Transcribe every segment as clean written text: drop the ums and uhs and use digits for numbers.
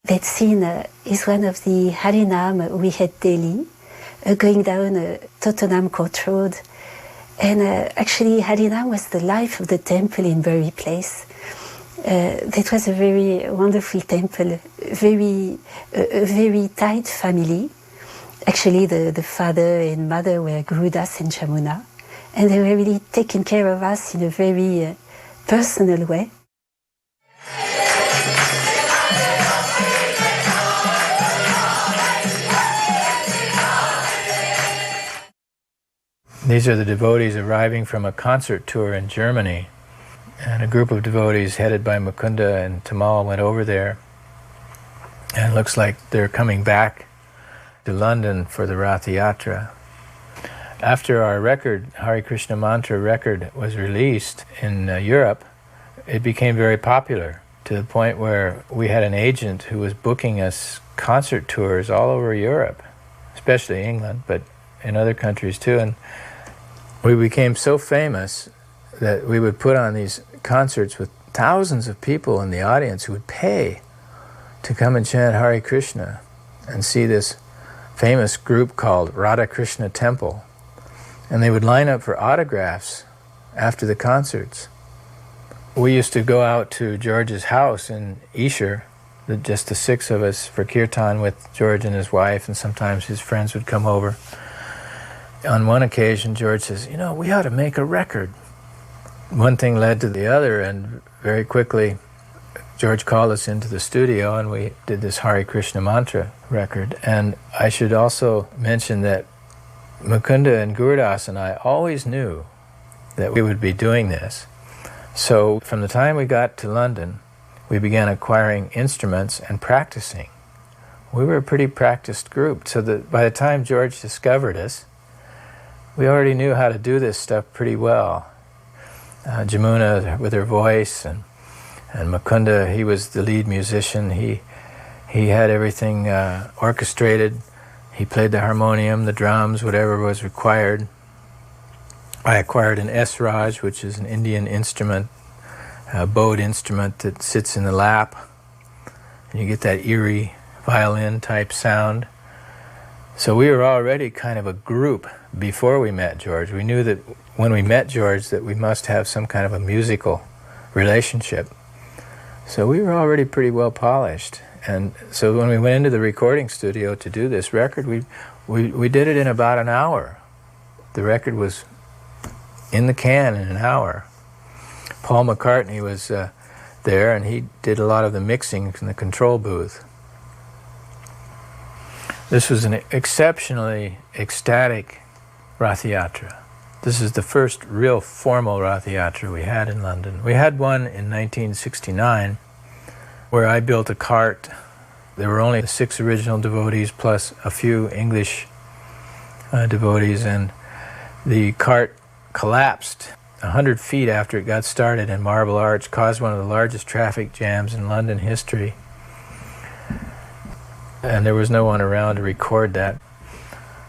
That scene is one of the Harinam we had daily, going down Tottenham Court Road. And actually, Harinam was the life of the temple in Bury Place. That was a very wonderful temple, a very tight family. Actually, the father and mother were Gurudas and Jamuna, and they were really taking care of us in a very personal way. These are the devotees arriving from a concert tour in Germany. And a group of devotees headed by Mukunda and Tamal went over there. And it looks like they're coming back to London for the Rath Yatra. After our record, Hare Krishna Mantra record, was released in Europe, it became very popular to the point where we had an agent who was booking us concert tours all over Europe, especially England, but in other countries too. And we became so famous that we would put on these concerts with thousands of people in the audience who would pay to come and chant Hare Krishna and see this famous group called Radha Krishna Temple. And they would line up for autographs after the concerts. We used to go out to George's house in Esher, just the six of us, for kirtan with George and his wife, and sometimes his friends would come over. On one occasion, George says, "You know, we ought to make a record." One thing led to the other, and very quickly George called us into the studio and we did this Hare Krishna Mantra record. And I should also mention that Mukunda and Gurudas and I always knew that we would be doing this. So from the time we got to London, we began acquiring instruments and practicing. We were a pretty practiced group, so that by the time George discovered us, we already knew how to do this stuff pretty well. Jamuna with her voice, and Mukunda, he was the lead musician. He had everything orchestrated. He played the harmonium, the drums, whatever was required. I acquired an S-Raj, which is an Indian instrument, a bowed instrument that sits in the lap. And you get that eerie violin-type sound. So we were already kind of a group before we met George. We knew that when we met George that we must have some kind of a musical relationship. So we were already pretty well polished. And so when we went into the recording studio to do this record, we did it in about an hour. The record was in the can in an hour. Paul McCartney was there, and he did a lot of the mixing in the control booth. This was an exceptionally ecstatic Rath Yatra. This is the first real formal Rath Yatra we had in London. We had one in 1969 where I built a cart. There were only 6 original devotees plus a few English devotees, and the cart collapsed 100 feet after it got started in Marble Arch, caused one of the largest traffic jams in London history. And there was no one around to record that.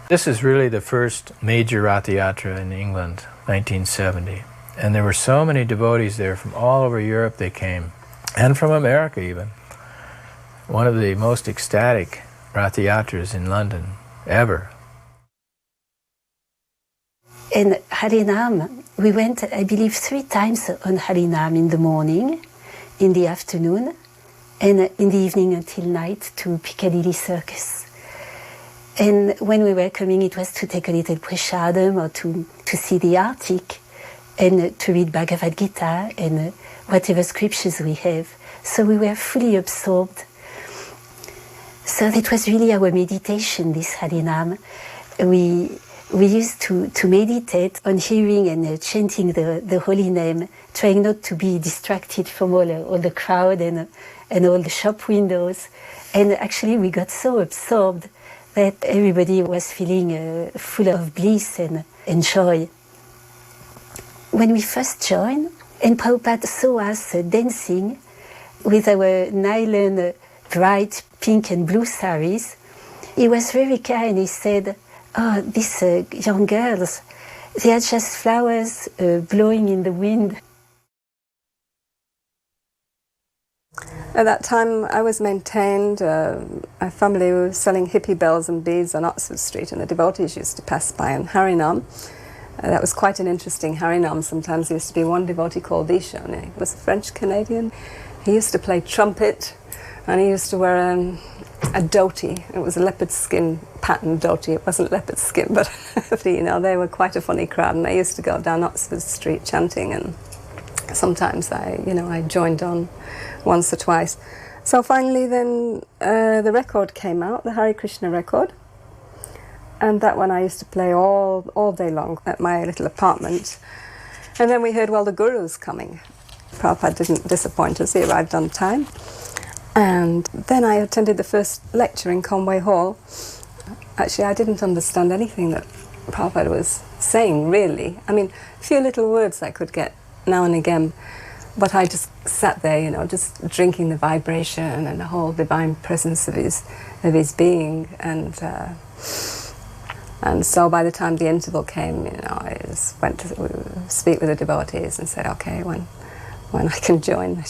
This is really the first major Rath Yatra in England, 1970. And there were so many devotees there from all over Europe they came, and from America even. One of the most ecstatic Rath Yatras in London ever. In Harinam, we went, I believe, 3 times on Harinam, in the morning, in the afternoon, and in the evening until night to Piccadilly Circus. And when we were coming, it was to take a little prasadam or to see the Arctic and to read Bhagavad Gita and whatever scriptures we have. So we were fully absorbed. So that was really our meditation, this Harinam. We used to meditate on hearing and chanting the holy name, trying not to be distracted from all the crowd and all the shop windows. And actually we got so absorbed that everybody was feeling full of bliss and joy. When we first joined, and Prabhupada saw us dancing with our nylon bright pink and blue saris, he was very kind. He said, "Oh, these young girls, they are just flowers blowing in the wind." At that time, I was maintained, my family was selling hippie bells and beads on Oxford Street, and the devotees used to pass by on Harinam. That was quite an interesting Harinam. Sometimes there used to be one devotee called Isha, and he was a French-Canadian. He used to play trumpet, and he used to wear a dhoti. It was a leopard skin patterned dhoti. It wasn't leopard skin, but you know, they were quite a funny crowd, and I used to go down Oxford Street chanting, and sometimes I joined on once or twice. So finally then the record came out, the Hare Krishna record, and that one I used to play all day long at my little apartment. And then we heard, well, the Guru's coming. Prabhupada didn't disappoint us, he arrived on time. And then I attended the first lecture in Conway Hall. Actually, I didn't understand anything that Prabhupada was saying, really. I mean, a few little words I could get now and again, but I just sat there, you know, just drinking the vibration and the whole divine presence of his being. And so by the time the interval came, you know, I just went to speak with the devotees and said, okay, when I can join.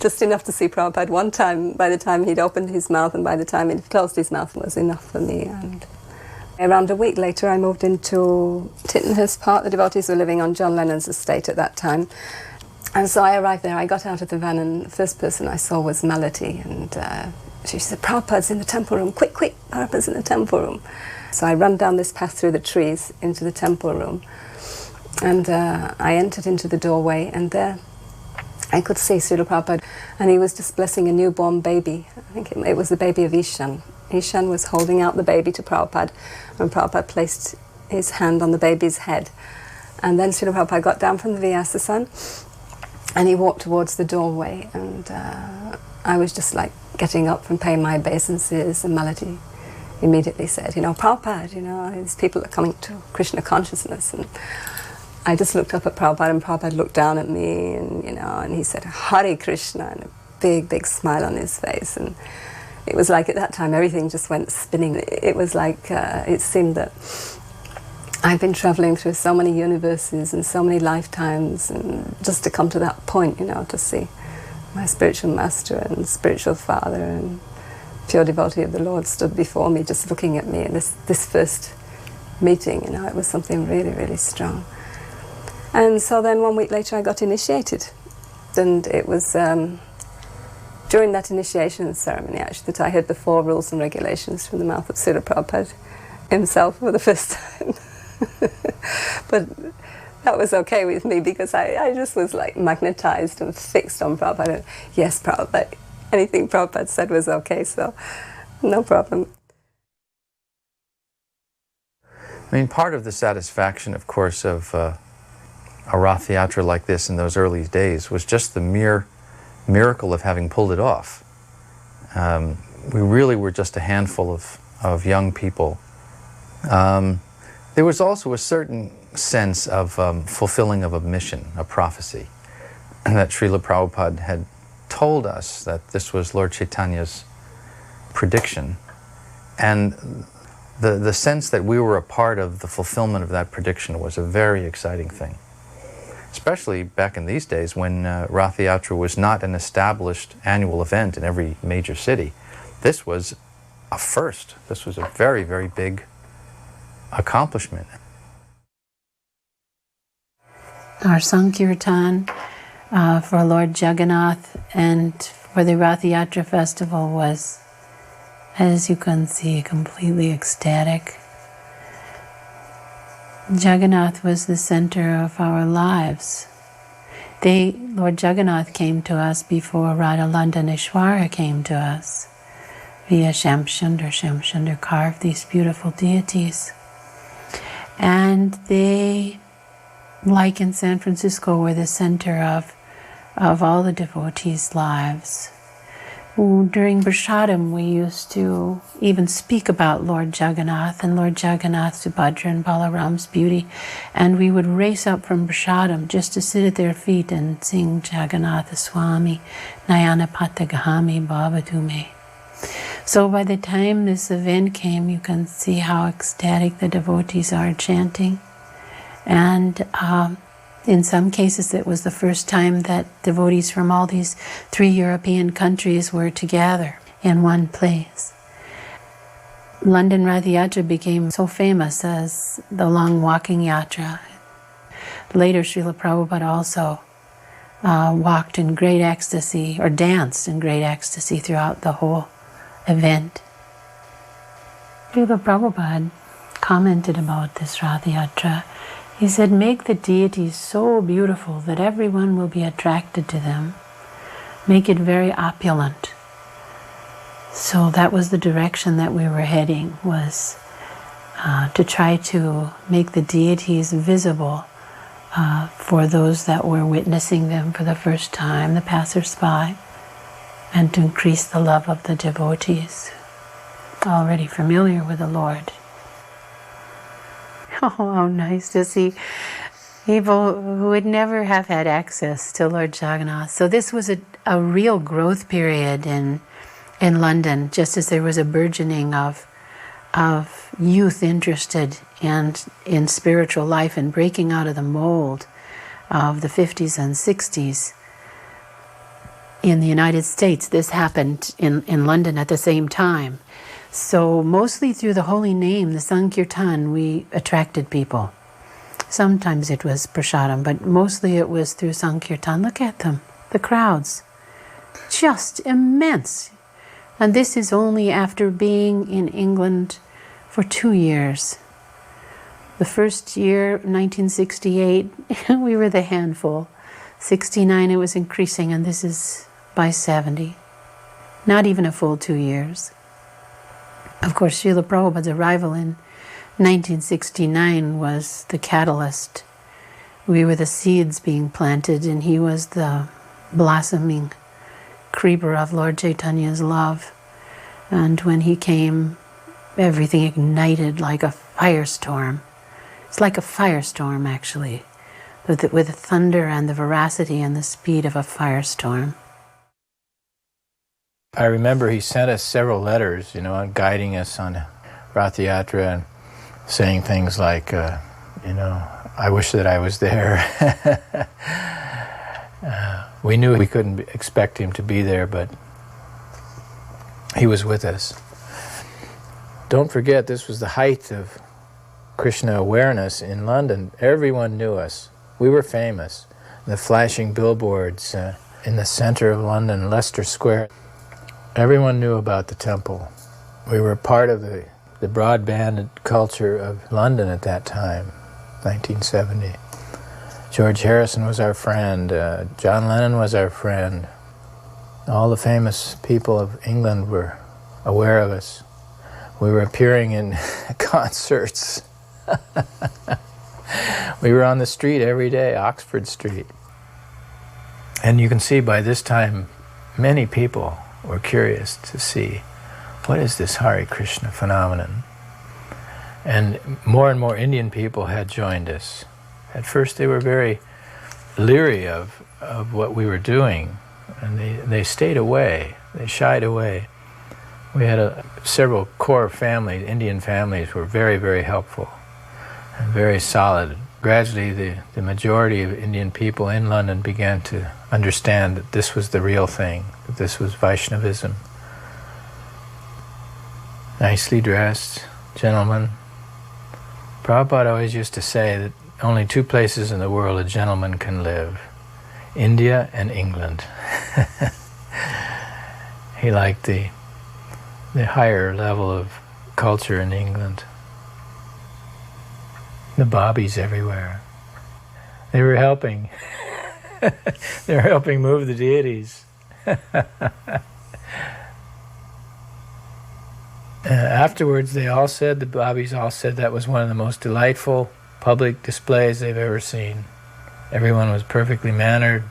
Just enough to see Prabhupada one time. By the time he'd opened his mouth and by the time he'd closed his mouth was enough for me. And around a week later I moved into Tittenhurst Park. The devotees were living on John Lennon's estate at that time. And so I arrived there, I got out of the van, and the first person I saw was Melody, and she said, Prabhupada's in the temple room, quick, Prabhupada's in the temple room. So I ran down this path through the trees into the temple room, and I entered into the doorway, and there I could see Srila Prabhupada, and he was just blessing a newborn baby. I think it was the baby of Ishan. Ishan was holding out the baby to Prabhupada, and Prabhupada placed his hand on the baby's head. And then Srila Prabhupada got down from the Vyasasan, and he walked towards the doorway, and I was just like getting up from paying my obeisances, and Melody immediately said, you know, Prabhupada, you know, these people are coming to Krishna consciousness. And I just looked up at Prabhupada, and Prabhupada looked down at me, and you know, and he said, Hare Krishna, and a big, big smile on his face. And it was like at that time everything just went spinning. It was like, it seemed that I've been traveling through so many universes and so many lifetimes, and just to come to that point, you know, to see my spiritual master and spiritual father and pure devotee of the Lord stood before me, just looking at me. And this first meeting, you know, it was something really, really strong. And so then 1 week later I got initiated. And it was during that initiation ceremony, actually, that I heard the 4 rules and regulations from the mouth of Srila Prabhupada himself for the first time. But that was okay with me, because I just was like magnetized and fixed on Prabhupada. Yes, Prabhupada, anything Prabhupada said was okay, so no problem. I mean, part of the satisfaction, of course, of a Rath Yatra like this in those early days was just the mere miracle of having pulled it off. We really were just a handful of young people. There was also a certain sense of fulfilling of a mission, a prophecy, that Srila Prabhupada had told us that this was Lord Chaitanya's prediction. And the sense that we were a part of the fulfillment of that prediction was a very exciting thing. Especially back in these days when Rath Yatra was not an established annual event in every major city. This was a first. This was a very, very big accomplishment. Our Sankirtan for Lord Jagannath and for the Rath Yatra festival was, as you can see, completely ecstatic. Jagannath was the center of our lives. Lord Jagannath came to us before Radha Landaneshwara came to us. Via Shamsundar. Shamsundar carved these beautiful deities. And they, like in San Francisco, were the center of all the devotees' lives. During Prashadam, we used to even speak about Lord Jagannath and Lord Jagannath, Subhadra, and Balaram's beauty, and we would race up from Prashadam just to sit at their feet and sing Jagannatha Swami, Nayana Patagahami Bhavatume. So by the time this event came, you can see how ecstatic the devotees are chanting. And In some cases, it was the first time that devotees from all these 3 European countries were together in one place. London Rath Yatra became so famous as the long walking yatra. Later, Srila Prabhupada also walked in great ecstasy, or danced in great ecstasy throughout the whole event. Srila Prabhupada commented about this Rath Yatra. He said, make the deities so beautiful that everyone will be attracted to them. Make it very opulent. So that was the direction that we were heading, was to try to make the deities visible for those that were witnessing them for the first time, the passers-by, and to increase the love of the devotees already familiar with the Lord. Oh, how nice to see people who would never have had access to Lord Jagannath. So this was a real growth period in London, just as there was a burgeoning of youth interested in spiritual life and breaking out of the mold of the 50s and 60s. In the United States, this happened in London at the same time. So mostly through the holy name, the Sankirtan, we attracted people. Sometimes it was prasadam, but mostly it was through Sankirtan. Look at them, the crowds. Just immense. And this is only after being in England for 2 years. The first year, 1968, we were the handful. 69, it was increasing, and this is by 70. Not even a full 2 years. Of course, Srila Prabhupada's arrival in 1969 was the catalyst. We were the seeds being planted, and he was the blossoming creeper of Lord Chaitanya's love. And when he came, everything ignited like a firestorm. It's like a firestorm, actually, with the thunder and the veracity and the speed of a firestorm. I remember he sent us several letters, guiding us on Rath Yatra and saying things like, I wish that I was there. We knew we couldn't expect him to be there, but he was with us. Don't forget, this was the height of Krishna awareness in London. Everyone knew us. We were famous. The flashing billboards in the center of London, Leicester Square. Everyone knew about the temple. We were part of the broad-banded culture of London at that time, 1970. George Harrison was our friend. John Lennon was our friend. All the famous people of England were aware of us. We were appearing in concerts. We were on the street every day, Oxford Street. And you can see by this time, many people were curious to see, what is this Hare Krishna phenomenon? And more Indian people had joined us. At first they were very leery of what we were doing, and they stayed away, they shied away. We had several core families, Indian families were very, very helpful and very solid. Gradually the majority of Indian people in London began to understand that this was the real thing, that this was Vaishnavism. Nicely dressed gentlemen. Prabhupada always used to say that only 2 places in the world a gentleman can live, India and England. He liked the higher level of culture in England. The bobbies everywhere. They were helping. They were helping move the deities. Afterwards, the bobbies all said that was one of the most delightful public displays they've ever seen. Everyone was perfectly mannered.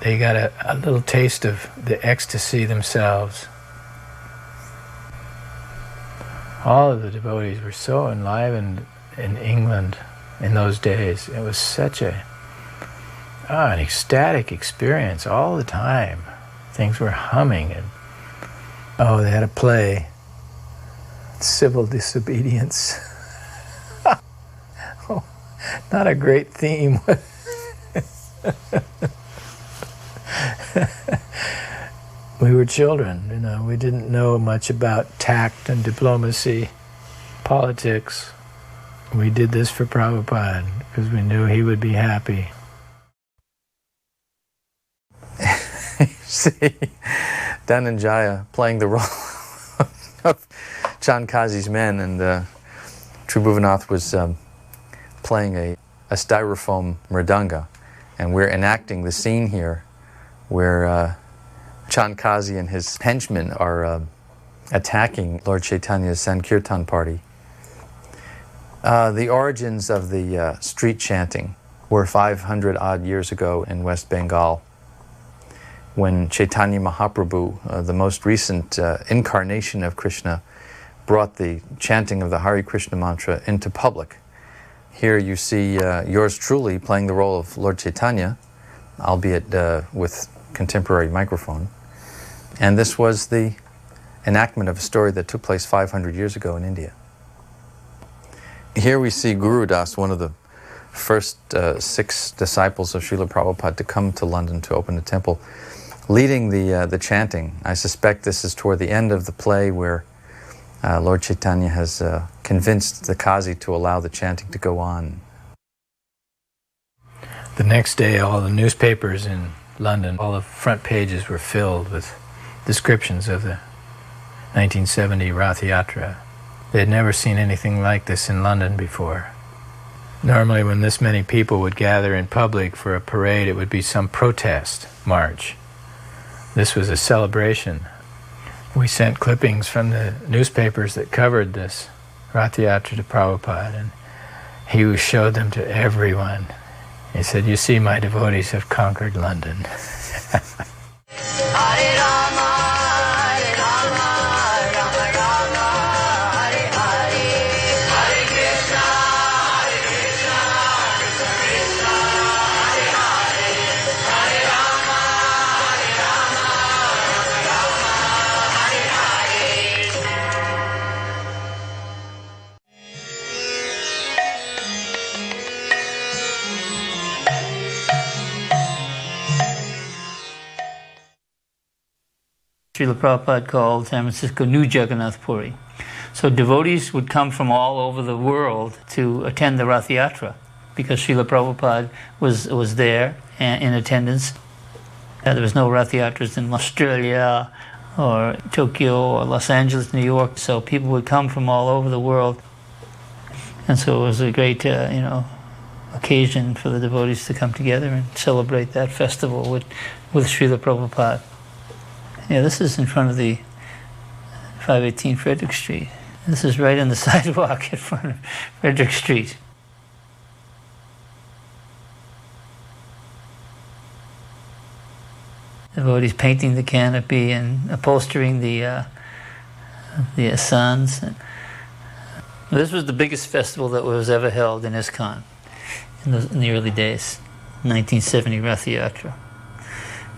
They got a little taste of the ecstasy themselves. All of the devotees were so enlivened in England in those days. It was such an ecstatic experience all the time. Things were humming, and they had a play, Civil Disobedience. Not a great theme. We were children, you know. We didn't know much about tact and diplomacy, politics. We did this for Prabhupada because we knew he would be happy. See Dhananjaya playing the role of Chankazi's men, and Tribhuvanath was playing a styrofoam mridanga, and we're enacting the scene here where Chankazi and his henchmen are attacking Lord Chaitanya's Sankirtan party. The origins of the street chanting were 500 odd years ago in West Bengal, when Chaitanya Mahaprabhu, the most recent incarnation of Krishna, brought the chanting of the Hare Krishna mantra into public. Here you see yours truly playing the role of Lord Chaitanya, albeit with contemporary microphone. And this was the enactment of a story that took place 500 years ago in India. Here we see Guru Das, one of the first 6 disciples of Srila Prabhupada to come to London to open the temple, leading the chanting. I suspect this is toward the end of the play where Lord Chaitanya has convinced the Qazi to allow the chanting to go on. The next day, all the newspapers in London, all the front pages were filled with descriptions of the 1970 Rath Yatra. They had never seen anything like this in London before. Normally when this many people would gather in public for a parade, it would be some protest march. This was a celebration. We sent clippings from the newspapers that covered this Rath Yatra to Prabhupada, and he showed them to everyone. He said, "You see, my devotees have conquered London." Srila Prabhupada called San Francisco New Jagannath Puri. So devotees would come from all over the world to attend the Rath Yatra because Srila Prabhupada was there in attendance. There was no Rath Yatras in Australia or Tokyo or Los Angeles, New York, so people would come from all over the world. And so it was a great occasion for the devotees to come together and celebrate that festival with Srila Prabhupada. Yeah, this is in front of the 518 Frederick Street. This is right on the sidewalk in front of Frederick Street. Devotees painting the canopy and upholstering the asans. This was the biggest festival that was ever held in ISKCON in the early days, 1970 Rath Yatra.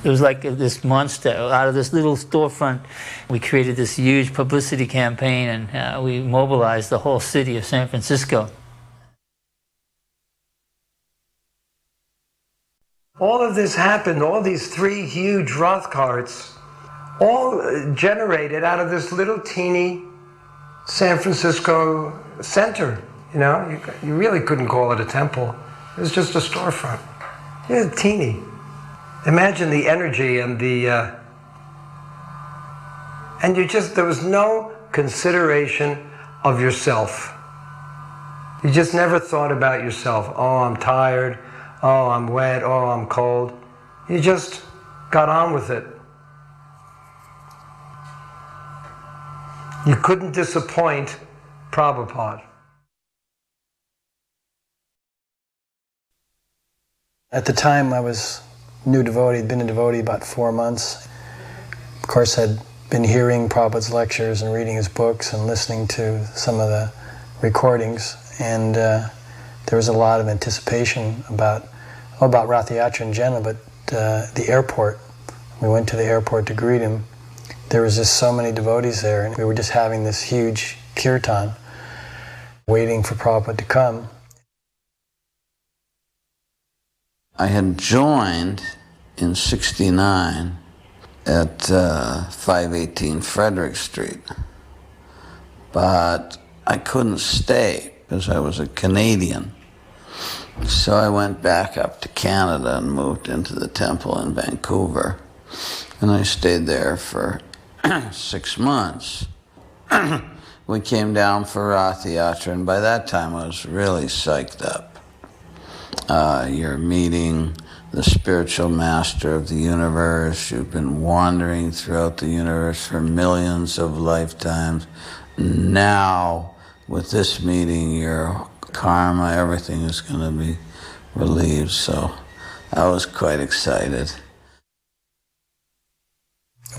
It was like this monster. Out of this little storefront, we created this huge publicity campaign, and we mobilized the whole city of San Francisco. All of this happened, all these 3 huge Roth carts, all generated out of this little teeny San Francisco center. You know, you really couldn't call it a temple. It was just a storefront. Yeah, teeny. Imagine the energy and there was no consideration of yourself. You just never thought about yourself. Oh, I'm tired. Oh, I'm wet. Oh, I'm cold. You just got on with it. You couldn't disappoint Prabhupada. At the time I was new devotee, had been a devotee about 4 months. Of course, I'd been hearing Prabhupada's lectures and reading his books and listening to some of the recordings, and there was a lot of anticipation about Rath Yatra in general, but the airport. We went to the airport to greet him. There was just so many devotees there, and we were just having this huge kirtan, waiting for Prabhupada to come. I had joined in '69 at 518 Frederick Street, but I couldn't stay because I was a Canadian. So I went back up to Canada and moved into the temple in Vancouver, and I stayed there for 6 months. We came down for Rath Yatra, and by that time I was really psyched up. You're meeting the spiritual master of the universe. You've been wandering throughout the universe for millions of lifetimes. Now, with this meeting, your karma, everything is going to be relieved. So I was quite excited.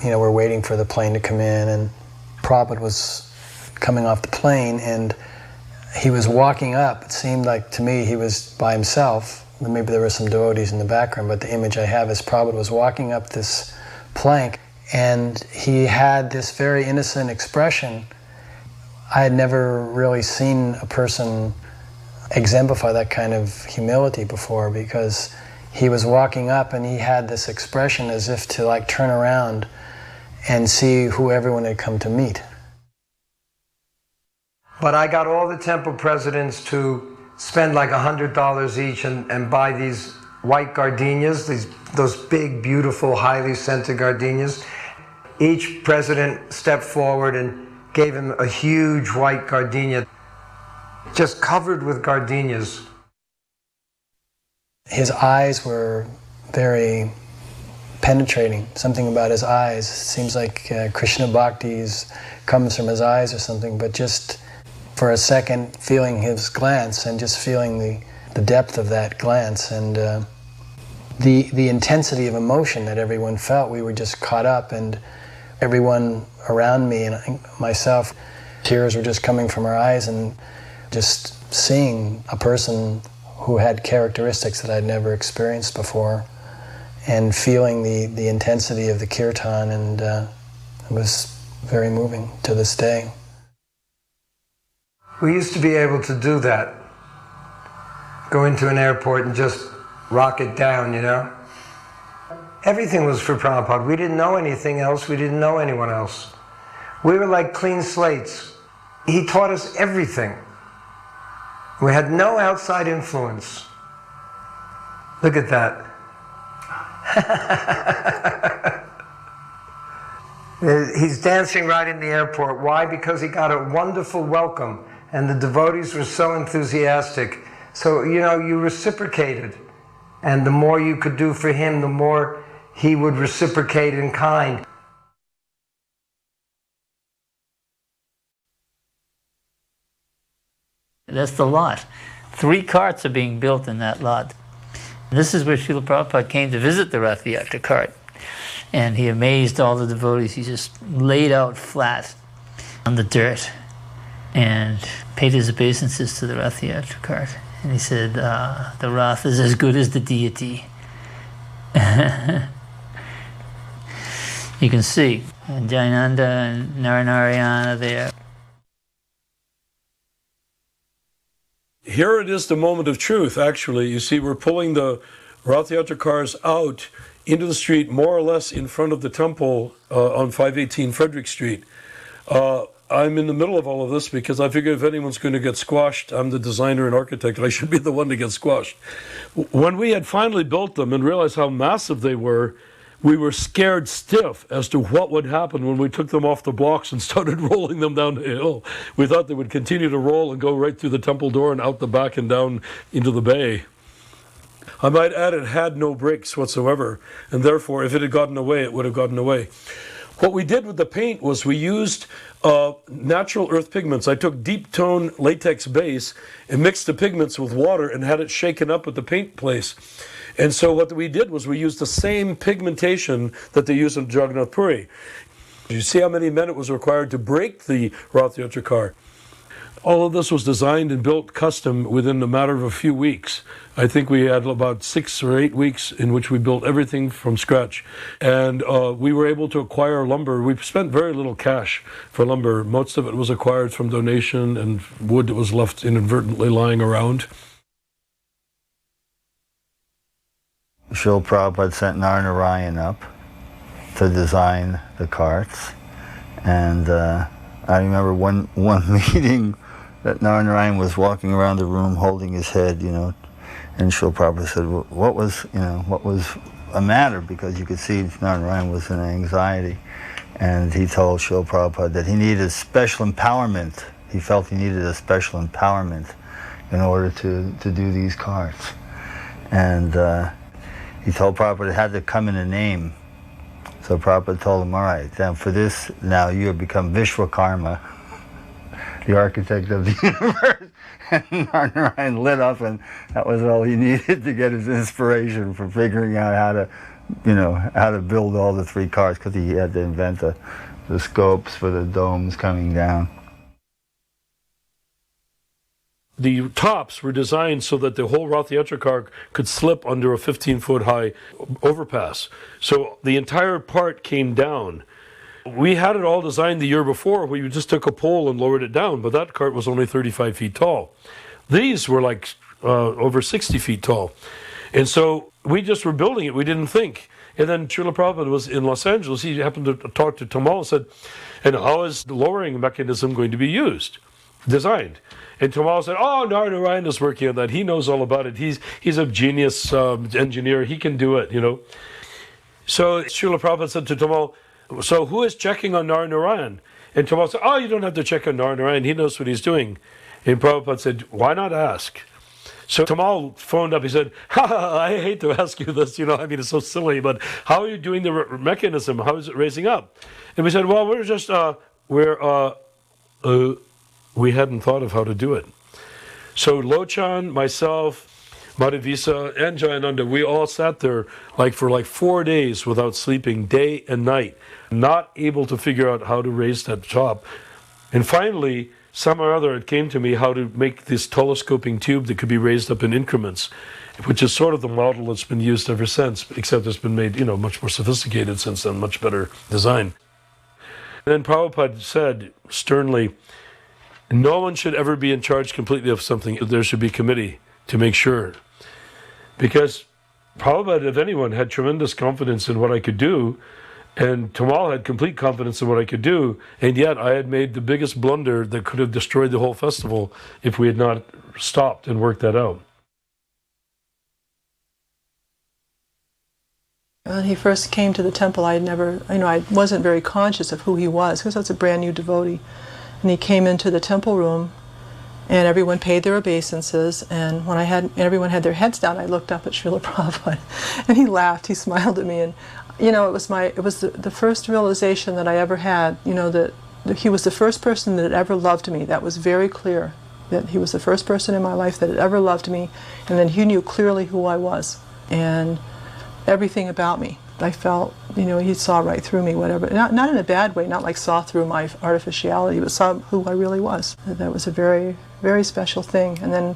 You know, we're waiting for the plane to come in, and Prabhupada was coming off the plane, and he was walking up. It seemed like to me he was by himself. Maybe there were some devotees in the background, but the image I have is Prabhupada was walking up this plank, and he had this very innocent expression. I had never really seen a person exemplify that kind of humility before, because he was walking up and he had this expression as if to like turn around and see who everyone had come to meet. But I got all the temple presidents to spend like $100 each and buy these white gardenias, those big, beautiful, highly scented gardenias. Each president stepped forward and gave him a huge white gardenia, just covered with gardenias. His eyes were very penetrating. Something about his eyes. It seems like Krishna Bhakti comes from his eyes or something, but just for a second feeling his glance and just feeling the depth of that glance and the intensity of emotion that everyone felt. We were just caught up, and everyone around me and myself, tears were just coming from our eyes, and just seeing a person who had characteristics that I'd never experienced before, and feeling the intensity of the kirtan, and it was very moving to this day. We used to be able to do that. Go into an airport and just rock it down, you know? Everything was for Prabhupada. We didn't know anything else. We didn't know anyone else. We were like clean slates. He taught us everything. We had no outside influence. Look at that. He's dancing right in the airport. Why? Because he got a wonderful welcome, and the devotees were so enthusiastic. So, you know, you reciprocated. And the more you could do for him, the more he would reciprocate in kind. That's the lot. 3 carts are being built in that lot. This is where Srila Prabhupada came to visit the Rath Yatra cart. And he amazed all the devotees. He just laid out flat on the dirt and paid his obeisances to the Rath Yatra cart. And he said, the Rath is as good as the deity. You can see Jayananda and Naranarayana there. Here it is, the moment of truth, actually. You see, we're pulling the Rath Yatra cars out into the street, more or less in front of the temple on 518 Frederick Street. I'm in the middle of all of this because I figure if anyone's going to get squashed, I'm the designer and architect, I should be the one to get squashed. When we had finally built them and realized how massive they were, we were scared stiff as to what would happen when we took them off the blocks and started rolling them down the hill. We thought they would continue to roll and go right through the temple door and out the back and down into the bay. I might add, it had no brakes whatsoever, and therefore if it had gotten away, it would have gotten away. What we did with the paint was we used natural earth pigments. I took deep tone latex base and mixed the pigments with water and had it shaken up at the paint place. And so what we did was we used the same pigmentation that they use in Jagannath Puri. You see how many men it was required to break the Rath Yatra car. All of this was designed and built custom within a matter of a few weeks. I think we had about 6 or 8 weeks in which we built everything from scratch. And we were able to acquire lumber. We spent very little cash for lumber. Most of it was acquired from donation and wood that was left inadvertently lying around. Srila Prabhupada sent Narnarayan up to design the carts. And I remember one meeting that Narnarayan was walking around the room holding his head, and Srila Prabhupada said, well, what was a matter? Because you could see Narnarayan was in anxiety. And he told Srila Prabhupada that he needed special empowerment. He felt he needed a special empowerment in order to do these carts. And he told Prabhupada it had to come in a name. So Prabhupada told him, all right, then for this, now you have become Vishwakarma, the architect of the universe. And Narnarayan lit up, and that was all he needed to get his inspiration for figuring out how to build all the three cars, because he had to invent the scopes for the domes coming down. The tops were designed so that the whole Rath Yatra car could slip under a 15-foot high overpass. So the entire part came down. We had it all designed the year before. We just took a pole and lowered it down, but that cart was only 35 feet tall. These were like over 60 feet tall. And so we just were building it. We didn't think. And then Srila Prabhupada was in Los Angeles. He happened to talk to Tamal and said, and how is the lowering mechanism going to be designed? And Tamal said, oh, Narnarayan is working on that. He knows all about it. He's a genius engineer. He can do it, So Srila Prabhupada said to Tamal, so who is checking on Narnarayan? And Tamal said, oh, you don't have to check on Narnarayan. He knows what he's doing. And Prabhupada said, why not ask? So Tamal phoned up. He said, I hate to ask you this, it's so silly, but how are you doing the mechanism? How is it raising up? And we said, well, we're just, we hadn't thought of how to do it. So Lochan, myself, Madhavisa, and Jayananda, we all sat there for 4 days without sleeping, day and night, not able to figure out how to raise that top. And finally, somehow or other, it came to me how to make this telescoping tube that could be raised up in increments, which is sort of the model that's been used ever since, except it's been made, much more sophisticated since then, much better design. And then Prabhupada said sternly, no one should ever be in charge completely of something. There should be a committee to make sure. Because Prabhupada, if anyone, had tremendous confidence in what I could do, and Tamal had complete confidence in what I could do, and yet I had made the biggest blunder that could have destroyed the whole festival if we had not stopped and worked that out. When he first came to the temple, I wasn't very conscious of who he was, because I was a brand new devotee. And he came into the temple room, and everyone paid their obeisances, and when everyone had their heads down, I looked up at Srila Prabhupada, and he laughed, he smiled at me, and it was the first realization that I ever had, that he was the first person that had ever loved me. That was very clear, that he was the first person in my life that had ever loved me, and then he knew clearly who I was, and everything about me. I felt, he saw right through me, whatever. Not in a bad way, not like saw through my artificiality, but saw who I really was. That was a very, very special thing. And then,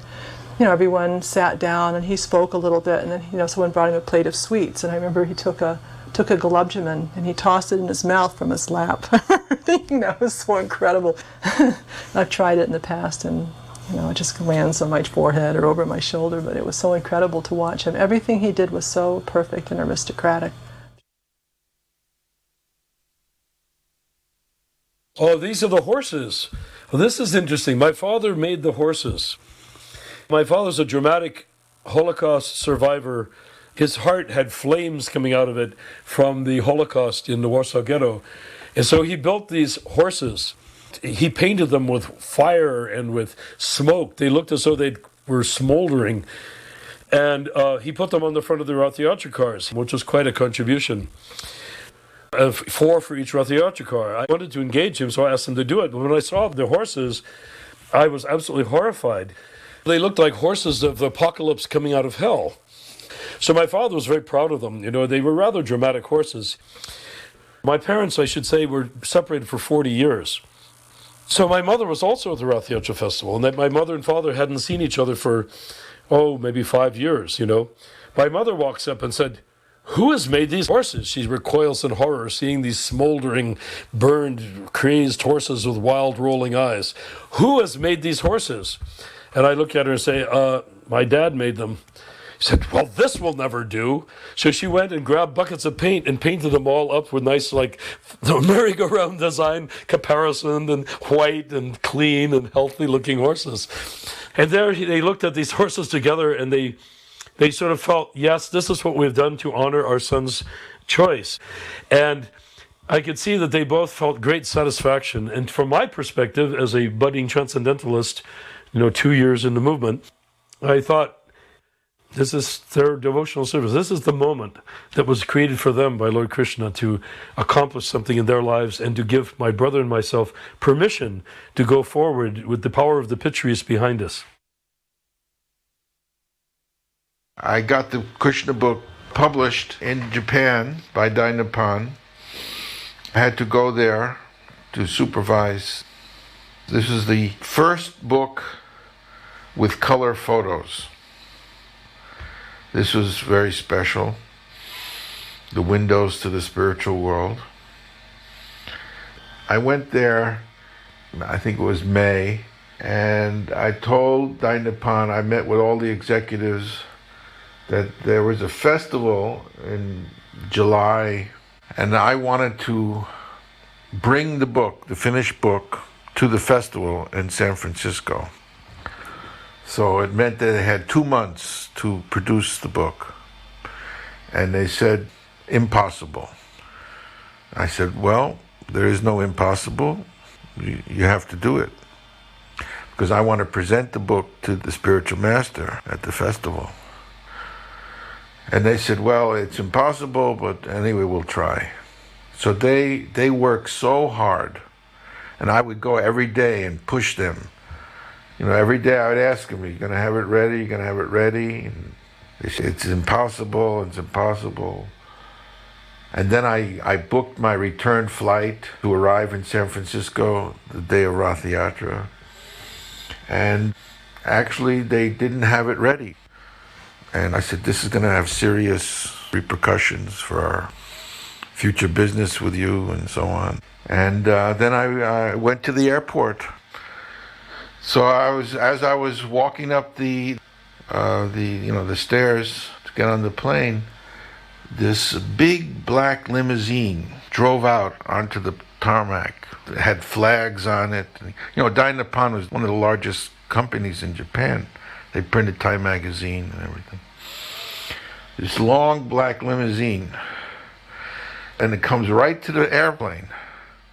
everyone sat down and he spoke a little bit, and then, someone brought him a plate of sweets, and I remember he took a gulab jamun and he tossed it in his mouth from his lap, thinking that was so incredible. I've tried it in the past, and it just lands on my forehead or over my shoulder, but it was so incredible to watch him. Everything he did was so perfect and aristocratic. Oh, these are the horses. Well, this is interesting. My father made the horses. My father's a dramatic Holocaust survivor. His heart had flames coming out of it from the Holocaust in the Warsaw Ghetto. And so he built these horses. He painted them with fire and with smoke. They looked as though they were smoldering. And he put them on the front of the Rath Yatra cars, which was quite a contribution. 4 for each Rath Yatra car. I wanted to engage him, so I asked him to do it. But when I saw the horses, I was absolutely horrified. They looked like horses of the apocalypse coming out of hell. So my father was very proud of them. They were rather dramatic horses. My parents, I should say, were separated for 40 years. So my mother was also at the Rath Yatra festival, and that my mother and father hadn't seen each other for, maybe 5 years, My mother walks up and said, who has made these horses? She recoils in horror, seeing these smoldering, burned, crazed horses with wild rolling eyes. Who has made these horses? And I look at her and say, my dad made them. said, well, this will never do. So she went and grabbed buckets of paint and painted them all up with nice, like, the merry-go-round design, caparisoned and white and clean and healthy-looking horses. And there they looked at these horses together, and they sort of felt, yes, this is what we've done to honor our son's choice. And I could see that they both felt great satisfaction. And from my perspective, as a budding transcendentalist, 2 years in the movement, I thought, this is their devotional service. This is the moment that was created for them by Lord Krishna to accomplish something in their lives and to give my brother and myself permission to go forward with the power of the Pitris behind us. I got the Krishna book published in Japan by Dai Nippon. I had to go there to supervise. This is the first book with color photos. This was very special. The windows to the spiritual world. I went there, I think it was May, and I told Dai Nippon, I met with all the executives, that there was a festival in July, and I wanted to bring the book, the finished book, to the festival in San Francisco. So it meant that they had 2 months to produce the book. And they said, impossible. I said, well, there is no impossible. You have to do it. Because I want to present the book to the spiritual master at the festival. And they said, well, it's impossible, but anyway, we'll try. So they worked so hard. And I would go every day and push them. Every day I would ask them, are you going to have it ready? You're going to have it ready? And they said, it's impossible, it's impossible. And then I booked my return flight to arrive in San Francisco the day of Rath Yatra. And actually, they didn't have it ready. And I said, this is going to have serious repercussions for our future business with you and so on. And then I went to the airport. So as I was walking up the stairs to get on the plane, this big black limousine drove out onto the tarmac. It had flags on it. Dai Nippon was one of the largest companies in Japan. They printed Time magazine and everything. This long black limousine, and it comes right to the airplane.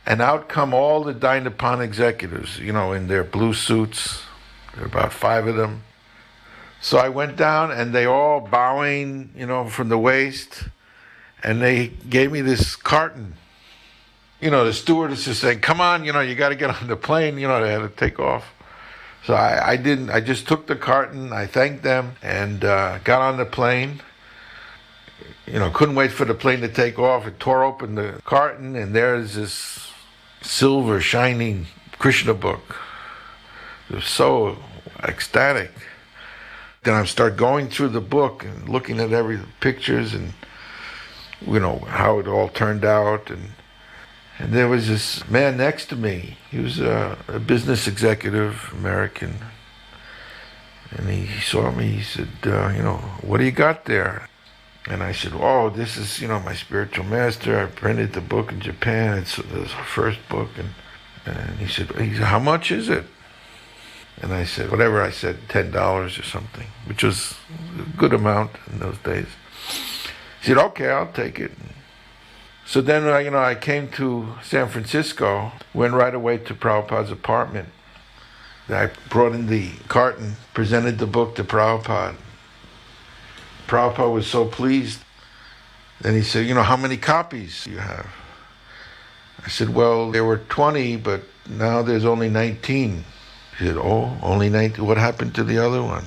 And out come all the Dai Nippon executives, in their blue suits. There were about 5 of them. So I went down, and they all bowing, from the waist. And they gave me this carton. The stewardess is saying, come on, you got to get on the plane. They had to take off. So I didn't. I just took the carton. I thanked them and got on the plane. Couldn't wait for the plane to take off. It tore open the carton, and there's this silver shining Krishna book. It was so ecstatic. Then I start going through the book and looking at every pictures and how it all turned out. And there was this man next to me. He was a business executive, American. And he saw me. He said, what do you got there? And I said, oh, this is, my spiritual master. I printed the book in Japan. It's the first book. And he said, how much is it? And I said, whatever. I said, $10 or something, which was a good amount in those days. He said, okay, I'll take it. So then, I came to San Francisco, went right away to Prabhupada's apartment. I brought in the carton, presented the book to Prabhupada. Prabhupada was so pleased. Then he said, how many copies do you have? I said, well, there were 20, but now there's only 19. He said, oh, only 19? What happened to the other one?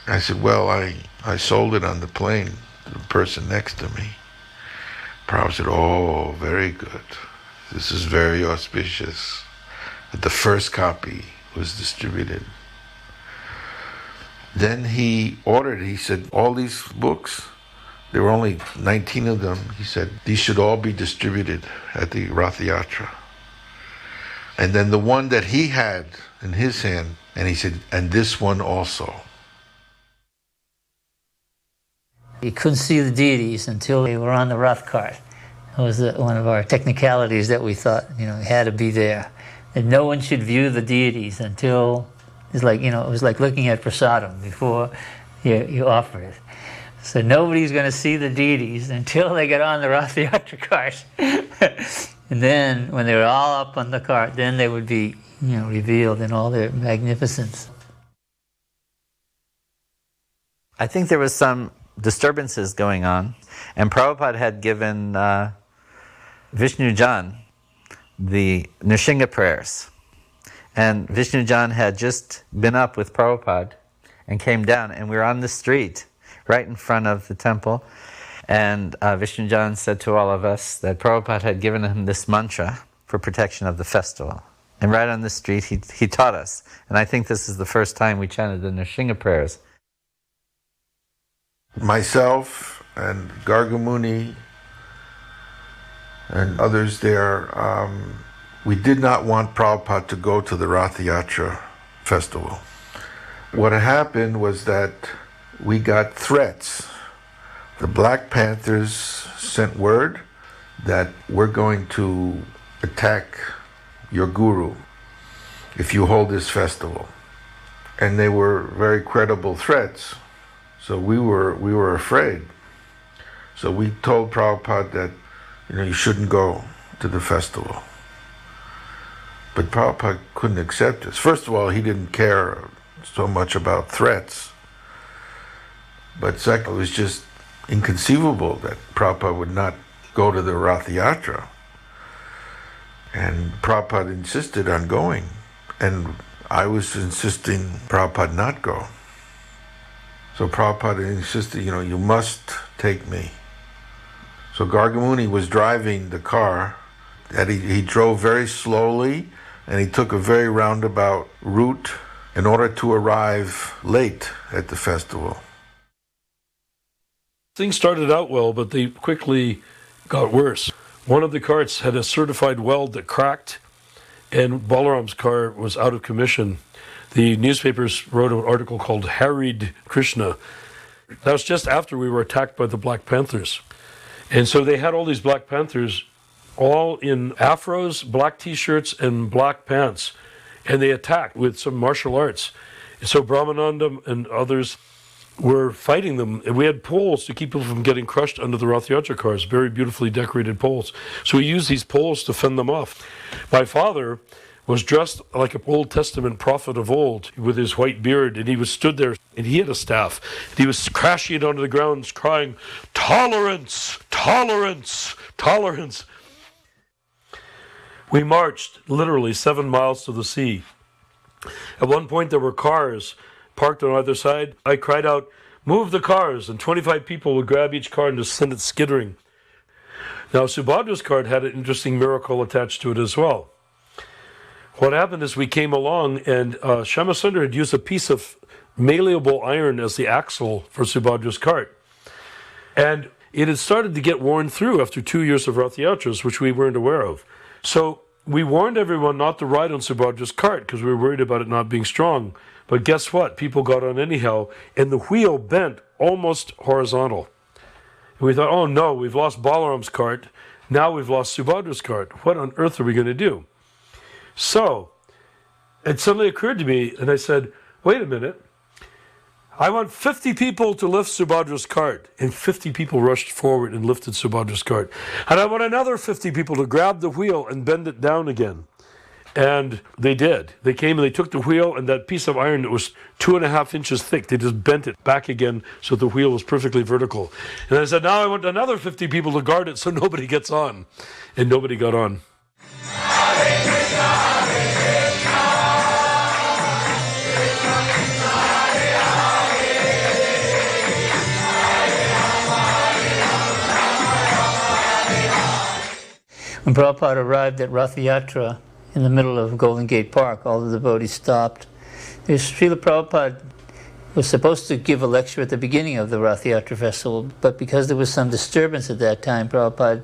I said, well, I sold it on the plane to the person next to me. Prabhupada said, oh, very good. This is very auspicious. That the first copy was distributed. Then he ordered, he said, all these books, there were only 19 of them. He said, these should all be distributed at the Rath Yatra. And then the one that he had in his hand, and he said, and this one also. You couldn't see the deities until they were on the Rath cart. That was one of our technicalities that we thought, had to be there. That no one should view the deities until, it was like looking at prasadam before you offer it. So nobody's going to see the deities until they get on the Rath Yatra cart. And then, when they were all up on the cart, then they would be, revealed in all their magnificence. I think there was some disturbances going on, and Prabhupada had given Vishnu Jan the Nrsimha prayers. And Vishnu Jan had just been up with Prabhupada and came down, and we were on the street right in front of the temple. And Vishnu Jan said to all of us that Prabhupada had given him this mantra for protection of the festival. And right on the street, he taught us. And I think this is the first time we chanted the Nrsimha prayers. Myself and Gargamuni and others there, we did not want Prabhupada to go to the Rath Yatra festival. What happened was that we got threats. The Black Panthers sent word that we're going to attack your guru if you hold this festival. And they were very credible threats. So we were afraid. So we told Prabhupada that, you shouldn't go to the festival. But Prabhupada couldn't accept this. First of all, he didn't care so much about threats. But second, it was just inconceivable that Prabhupada would not go to the Rath Yatra. And Prabhupada insisted on going. And I was insisting Prabhupada not go. So Prabhupada insisted, you must take me. So Gargamuni was driving the car, and he drove very slowly, and he took a very roundabout route in order to arrive late at the festival. Things started out well, but they quickly got worse. One of the carts had a certified weld that cracked, and Balaram's car was out of commission. The newspapers wrote an article called Harried Krishna. That was just after we were attacked by the Black Panthers. And so they had all these Black Panthers all in afros, black t-shirts, and black pants. And they attacked with some martial arts. And so Brahmananda and others were fighting them. And we had poles to keep people from getting crushed under the Rath Yatra cars, very beautifully decorated poles. So we used these poles to fend them off. My father was dressed like an Old Testament prophet of old with his white beard, and he stood there, and he had a staff. And he was crashing it onto the ground, crying, "Tolerance! Tolerance! Tolerance!" We marched literally 7 miles to the sea. At one point, there were cars parked on either side. I cried out, "Move the cars!" And 25 people would grab each car and just send it skittering. Now, Subhadra's cart had an interesting miracle attached to it as well. What happened is we came along, and Shamasundar had used a piece of malleable iron as the axle for Subhadra's cart. And it had started to get worn through after 2 years of Rath Yatras, which we weren't aware of. So we warned everyone not to ride on Subhadra's cart because we were worried about it not being strong. But guess what? People got on anyhow, and the wheel bent almost horizontal. And we thought, oh no, we've lost Balaram's cart. Now we've lost Subhadra's cart. What on earth are we going to do? So it suddenly occurred to me, and I said, wait a minute. I want 50 people to lift Subhadra's cart. And 50 people rushed forward and lifted Subhadra's cart. And I want another 50 people to grab the wheel and bend it down again. And they did. They came and they took the wheel, and that piece of iron that was 2.5 inches thick, they just bent it back again so the wheel was perfectly vertical. And I said, now I want another 50 people to guard it so nobody gets on. And nobody got on. When Prabhupada arrived at Rath Yatra in the middle of Golden Gate Park, all the devotees stopped. Srila Prabhupada was supposed to give a lecture at the beginning of the Rath Yatra festival, but because there was some disturbance at that time, Prabhupada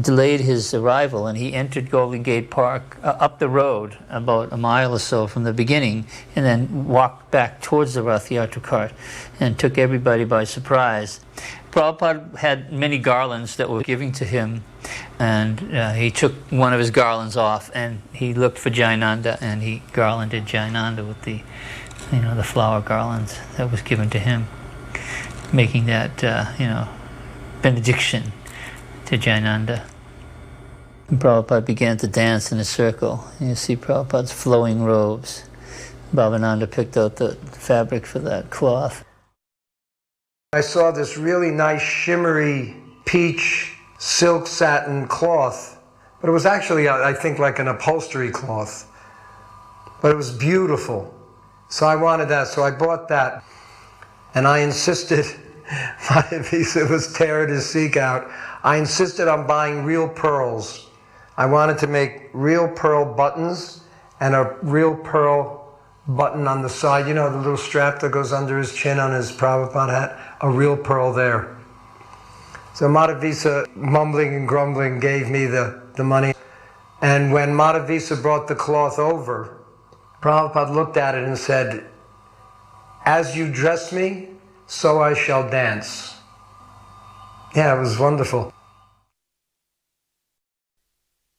delayed his arrival, and he entered Golden Gate Park up the road about a mile or so from the beginning, and then walked back towards the Rath Yatra cart and took everybody by surprise. Prabhupada had many garlands that were given to him, and he took one of his garlands off and he looked for Jayananda, and he garlanded Jayananda with the flower garlands that was given to him, making that benediction to Jayananda. And Prabhupada began to dance in a circle. You see Prabhupada's flowing robes. Bhavananda picked out the fabric for that cloth. I saw this really nice shimmery peach silk satin cloth, but it was actually, I think, like an upholstery cloth. But it was beautiful. So I wanted that, so I bought that. And I insisted, Mayavadis was tearing his seek out, I insisted on buying real pearls. I wanted to make real pearl buttons and a real pearl button on the side, the little strap that goes under his chin on his Prabhupada hat, a real pearl there. So Madhavisa, mumbling and grumbling, gave me the money. And when Madhavisa brought the cloth over, Prabhupada looked at it and said, "As you dress me, so I shall dance." Yeah, it was wonderful.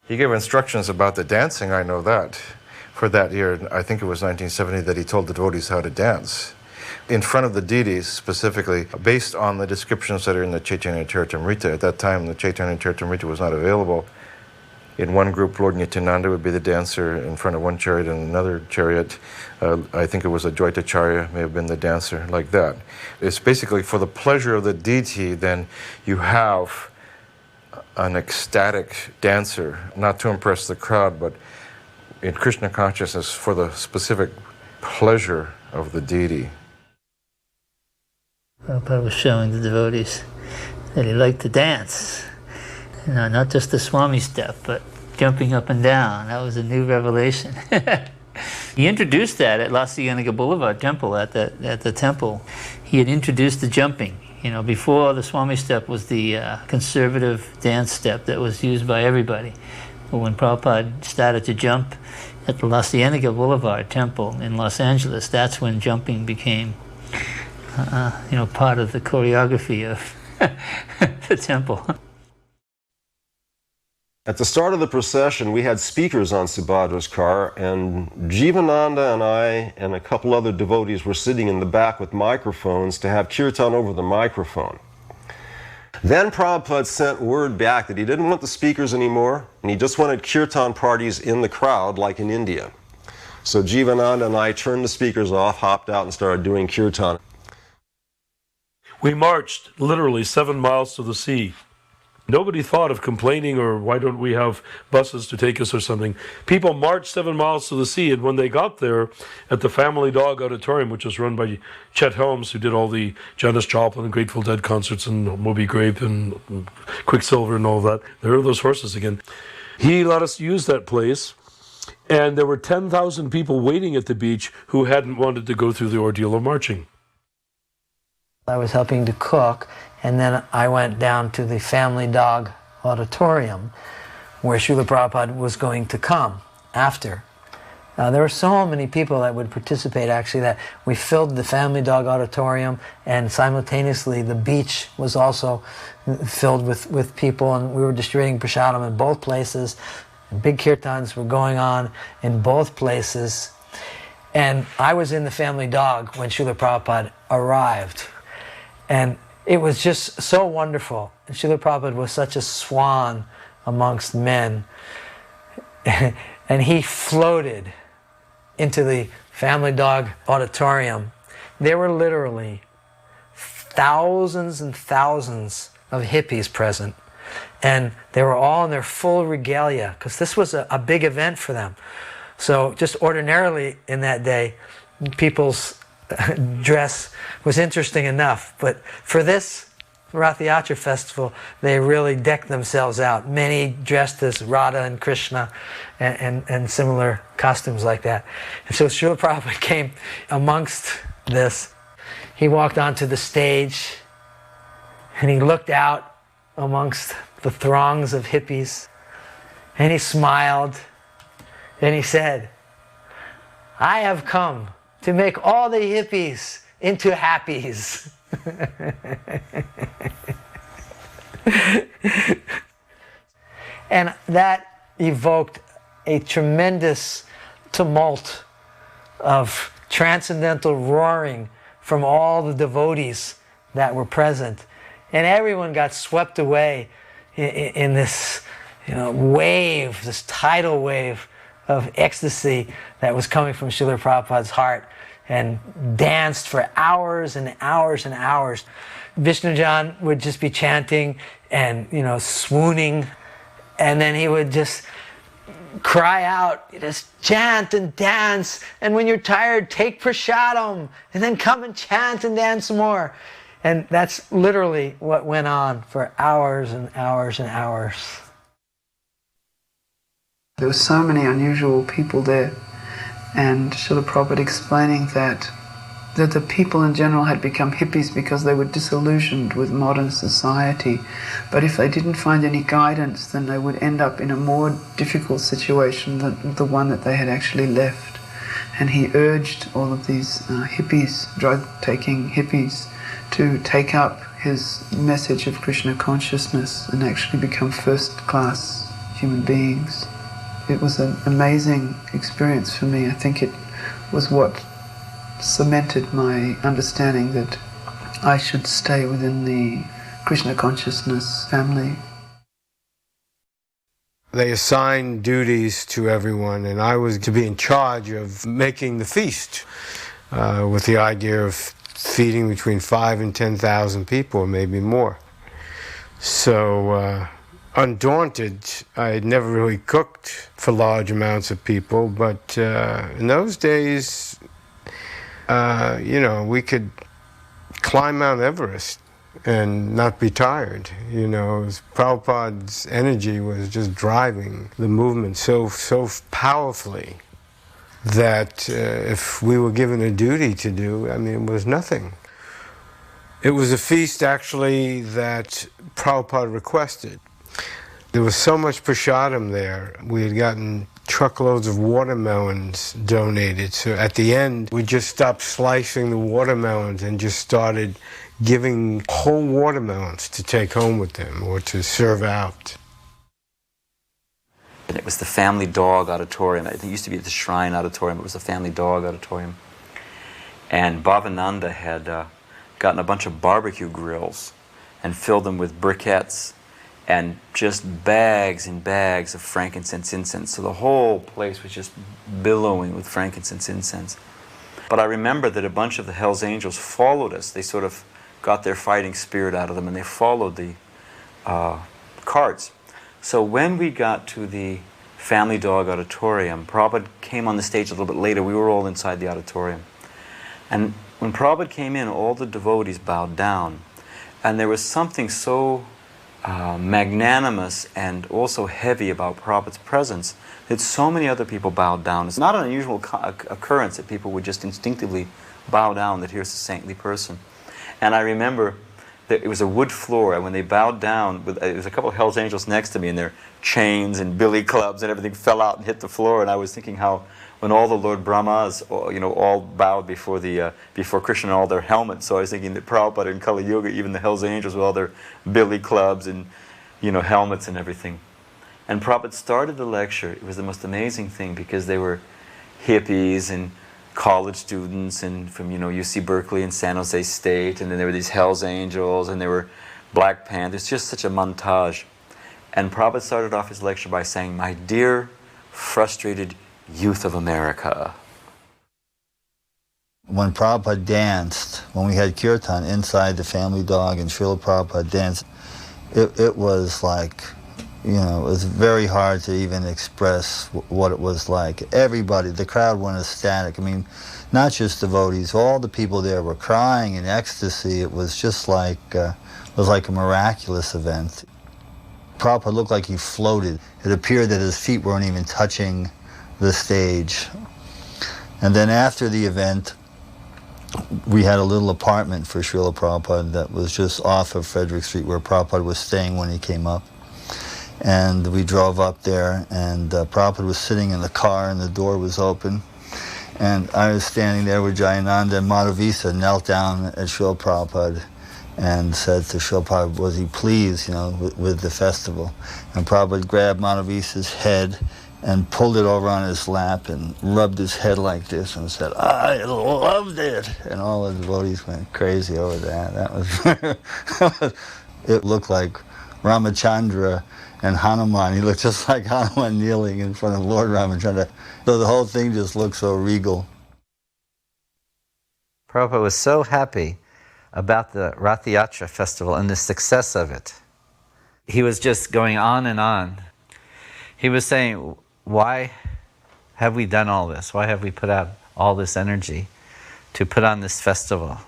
He gave instructions about the dancing, I know that. For that year, I think it was 1970, that he told the devotees how to dance in front of the deities, specifically based on the descriptions that are in the Chaitanya Charitamrita. At that time, the Chaitanya Charitamrita was not available. In one group, Lord Nityananda would be the dancer in front of one chariot, and another chariot, I think it was Advaitacharya, may have been the dancer, like that. It's basically for the pleasure of the deity, then you have an ecstatic dancer, not to impress the crowd, but in Krishna consciousness for the specific pleasure of the deity. Prabhupada was showing the devotees that he liked to dance. Not just the Swami step, but jumping up and down. That was a new revelation. He introduced that at Lascianica Boulevard Temple, at the temple. He had introduced the jumping. Before, the Swami step was the conservative dance step that was used by everybody. But when Prabhupada started to jump at the La Cienega Boulevard Temple in Los Angeles, that's when jumping became, part of the choreography of the temple. At the start of the procession, we had speakers on Subhadra's car, and Jivananda and I and a couple other devotees were sitting in the back with microphones to have kirtan over the microphone. Then Prabhupada sent word back that he didn't want the speakers anymore, and he just wanted kirtan parties in the crowd like in India. So Jivananda and I turned the speakers off, hopped out, and started doing kirtan. We marched literally 7 miles to the sea. Nobody thought of complaining or why don't we have buses to take us or something. People marched 7 miles to the sea, and when they got there at the Family Dog Auditorium, which was run by Chet Helms, who did all the Janis Joplin and Grateful Dead concerts and Moby Grape and Quicksilver and all that, there are those horses again. He let us use that place, and there were 10,000 people waiting at the beach who hadn't wanted to go through the ordeal of marching. I was helping to cook, and then I went down to the Family Dog Auditorium where Srila Prabhupada was going to come after. There were so many people that would participate, actually, that we filled the Family Dog Auditorium, and simultaneously the beach was also filled with people, and we were distributing prasadam in both places. Big kirtans were going on in both places. And I was in the Family Dog when Srila Prabhupada arrived. And it was just so wonderful. And Srila Prabhupada was such a swan amongst men. And he floated into the Family Dog Auditorium. There were literally thousands and thousands of hippies present. And they were all in their full regalia, because this was a big event for them. So just ordinarily in that day, people's dress was interesting enough, but for this Rath Yatra festival, they really decked themselves out. Many dressed as Radha and Krishna and similar costumes like that. And so Srila Prabhupada came amongst this. He walked onto the stage and he looked out amongst the throngs of hippies, and he smiled, and he said, "I have come to make all the hippies into happies." And that evoked a tremendous tumult of transcendental roaring from all the devotees that were present. And everyone got swept away in this wave, this tidal wave of ecstasy that was coming from Srila Prabhupada's heart, and danced for hours and hours and hours. Vishnujan would just be chanting and swooning, and then he would just cry out, just chant and dance, and when you're tired, take prasadam, and then come and chant and dance more. And that's literally what went on for hours and hours and hours. There were so many unusual people there, and Srila Prabhupada explaining that the people in general had become hippies because they were disillusioned with modern society. But if they didn't find any guidance, then they would end up in a more difficult situation than the one that they had actually left. And he urged all of these hippies, drug-taking hippies, to take up his message of Krishna consciousness and actually become first-class human beings. It was an amazing experience for me. I think it was what cemented my understanding that I should stay within the Krishna consciousness family. They assigned duties to everyone, and I was to be in charge of making the feast with the idea of feeding between 5,000 and 10,000 people, or maybe more. So undaunted, I had never really cooked for large amounts of people, but in those days, we could climb Mount Everest and not be tired. Prabhupada's energy was just driving the movement so powerfully that if we were given a duty to do, it was nothing. It was a feast actually that Prabhupada requested. There was so much prasadam there. We had gotten truckloads of watermelons donated. So at the end, we just stopped slicing the watermelons and just started giving whole watermelons to take home with them or to serve out. And it was the Family Dog Auditorium. It used to be the Shrine Auditorium. It was the Family Dog Auditorium. And Bhavananda had gotten a bunch of barbecue grills and filled them with briquettes and just bags and bags of frankincense incense. So the whole place was just billowing with frankincense incense. But I remember that a bunch of the Hells Angels followed us. They sort of got their fighting spirit out of them, and they followed the carts. So when we got to the Family Dog Auditorium, Prabhupada came on the stage a little bit later. We were all inside the auditorium. And when Prabhupada came in, all the devotees bowed down. And there was something so magnanimous and also heavy about Prabhupada's presence that so many other people bowed down. It's not an unusual occurrence that people would just instinctively bow down that here's a saintly person. And I remember that it was a wood floor, and when they bowed down, there was a couple of Hells Angels next to me, and their chains and billy clubs and everything fell out and hit the floor. And I was thinking how when all the Lord Brahmas, all bowed before Krishna in all their helmets. So I was thinking that Prabhupada in Kali Yuga, even the Hells Angels with all their billy clubs and helmets and everything. And Prabhupada started the lecture. It was the most amazing thing because they were hippies and college students and from UC Berkeley and San Jose State, and then there were these Hells Angels and there were Black Panthers. Just such a montage. And Prabhupada started off his lecture by saying, "My dear frustrated youth of America." When Prabhupada danced, when we had kirtan inside the Family Dog and Srila Prabhupada danced, it was like, it was very hard to even express what it was like. Everybody, the crowd went ecstatic. Not just devotees, all the people there were crying in ecstasy. It was just like, a miraculous event. Prabhupada looked like he floated. It appeared that his feet weren't even touching the stage. And then after the event, we had a little apartment for Srila Prabhupada that was just off of Frederick Street where Prabhupada was staying when he came up. And we drove up there, and Prabhupada was sitting in the car, and the door was open. And I was standing there with Jayananda, and Madhavisa knelt down at Srila Prabhupada and said to Srila Prabhupada, was he pleased, with the festival? And Prabhupada grabbed Madhavisa's head and pulled it over on his lap and rubbed his head like this and said, I loved it. And all the devotees went crazy over that. That was, it looked like Ramachandra and Hanuman. He looked just like Hanuman kneeling in front of Lord Ramachandra. So the whole thing just looked so regal. Prabhupada was so happy about the Rath Yatra festival and the success of it. He was just going on and on. He was saying, why have we done all this? Why have we put out all this energy to put on this festival?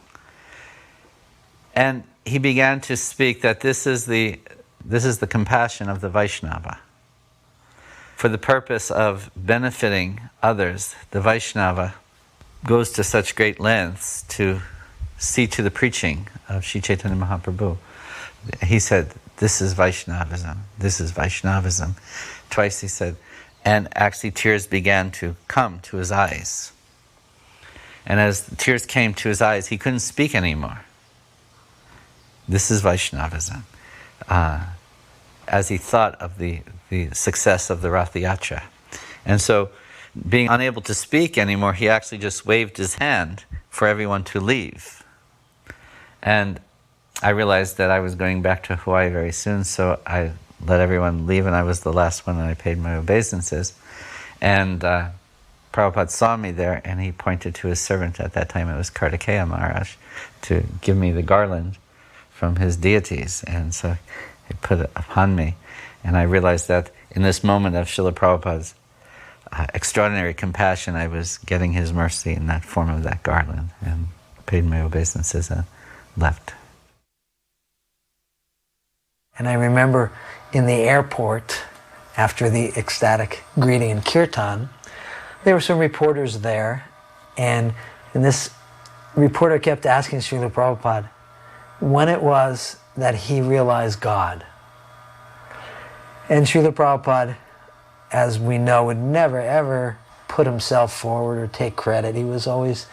And he began to speak that this is the compassion of the Vaishnava. For the purpose of benefiting others, the Vaishnava goes to such great lengths to see to the preaching of Sri Chaitanya Mahaprabhu. He said, this is Vaishnavism, this is Vaishnavism. Twice he said, and actually tears began to come to his eyes. And as the tears came to his eyes, he couldn't speak anymore. This is Vaishnavism. As he thought of the success of the Rath Yatra. And so, being unable to speak anymore, he actually just waved his hand for everyone to leave. And I realized that I was going back to Hawaii very soon, so I let everyone leave, and I was the last one, and I paid my obeisances. And Prabhupada saw me there, and he pointed to his servant, at that time it was Kartikeya Maharaj, to give me the garland from his deities. And so he put it upon me, and I realized that in this moment of Srila Prabhupada's extraordinary compassion, I was getting his mercy in that form of that garland, and paid my obeisances and left. And I remember in the airport, after the ecstatic greeting and kirtan, there were some reporters there, and this reporter kept asking Srila Prabhupada when it was that he realized God. And Srila Prabhupada, as we know, would never ever put himself forward or take credit. He was always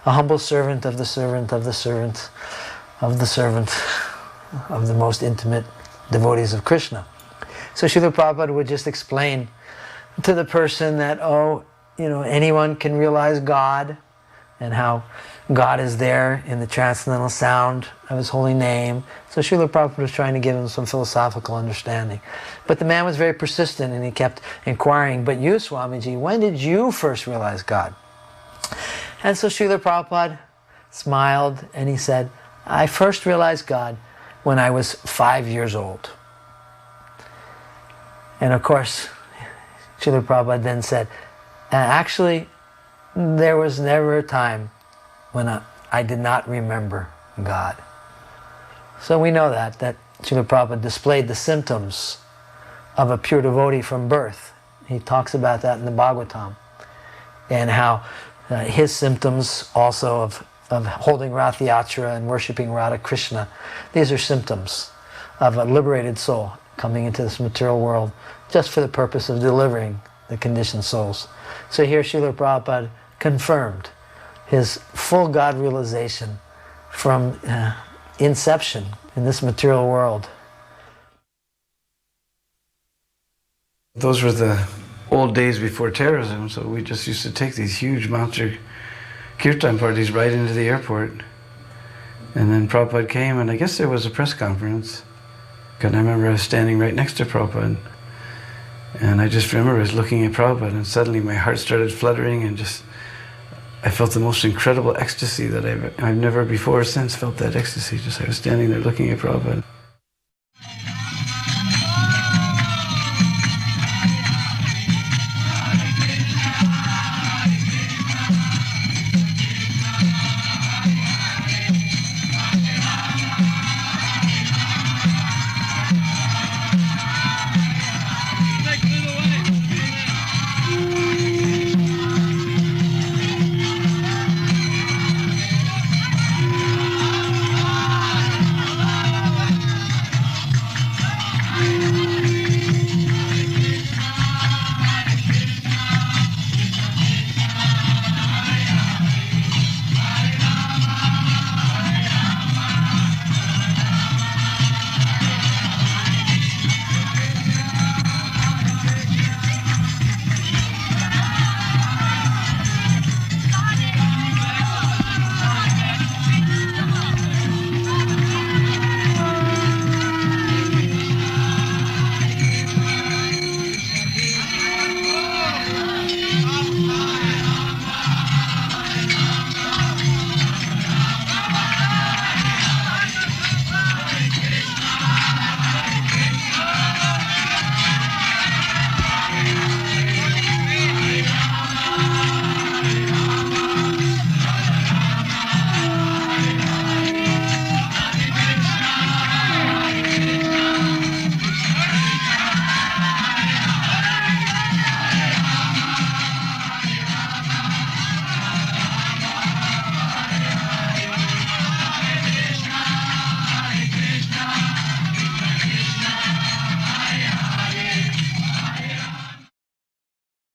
a humble servant of the servant of the servant of the servant of the most intimate devotees of Krishna. So Srila Prabhupada would just explain to the person that, anyone can realize God, and how God is there in the transcendental sound of His holy name. So Srila Prabhupada was trying to give him some philosophical understanding. But the man was very persistent, and he kept inquiring, but you, Swamiji, when did you first realize God? And so Srila Prabhupada smiled, and he said, I first realized God when I was 5 years old. And of course, Srila Prabhupada then said, actually, there was never a time when I did not remember God. So we know that Srila Prabhupada displayed the symptoms of a pure devotee from birth. He talks about that in the Bhagavatam, and how his symptoms also of holding Rath Yatra and worshipping Radha Krishna, these are symptoms of a liberated soul coming into this material world just for the purpose of delivering the conditioned souls. So here Srila Prabhupada confirmed his full God realization from inception in this material world. Those were the old days before terrorism, so we just used to take these huge monster kirtan parties right into the airport. And then Prabhupada came, and I guess there was a press conference. And I remember I was standing right next to Prabhupada. And I just remember I was looking at Prabhupada, and suddenly my heart started fluttering, and I felt the most incredible ecstasy that I've never before or since felt that ecstasy. I was standing there looking at Prabhupada.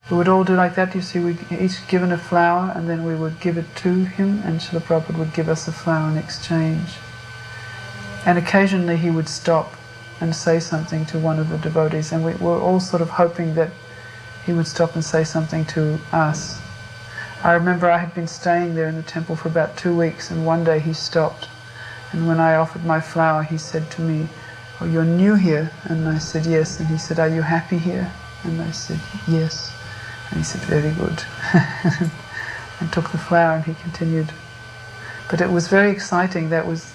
We would all do like that, you see, we each given a flower and then we would give it to him and Srila Prabhupada would give us a flower in exchange. And occasionally he would stop and say something to one of the devotees, and we were all sort of hoping that he would stop and say something to us. I remember I had been staying there in the temple for about 2 weeks, and one day he stopped, and when I offered my flower he said to me, "Oh, you're new here?" And I said, "Yes." And he said, "Are you happy here?" And I said, "Yes." And he said, "Very good." And took the flower and he continued. But it was very exciting. That was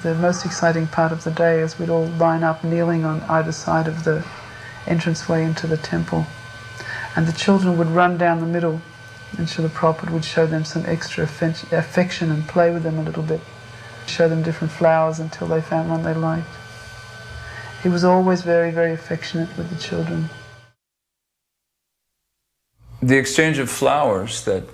the most exciting part of the day, as we'd all line up kneeling on either side of the entranceway into the temple. And the children would run down the middle, and Srila Prabhupada would show them some extra affection and play with them a little bit, show them different flowers until they found one they liked. He was always very, very affectionate with the children. The exchange of flowers that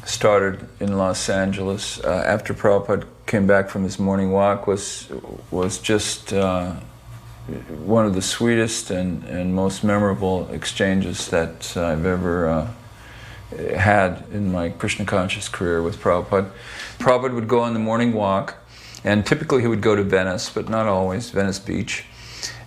started in Los Angeles after Prabhupada came back from his morning walk was just one of the sweetest and most memorable exchanges that I've ever had in my Krishna conscious career with Prabhupada. Prabhupada would go on the morning walk, and typically he would go to Venice, but not always, Venice Beach.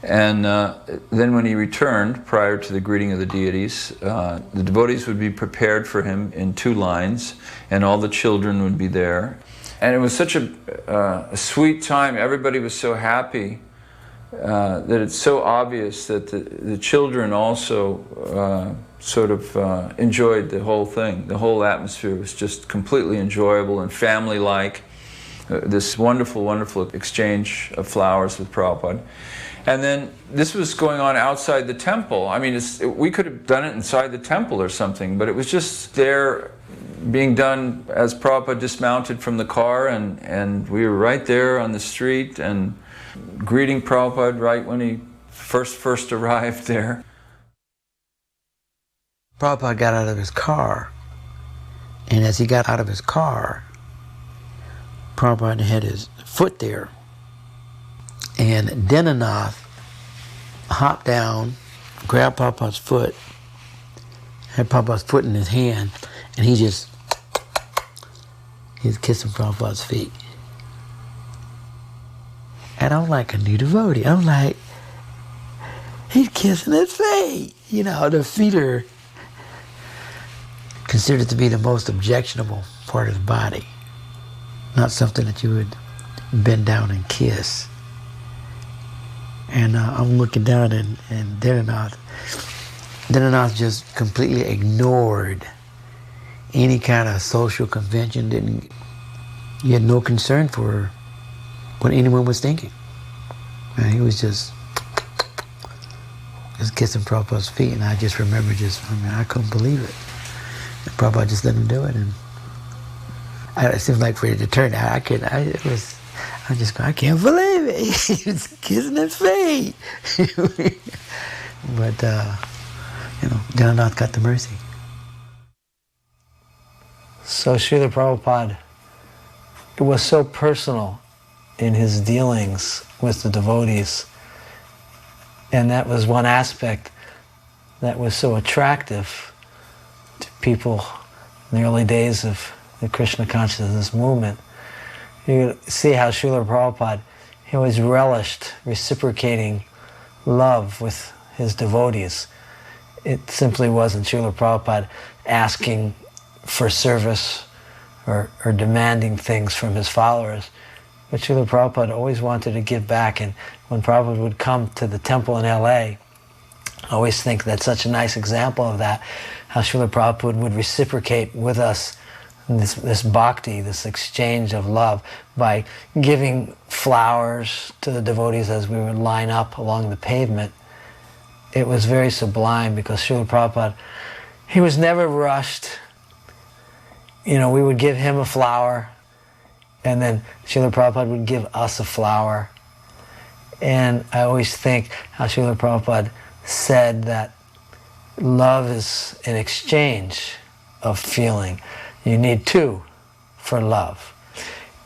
And then when he returned, prior to the greeting of the deities, the devotees would be prepared for him in 2 lines, and all the children would be there. And it was such a sweet time. Everybody was so happy that it's so obvious that the children also sort of enjoyed the whole thing. The whole atmosphere was just completely enjoyable and family-like. This wonderful, wonderful exchange of flowers with Prabhupada. And then this was going on outside the temple. I mean, we could have done it inside the temple or something, but it was just there being done as Prabhupada dismounted from the car, and we were right there on the street and greeting Prabhupada right when he first arrived there. Prabhupada got out of his car, and as he got out of his car, Prabhupada had his foot there, and Dinanath hopped down, grabbed Prabhupada's foot, had Prabhupada's foot in his hand, and he was kissing Prabhupada's feet. And I'm like a new devotee. I'm like, he's kissing his feet. You know, the feet are considered to be the most objectionable part of the body. Not something that you would bend down and kiss. And I'm looking down, and Dinanath just completely ignored any kind of social convention. He had no concern for what anyone was thinking. And he was just kissing Prabhupada's feet, and I just remember I couldn't believe it. And Prabhupada just let him do it, and it seemed like for it to turn out, I can't believe it. He was kissing his feet. But, Dinanath got the mercy. So Srila Prabhupada, it was so personal in his dealings with the devotees, and that was one aspect that was so attractive to people in the early days of the Krishna consciousness movement. You see how Srila Prabhupada, he always relished reciprocating love with his devotees. It simply wasn't Srila Prabhupada asking for service or demanding things from his followers, but Srila Prabhupada always wanted to give back. And when Prabhupada would come to the temple in LA, I always think that's such a nice example of that, how Srila Prabhupada would reciprocate with us this bhakti, this exchange of love, by giving flowers to the devotees as we would line up along the pavement. It was very sublime, because Srila Prabhupada, he was never rushed. We would give him a flower, and then Srila Prabhupada would give us a flower. And I always think how Srila Prabhupada said that love is an exchange of feeling. You need 2 for love.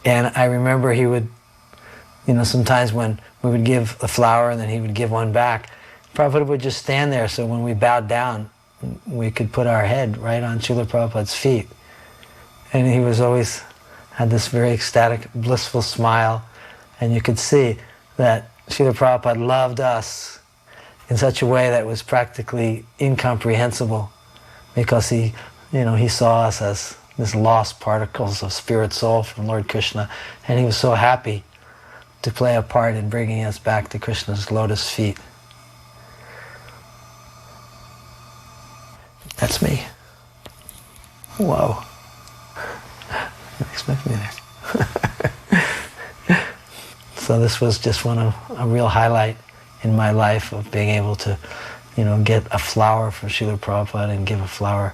And I remember he would, sometimes when we would give a flower and then he would give one back, Prabhupada would just stand there, so when we bowed down, we could put our head right on Srila Prabhupada's feet. And he was always, had this very ecstatic, blissful smile, and you could see that Srila Prabhupada loved us in such a way that was practically incomprehensible, because he saw us as this lost particles of spirit soul from Lord Krishna, and he was so happy to play a part in bringing us back to Krishna's lotus feet. That's me. Whoa. Didn't expect me there. So this was just a real highlight in my life of being able to, get a flower for Srila Prabhupada and give a flower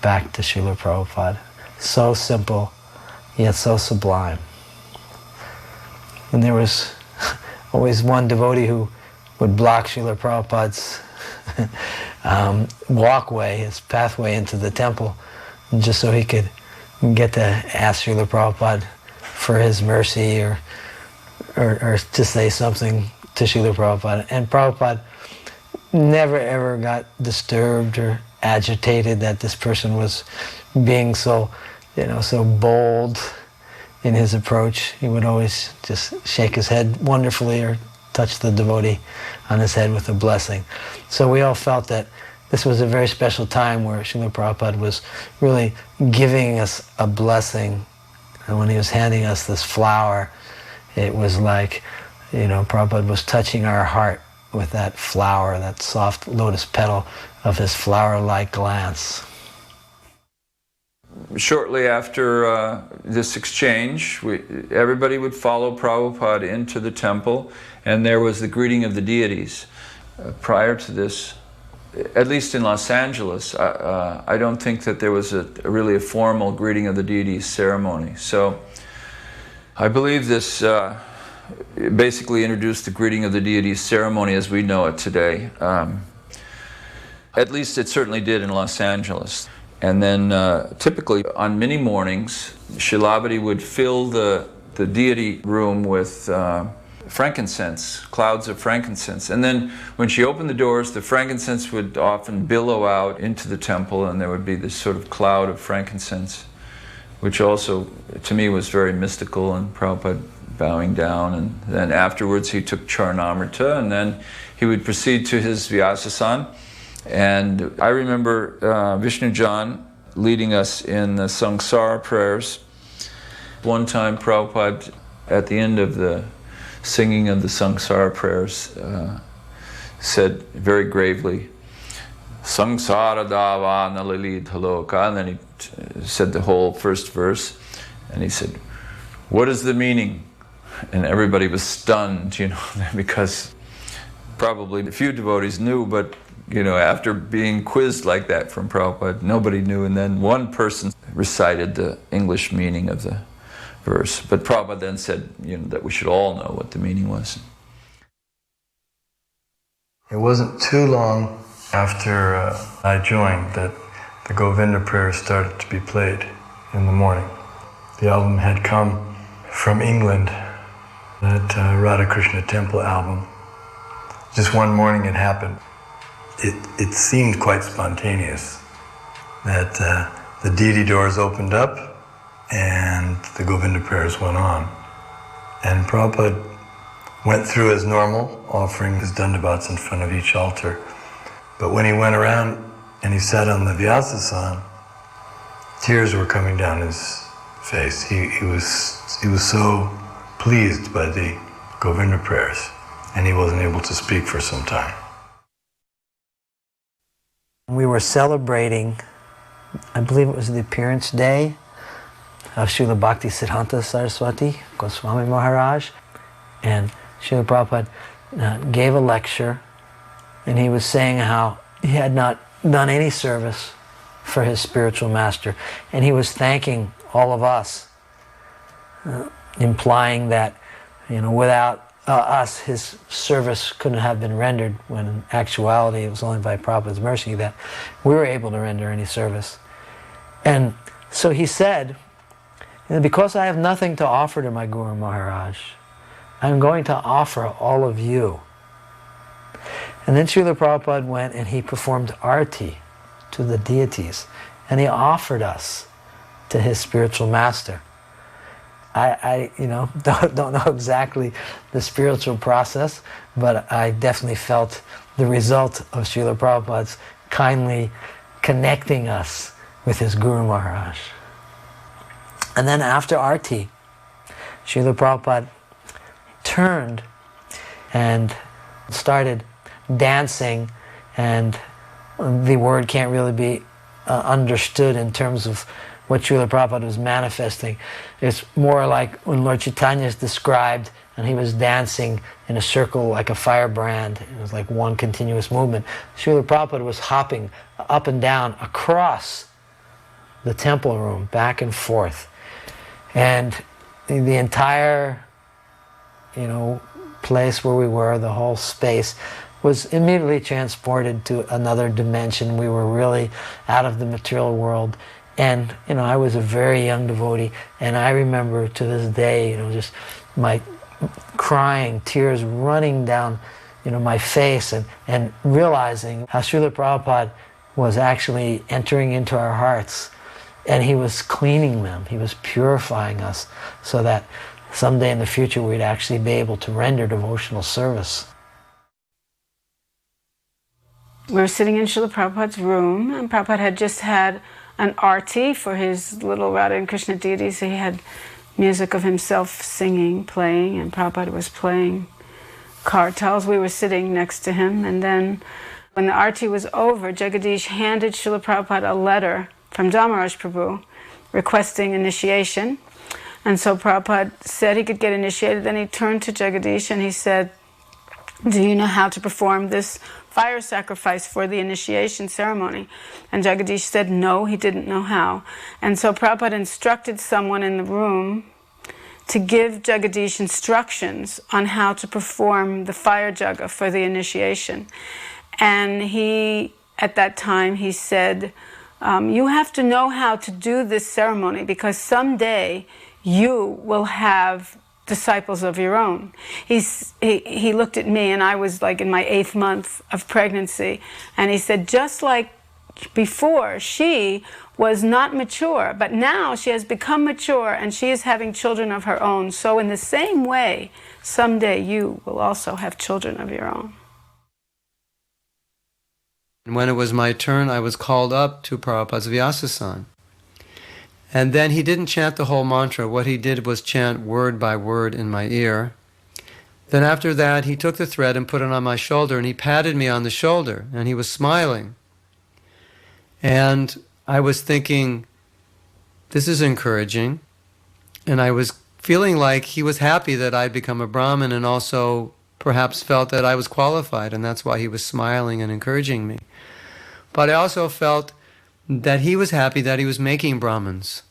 back to Srila Prabhupada. So simple, yet so sublime. And there was always one devotee who would block Srila Prabhupada's walkway, his pathway into the temple, just so he could get to ask Srila Prabhupada for his mercy or to say something to Srila Prabhupada. And Prabhupada never ever got disturbed or agitated that this person was being so bold in his approach. He would always just shake his head wonderfully or touch the devotee on his head with a blessing. So we all felt that this was a very special time where Srila Prabhupada was really giving us a blessing. And when he was handing us this flower, it was like, Prabhupada was touching our heart with that flower, that soft lotus petal of his flower-like glance. Shortly after this exchange, everybody would follow Prabhupada into the temple, and there was the greeting of the deities. Prior to this, at least in Los Angeles, I don't think that there was really a formal greeting of the deities ceremony. So I believe this basically introduced the greeting of the deities ceremony as we know it today. At least it certainly did in Los Angeles. And then typically on many mornings, Shilabhati would fill the deity room with frankincense, clouds of frankincense. And then when she opened the doors, the frankincense would often billow out into the temple, and there would be this sort of cloud of frankincense, which also to me was very mystical, and Prabhupada bowing down. And then afterwards he took Charnamrita, and then he would proceed to his Vyasasan. And I remember Vishnu John leading us in the Sangsara prayers. One time Prabhupada, at the end of the singing of the Sangsara prayers, said very gravely, Sangsara davana lilita loka, and then he said the whole first verse, and he said, what is the meaning? And everybody was stunned, because probably a few devotees knew, but after being quizzed like that from Prabhupada, nobody knew, and then one person recited the English meaning of the verse. But Prabhupada then said, that we should all know what the meaning was. It wasn't too long after I joined that the Govinda prayers started to be played in the morning. The album had come from England, that Radha Krishna Temple album. Just one morning it happened. It seemed quite spontaneous that the deity doors opened up and the Govinda prayers went on. And Prabhupada went through as normal, offering his dandavats in front of each altar. But when he went around and he sat on the Vyasasan, tears were coming down his face. He was so pleased by the Govinda prayers, and he wasn't able to speak for some time. We were celebrating, I believe it was the appearance day of Srila Bhakti Siddhanta Saraswati Goswami Maharaj, and Srila Prabhupada gave a lecture, and he was saying how he had not done any service for his spiritual master, and he was thanking all of us, implying that without us, his service couldn't have been rendered, when in actuality it was only by Prabhupada's mercy that we were able to render any service. And so he said, because I have nothing to offer to my Guru Maharaj, I'm going to offer all of you. And then Srila Prabhupada went and he performed arti to the deities, and he offered us to his spiritual master. I don't know exactly the spiritual process, but I definitely felt the result of Srila Prabhupada's kindly connecting us with his Guru Maharaj. And then after Arti, Srila Prabhupada turned and started dancing, and the word can't really be understood in terms of what Srila Prabhupada was manifesting. It's more like when Lord Chaitanya is described and he was dancing in a circle like a firebrand. It was like one continuous movement. Srila Prabhupada was hopping up and down across the temple room, back and forth. And the entire, place where we were, the whole space, was immediately transported to another dimension. We were really out of the material world. And, I was a very young devotee, and I remember to this day, just my crying, tears running down, my face, and realizing how Srila Prabhupada was actually entering into our hearts, and he was cleaning them, he was purifying us, so that someday in the future we'd actually be able to render devotional service. We were sitting in Srila Prabhupada's room, and Prabhupada had just had an arti for his little Radha and Krishna deities. He had music of himself singing, playing, and Prabhupada was playing kartals. We were sitting next to him, and then when the arti was over, Jagadish handed Srila Prabhupada a letter from Damaraj Prabhu requesting initiation. And so Prabhupada said he could get initiated. Then he turned to Jagadish and he said, "Do you know how to perform this fire sacrifice for the initiation ceremony?" And Jagadish said no, he didn't know how. And so Prabhupada instructed someone in the room to give Jagadish instructions on how to perform the fire jaga for the initiation. And at that time, he said, you have to know how to do this ceremony, because someday you will have disciples of your own. He looked at me, and I was like in my 8th month of pregnancy, and he said, just like before, she was not mature, but now she has become mature and she is having children of her own. So in the same way, someday you will also have children of your own. When it was my turn, I was called up to Prabhupada's Vyasasan. And then he didn't chant the whole mantra. What he did was chant word by word in my ear. Then after that, he took the thread and put it on my shoulder, and he patted me on the shoulder, and he was smiling. And I was thinking, this is encouraging. And I was feeling like he was happy that I'd become a Brahmin, and also perhaps felt that I was qualified, and that's why he was smiling and encouraging me. But I also felt that he was happy that he was making Brahmins,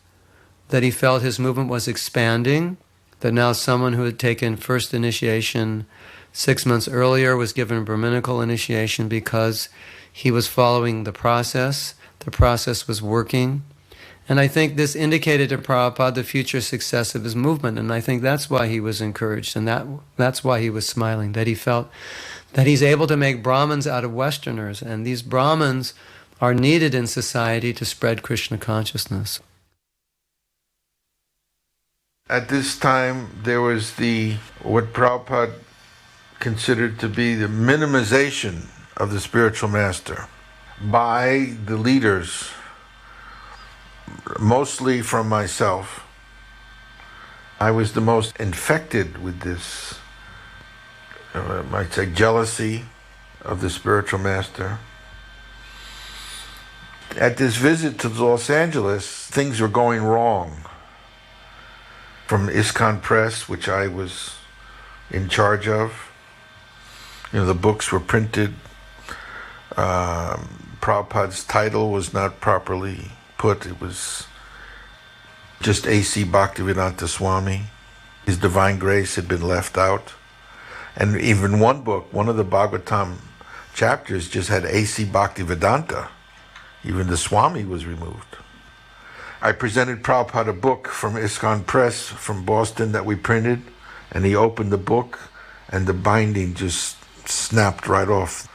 that he felt his movement was expanding, that now someone who had taken first initiation 6 months earlier was given Brahminical initiation because he was following the process was working. And I think this indicated to Prabhupada the future success of his movement, and I think that's why he was encouraged, and that's why he was smiling, that he felt that he's able to make Brahmins out of Westerners, and these Brahmins are needed in society to spread Krishna consciousness. At this time, there was what Prabhupada considered to be the minimization of the spiritual master by the leaders, mostly from myself. I was the most infected with this, I might say, jealousy of the spiritual master. At this visit to Los Angeles, things were going wrong. From ISKCON Press, which I was in charge of, the books were printed. Prabhupada's title was not properly put. It was just A.C. Bhaktivedanta Swami. His Divine Grace had been left out. And even one book, one of the Bhagavatam chapters just had A.C. Bhaktivedanta. Even the Swami was removed. I presented Prabhupada a book from ISKCON Press from Boston that we printed, and he opened the book, and the binding just snapped right off.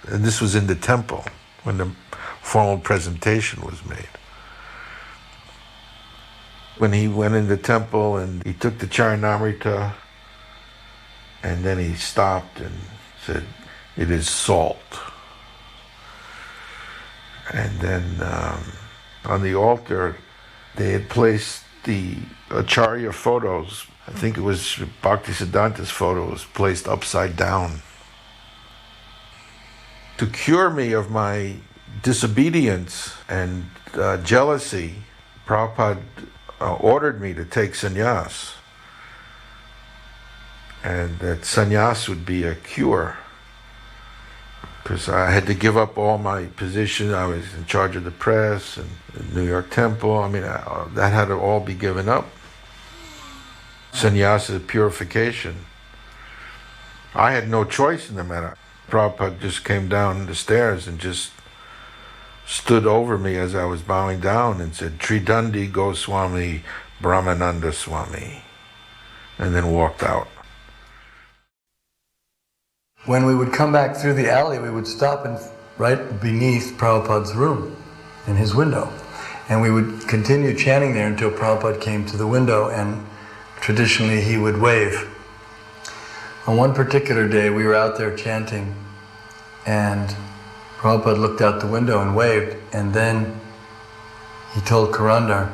And this was in the temple, when formal presentation was made. When he went in the temple and he took the Charanamrita, and then he stopped and said, "It is salt." And then on the altar, they had placed the Acharya photos. I think it was Bhaktisiddhanta's photo was placed upside down. To cure me of my disobedience and jealousy, Prabhupada ordered me to take sannyas, and that sannyas would be a cure, because I had to give up all my positions. I was in charge of the press and the New York Temple. I mean, that had to all be given up. Sannyas is purification. I had no choice in the matter. Prabhupada just came down the stairs and just stood over me as I was bowing down and said, "Tridandi Goswami Brahmananda Swami," and then walked out. When we would come back through the alley, we would stop right beneath Prabhupada's room, in his window. And we would continue chanting there until Prabhupada came to the window, and traditionally he would wave. On one particular day, we were out there chanting, and Prabhupada looked out the window and waved, and then he told Karandar,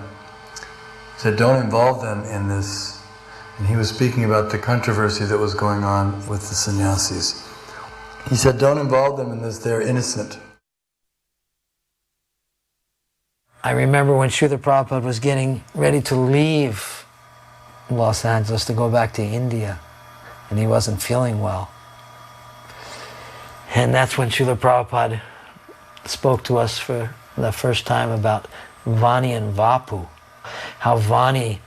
he said, "Don't involve them in this." And he was speaking about the controversy that was going on with the sannyasis. He said, "Don't involve them in this, they're innocent." I remember when Srila Prabhupada was getting ready to leave Los Angeles to go back to India, and he wasn't feeling well. And that's when Srila Prabhupada spoke to us for the first time about Vani and Vapu, how Vani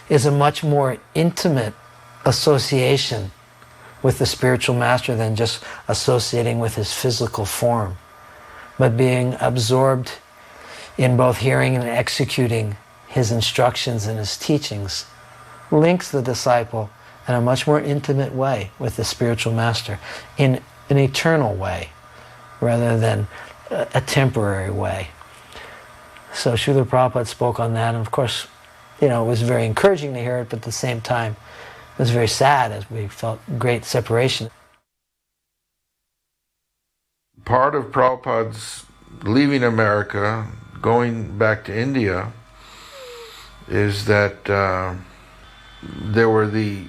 is a much more intimate association with the spiritual master than just associating with his physical form, but being absorbed in both hearing and executing his instructions and his teachings links the disciple in a much more intimate way with the spiritual master, in an eternal way rather than a temporary way. So Srila Prabhupada spoke on that, and of course, it was very encouraging to hear it, but at the same time, it was very sad as we felt great separation. Part of Prabhupada's leaving America, going back to India, is that there were the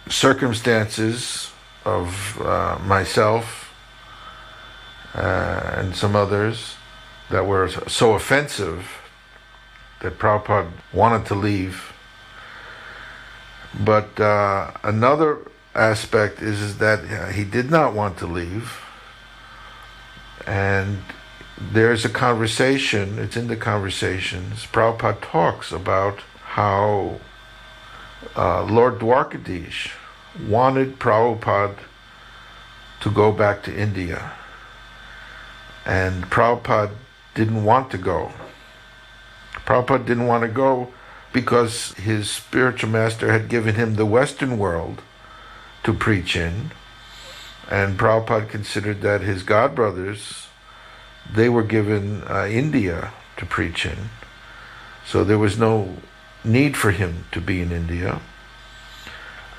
circumstances of myself and some others that were so offensive that Prabhupada wanted to leave. But another aspect is that he did not want to leave. And there's a conversation, it's in the conversations, Prabhupada talks about how Lord Dwarkadish wanted Prabhupada to go back to India. And Prabhupada didn't want to go. Prabhupada didn't want to go because his spiritual master had given him the Western world to preach in, and Prabhupada considered that his godbrothers, they were given India to preach in, so there was no need for him to be in India.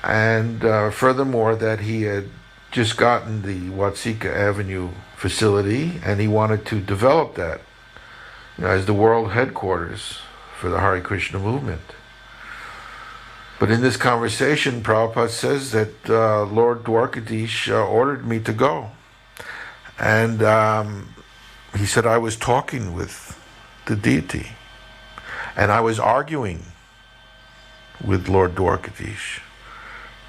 And furthermore, that he had just gotten the Watsika Avenue facility, and he wanted to develop that as the world headquarters for the Hare Krishna movement. But in this conversation, Prabhupada says that Lord Dwarkadish ordered me to go. And he said I was talking with the deity, and I was arguing with Lord Dwarkadish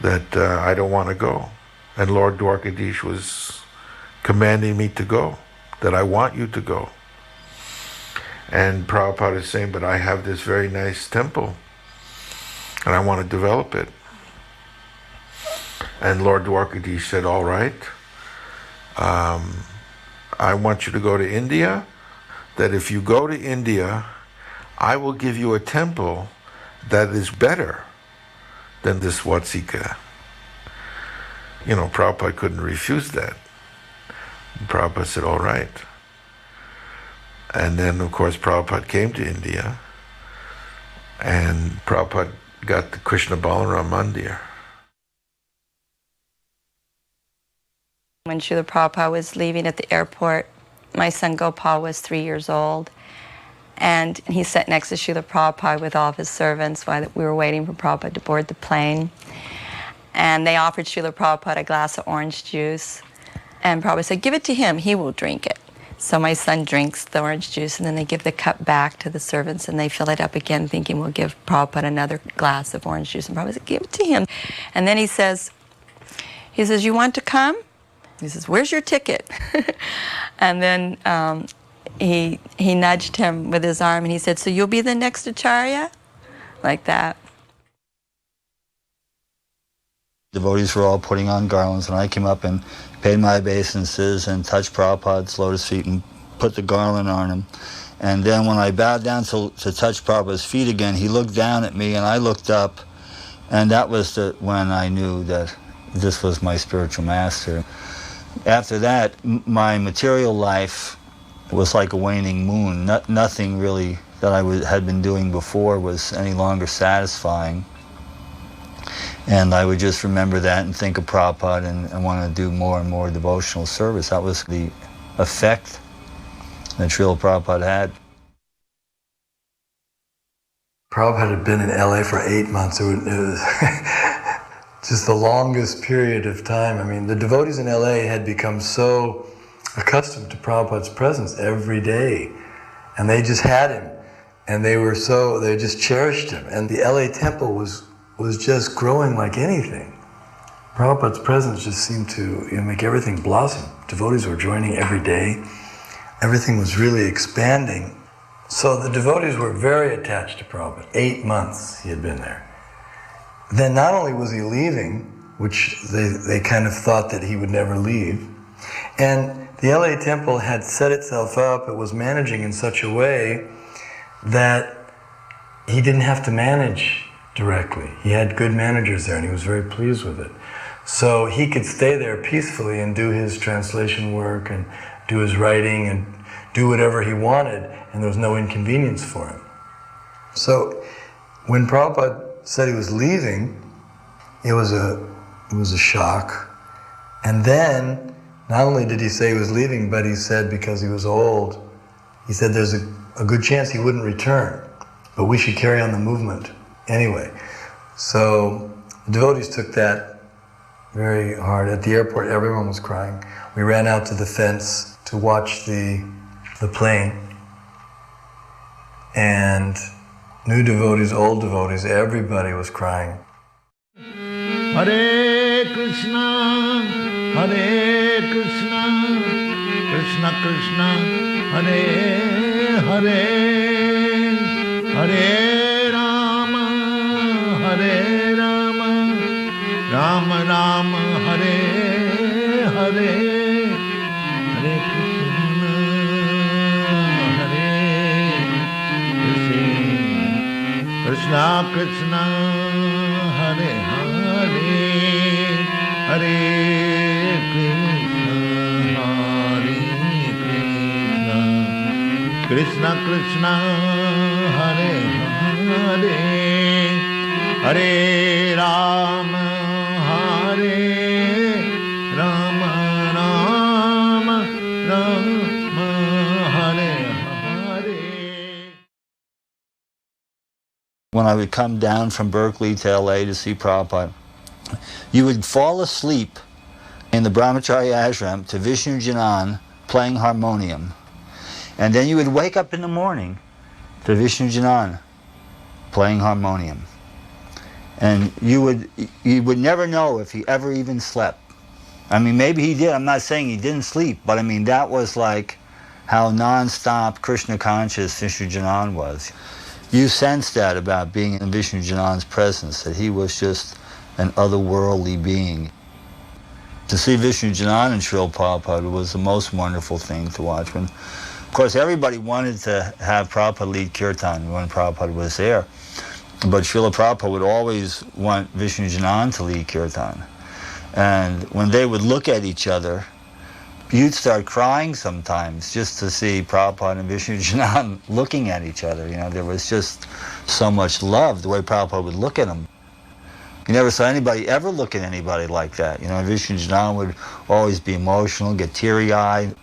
that I don't want to go. And Lord Dwarkadish was commanding me to go, that I want you to go. And Prabhupada is saying, but I have this very nice temple, and I want to develop it. And Lord Dwarkadish said, all right, I want you to go to India, that if you go to India, I will give you a temple that is better than this Watsika. Prabhupada couldn't refuse that. And Prabhupada said, all right. And then, of course, Prabhupada came to India, and Prabhupada got the Krishna Balaram Mandir. When Srila Prabhupada was leaving at the airport, my son Gopal was 3 years old, and he sat next to Srila Prabhupada with all of his servants while we were waiting for Prabhupada to board the plane. And they offered Srila Prabhupada a glass of orange juice, and Prabhupada said, "Give it to him, he will drink it." So my son drinks the orange juice, and then they give the cup back to the servants, and they fill it up again, thinking we'll give Prabhupada another glass of orange juice. And Prabhupada said, "Give it to him." And then he says, "You want to come?" He says, "Where's your ticket?" And then he nudged him with his arm, and he said, "So you'll be the next Acharya?" Like that. Devotees were all putting on garlands, and I came up and paid my obeisances and touched Prabhupada's lotus feet and put the garland on him. And then when I bowed down to touch Prabhupada's feet again, he looked down at me and I looked up, and that was when I knew that this was my spiritual master. After that, my material life was like a waning moon. Nothing really that I had been doing before was any longer satisfying. And I would just remember that and think of Prabhupada and want to do more and more devotional service. That was the effect that Srila Prabhupada had. Prabhupada had been in LA for 8 months. It was just the longest period of time. I mean, the devotees in LA had become so accustomed to Prabhupada's presence every day, and they just had him, and they just cherished him. And the LA temple was just growing like anything. Prabhupada's presence just seemed to make everything blossom. Devotees were joining every day. Everything was really expanding. So the devotees were very attached to Prabhupada. 8 months he had been there. Then not only was he leaving, which they kind of thought that he would never leave, and the LA temple had set itself up, it was managing in such a way that he didn't have to manage directly. He had good managers there, and he was very pleased with it. So he could stay there peacefully and do his translation work and do his writing and do whatever he wanted, and there was no inconvenience for him. So when Prabhupada said he was leaving, it was a shock. And then, not only did he say he was leaving, but he said because he was old, he said there's a good chance he wouldn't return, but we should carry on the movement anyway. So the devotees took that very hard. At the airport, everyone was crying. We ran out to the fence to watch the plane. And new devotees, old devotees, everybody was crying. Hare Krishna, Krishna Krishna, Hare Hare, Hare Rama, Rama Rama, Hare Hare, Hare Krishna, Krishna Krishna, Hare Hare, Hare Krishna, Hare Krishna, Krishna Krishna, Hare Hare, Hare Rama, Hare Rama, Rama Rama, Hare Hare. When I would come down from Berkeley to LA to see Prabhupada, you would fall asleep in the Brahmacharya ashram to Vishnu Janan playing harmonium. And then you would wake up in the morning to Vishnu Janan playing harmonium. And you would never know if he ever even slept. I mean, maybe he did. I'm not saying he didn't sleep, but I mean, that was like how non-stop Krishna conscious Vishnu Janan was. You sensed that about being in Vishnu Janan's presence, that he was just an otherworldly being. To see Vishnu Janan and Srila Prabhupada was the most wonderful thing to watch. When, of course, everybody wanted to have Prabhupada lead kirtan when Prabhupada was there. But Srila Prabhupada would always want Vishnu Janan to lead kirtan. And when they would look at each other, you'd start crying sometimes just to see Prabhupada and Vishnu Janan looking at each other. You know, there was just so much love, the way Prabhupada would look at them. You never saw anybody ever look at anybody like that. You know, Vishnu Janan would always be emotional, get teary-eyed.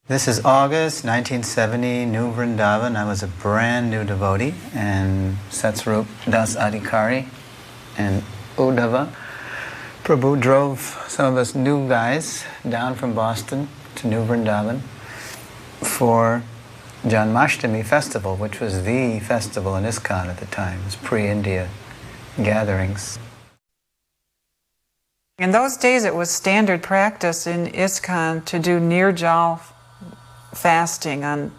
This is August 1970, New Vrindavan. I was a brand new devotee, and Satsvarup Das Adhikari and Uddhava Prabhu drove some of us new guys down from Boston to New Vrindavan for Janmashtami festival, which was the festival in ISKCON at the time. It was pre-India gatherings. In those days, it was standard practice in ISKCON to do nirjal fasting on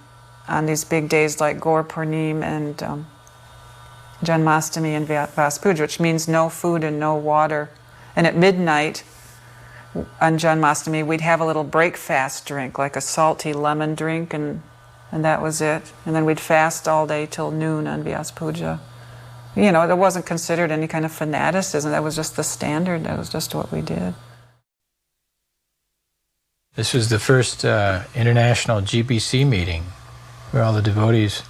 these big days like Gaur Purnim and Janmashtami and Vaspuja, which means no food and no water. And at midnight on Janmashtami, we'd have a little break-fast drink, like a salty lemon drink, and that was it. And then we'd fast all day till noon on Vyaspuja. You know, it wasn't considered any kind of fanaticism. That was just the standard. That was just what we did. This was the first international GBC meeting where all the devotees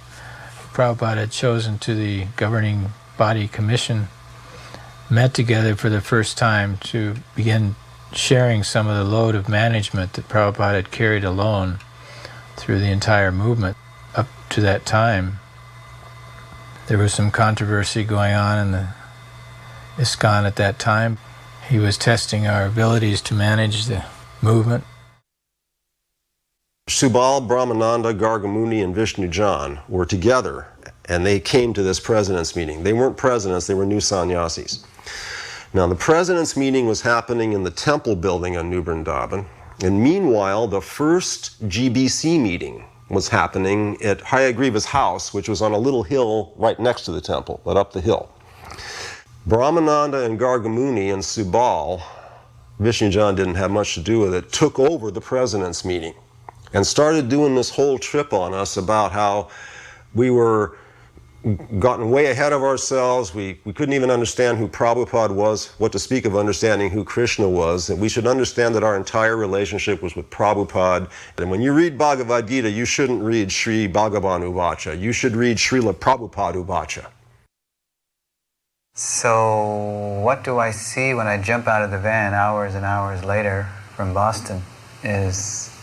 Prabhupada had chosen to the governing body commission met together for the first time to begin sharing some of the load of management that Prabhupada had carried alone through the entire movement up to that time. There was some controversy going on in the ISKCON at that time. He was testing our abilities to manage the movement. Subal, Brahmananda, Gargamuni, and Vishnu Jan were together, and they came to this president's meeting. They weren't presidents, they were new sannyasis. Now, the president's meeting was happening in the temple building on New Vrindavan, and meanwhile, the first GBC meeting was happening at Hayagriva's house, which was on a little hill right next to the temple, but up the hill. Brahmananda and Gargamuni and Subal, Vishnu Jan didn't have much to do with it, took over the president's meeting and started doing this whole trip on us about how we were gotten way ahead of ourselves. We couldn't even understand who Prabhupada was, what to speak of understanding who Krishna was, and we should understand that our entire relationship was with Prabhupada. And when you read Bhagavad Gita, you shouldn't read Sri Bhagavan Uvacha. You should read Srila Prabhupada Uvacha. So what do I see when I jump out of the van hours and hours later from Boston is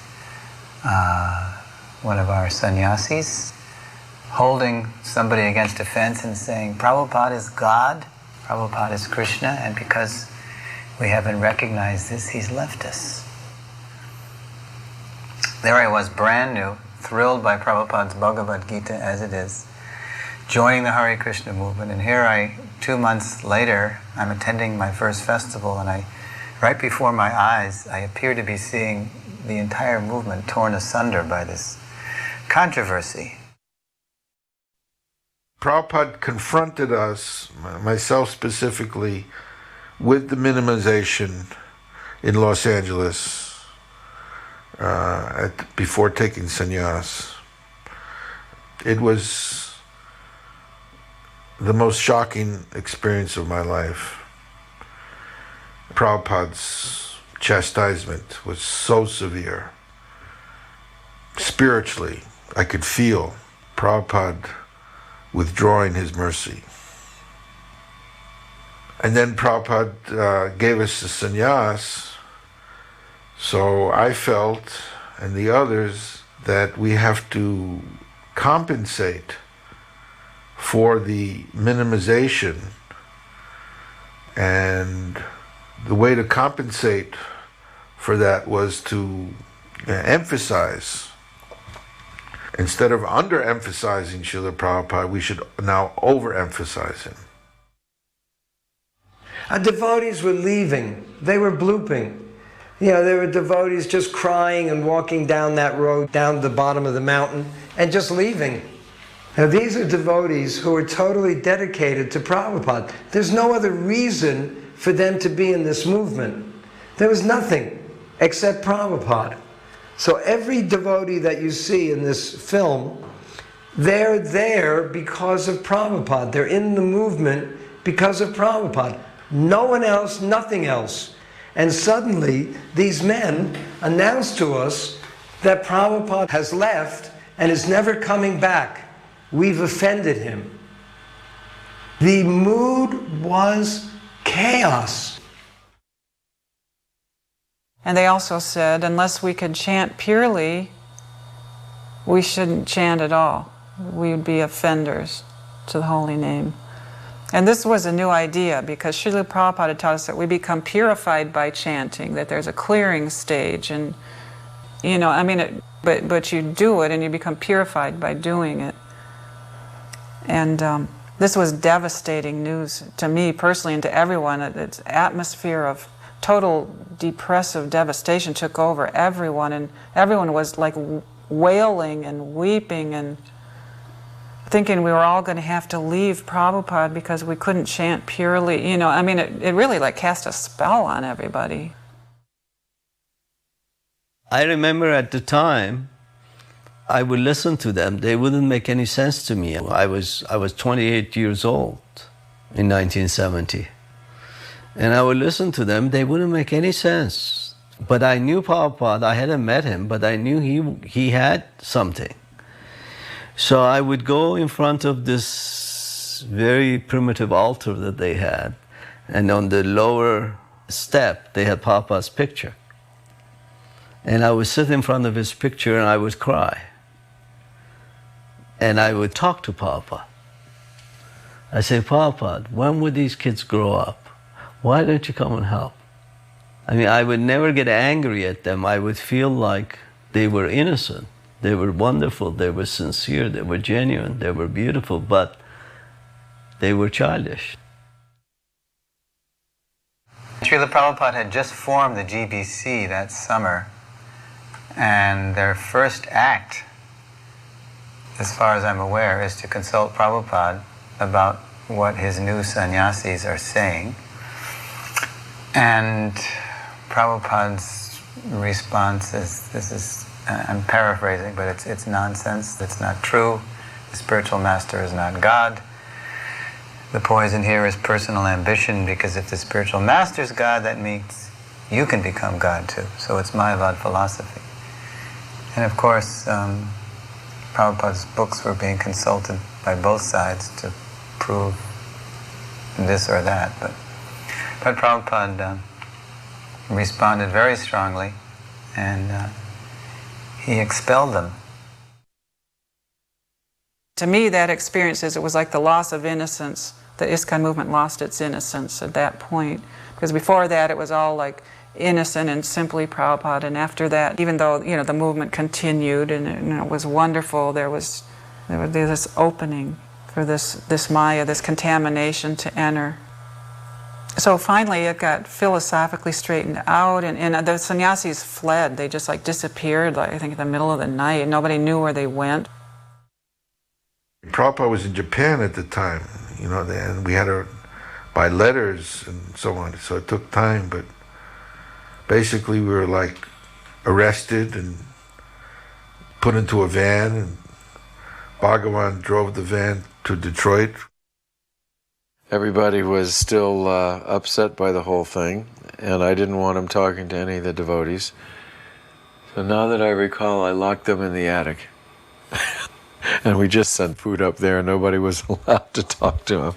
one of our sannyasis holding somebody against a fence and saying, Prabhupada is God, Prabhupada is Krishna, and because we haven't recognized this, he's left us. There I was, brand new, thrilled by Prabhupada's Bhagavad Gita as it is, joining the Hare Krishna movement, and here 2 months later, I'm attending my first festival, and right before my eyes, I appear to be seeing the entire movement torn asunder by this controversy. Prabhupada confronted us, myself specifically, with the minimization in Los Angeles before taking sannyas. It was the most shocking experience of my life. Prabhupada's chastisement was so severe. Spiritually, I could feel Prabhupada withdrawing his mercy. And then Prabhupada gave us the sannyas, so I felt, and the others, that we have to compensate for the minimization, and the way to compensate for that was to emphasize. Instead of underemphasizing Srila Prabhupada, we should now overemphasize him. Our devotees were leaving. They were blooping. You know, there were devotees just crying and walking down that road, down the bottom of the mountain, and just leaving. Now, these are devotees who are totally dedicated to Prabhupada. There's no other reason for them to be in this movement. There was nothing except Prabhupada. So every devotee that you see in this film They're there because of Prabhupada. They're in the movement because of Prabhupada. No one else, nothing else. And suddenly, these men announce to us that Prabhupada has left and is never coming back. We've offended him. The mood was chaos. And they also said, unless we could chant purely, we shouldn't chant at all. We would be offenders to the holy name. And this was a new idea because Srila Prabhupada taught us that we become purified by chanting, that there's a clearing stage. And, you know, I mean, but you do it and you become purified by doing it. And this was devastating news to me personally and to everyone. Its atmosphere of total depressive devastation took over everyone, and everyone was like wailing and weeping and thinking we were all going to have to leave Prabhupada because we couldn't chant purely. You know, I mean, it really like cast a spell on everybody. I remember at the time, I would listen to them. They wouldn't make any sense to me. I was 28 years old in 1970. And I would listen to them. They wouldn't make any sense. But I knew Prabhupada. I hadn't met him, but I knew he had something. So I would go in front of this very primitive altar that they had. And on the lower step, they had Prabhupada's picture. And I would sit in front of his picture and I would cry. And I would talk to Prabhupada. I say, Prabhupada, when would these kids grow up? Why don't you come and help? I mean, I would never get angry at them. I would feel like they were innocent. They were wonderful. They were sincere. They were genuine. They were beautiful. But they were childish. Srila Prabhupada had just formed the GBC that summer. And their first act, as far as I'm aware, is to consult Prabhupada about what his new sannyasis are saying. And Prabhupada's response is, I'm paraphrasing, but it's nonsense, it's not true. The spiritual master is not God. The poison here is personal ambition, because if the spiritual master is God, that means you can become God too. So it's Mayavada philosophy. And of course, Prabhupada's books were being consulted by both sides to prove this or that. But Prabhupada responded very strongly, and he expelled them. To me, that experience it was like the loss of innocence. The ISKCON movement lost its innocence at that point. Because before that, it was all like innocent and simply Prabhupada. And after that, even though the movement continued and it was wonderful, there was this opening for this Maya, this contamination to enter. So finally, it got philosophically straightened out, and the sannyasis fled. They just like disappeared, I think, in the middle of the night. Nobody knew where they went. Prabhupada was in Japan at the time, and we had to by letters and so on. So it took time, but basically we were like arrested and put into a van, and Bhagavan drove the van to Detroit. Everybody was still upset by the whole thing, and I didn't want him talking to any of the devotees. So now that I recall, I locked them in the attic. And we just sent food up there, and nobody was allowed to talk to him.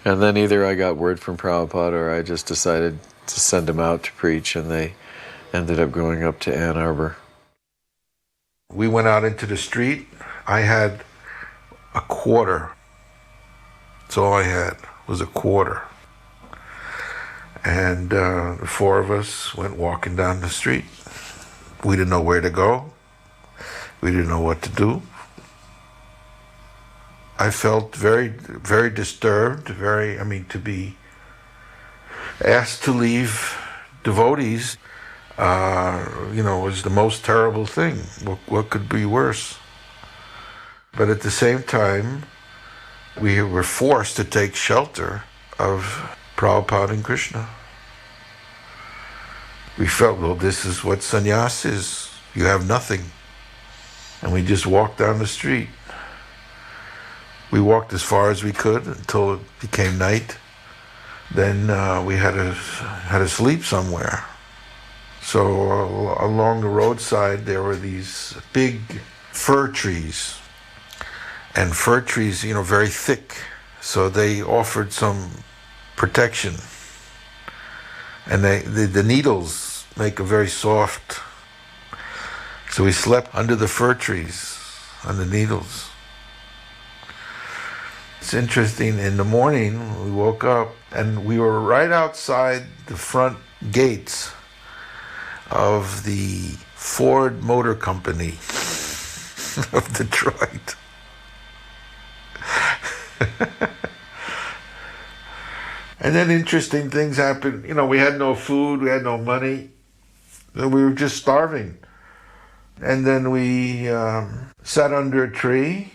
And then either I got word from Prabhupada or I just decided to send him out to preach, and they ended up going up to Ann Arbor. We went out into the street. I had a quarter. That's all I had was a quarter. And the four of us went walking down the street. We didn't know where to go. We didn't know what to do. I felt very, very disturbed, to be asked to leave devotees, was the most terrible thing. What could be worse? But at the same time, we were forced to take shelter of Prabhupada and Krishna. We felt, well, this is what sannyas is. You have nothing. And we just walked down the street. We walked as far as we could until it became night. Then we had to sleep somewhere. So along the roadside there were these big fir trees. And fir trees, very thick. So they offered some protection. And the needles make a very soft. So we slept under the fir trees, on the needles. It's interesting, in the morning we woke up and we were right outside the front gates of the Ford Motor Company of Detroit. And then interesting things happened. We had no food, we had no money. We were just starving. And then we sat under a tree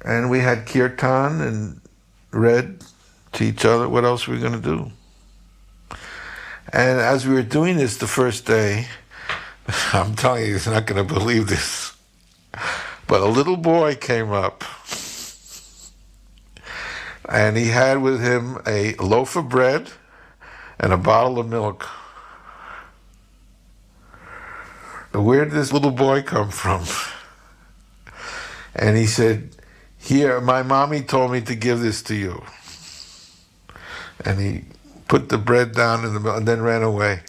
and we had kirtan and read to each other what else we were going to do. And as we were doing this the first day, I'm telling you, you're not going to believe this, but a little boy came up and he had with him a loaf of bread and a bottle of milk. Where did this little boy come from? And he said, "Here, my mommy told me to give this to you." And he put the bread down in the milk and then ran away.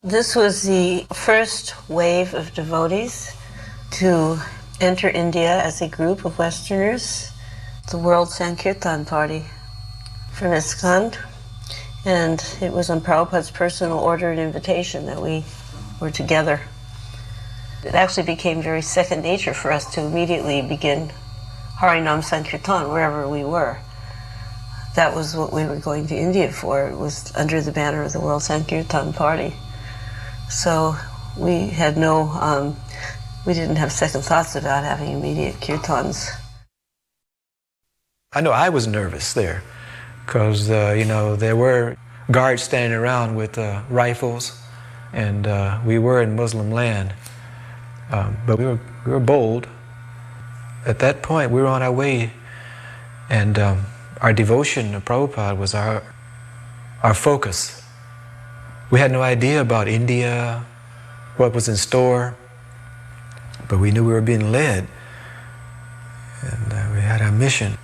This was the first wave of devotees to enter India as a group of Westerners, the World Sankirtan Party from ISKCON. And it was on Prabhupada's personal order and invitation that we were together. It actually became very second nature for us to immediately begin Harinam Sankirtan wherever we were. That was what we were going to India for. It was under the banner of the World Sankirtan Party. So we had we didn't have second thoughts about having immediate kirtans. I know I was nervous there because, there were guards standing around with rifles, and we were in Muslim land. But we were bold. At that point, we were on our way, and our devotion to Prabhupada was our focus. We had no idea about India, what was in store, but we knew we were being led, and we had our mission.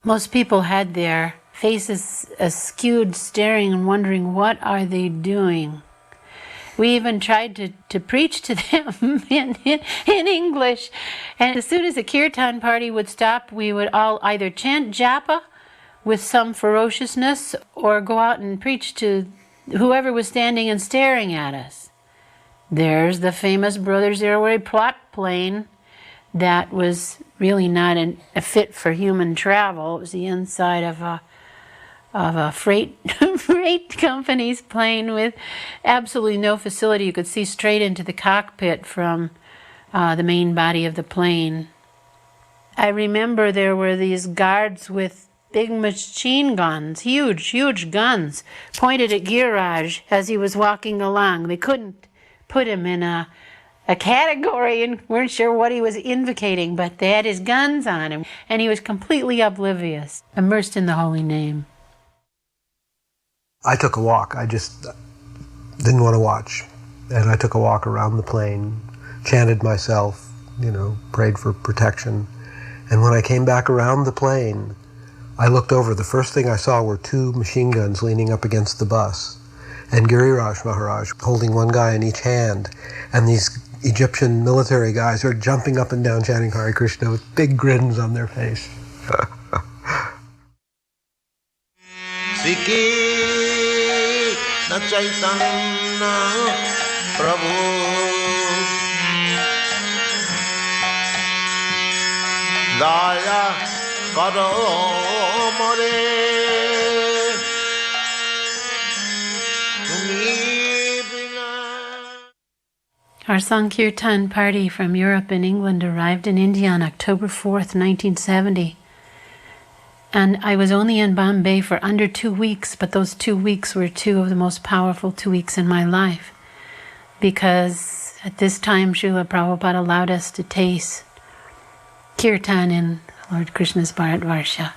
Most people had their faces askewed, staring and wondering, what are they doing? We even tried to preach to them in English. And as soon as the kirtan party would stop, we would all either chant japa with some ferociousness or go out and preach to whoever was standing and staring at us. There's the famous Brothers Airway plot plane that was really not a fit for human travel. It was the inside of a freight company's plane with absolutely no facility. You could see straight into the cockpit from the main body of the plane. I remember there were these guards with big machine guns, huge guns, pointed at Giriraj as he was walking along. They couldn't put him in a category and weren't sure what he was invocating, but they had his guns on him, and he was completely oblivious, immersed in the holy name. I took a walk. I just didn't want to watch. And I took a walk around the plane, chanted myself, prayed for protection. And when I came back around the plane, I looked over. The first thing I saw were two machine guns leaning up against the bus, and Giriraj Maharaj holding one guy in each hand. And these Egyptian military guys are jumping up and down chanting Hare Krishna with big grins on their face. Our Sankirtan party from Europe and England arrived in India on October 4th, 1970. And I was only in Bombay for under 2 weeks, but those 2 weeks were 2 of the most powerful 2 weeks in my life. Because at this time, Srila Prabhupada allowed us to taste kirtan in Lord Krishna's Bharatvarsha.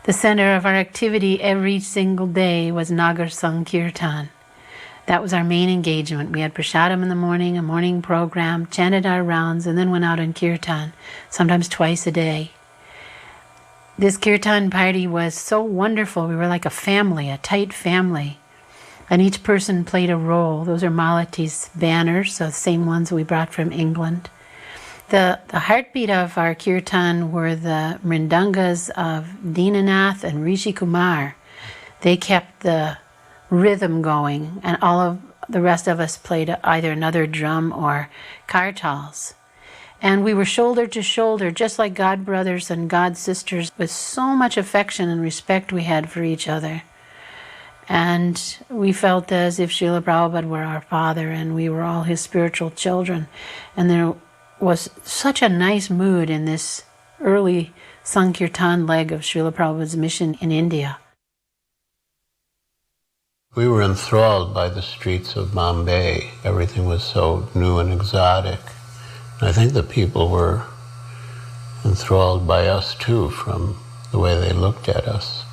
The center of our activity every single day was Nagar Sankirtan. That was our main engagement. We had prasadam in the morning, a morning program, chanted our rounds, and then went out on kirtan, sometimes twice a day. This kirtan party was so wonderful. We were like a family, a tight family. And each person played a role. Those are Malati's banners, so the same ones we brought from England. The heartbeat of our kirtan were the mrindangas of Dinanath and Rishi Kumar. They kept the rhythm going, and all of the rest of us played either another drum or kartals. And we were shoulder to shoulder, just like God brothers and God sisters, with so much affection and respect we had for each other. And we felt as if Srila Prabhupada were our father and we were all his spiritual children. And there was such a nice mood in this early Sankirtan leg of Srila Prabhupada's mission in India. We were enthralled by the streets of Bombay. Everything was so new and exotic. I think the people were enthralled by us too, from the way they looked at us.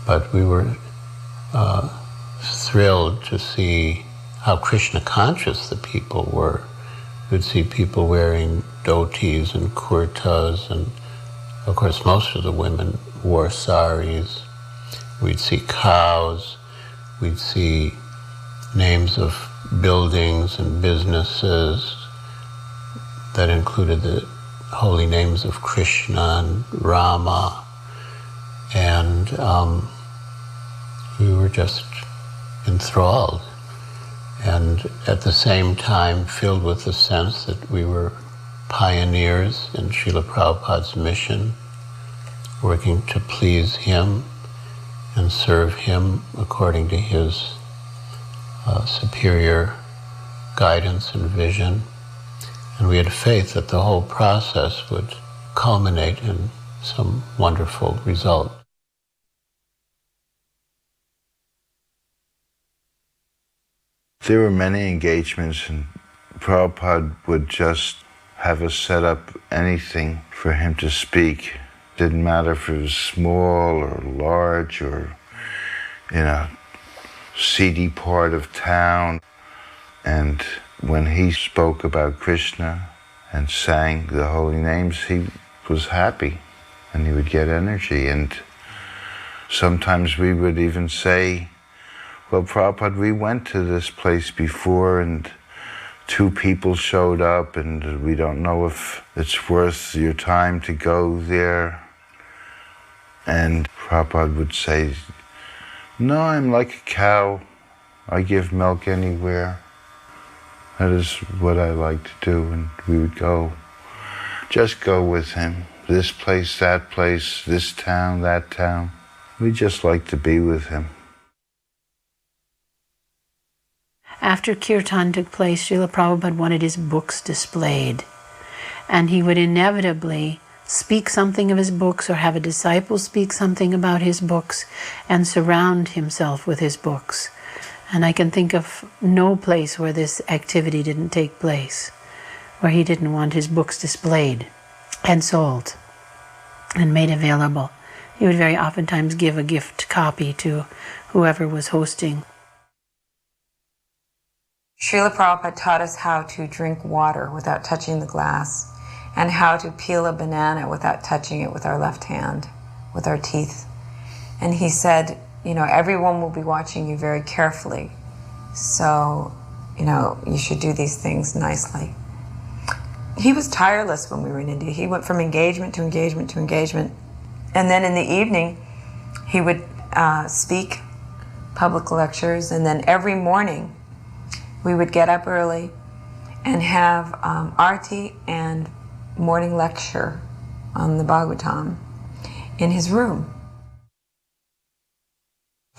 But we were thrilled to see how Krishna conscious the people were. We'd see people wearing dhotis and kurtas, and of course most of the women wore saris. We'd see cows. We'd see names of buildings and businesses that included the holy names of Krishna and Rama, and we were just enthralled, and at the same time filled with the sense that we were pioneers in Srila Prabhupada's mission, working to please him and serve him according to his superior guidance and vision. And we had faith that the whole process would culminate in some wonderful result. There were many engagements, and Prabhupada would just have us set up anything for him to speak. Didn't matter if it was small or large or in a seedy part of town. And when he spoke about Krishna and sang the holy names, he was happy and he would get energy. And sometimes we would even say, well, Prabhupada, we went to this place before and 2 people showed up and we don't know if it's worth your time to go there. And Prabhupada would say, no, I'm like a cow. I give milk anywhere. That is what I like to do. And we would go, just go with him. This place, that place, this town, that town. We just like to be with him. After kirtan took place, Srila Prabhupada wanted his books displayed. And he would inevitably speak something of his books or have a disciple speak something about his books and surround himself with his books. And I can think of no place where this activity didn't take place, where he didn't want his books displayed and sold and made available. He would very oftentimes give a gift copy to whoever was hosting. Srila Prabhupada taught us how to drink water without touching the glass, and how to peel a banana without touching it with our left hand, with our teeth. And he said, you know, everyone will be watching you very carefully, so, you know, you should do these things nicely. He was tireless when we were in India. He went from engagement to engagement to engagement. And then in the evening, he would speak public lectures, and then every morning we would get up early and have arti and morning lecture on the Bhagavatam in his room.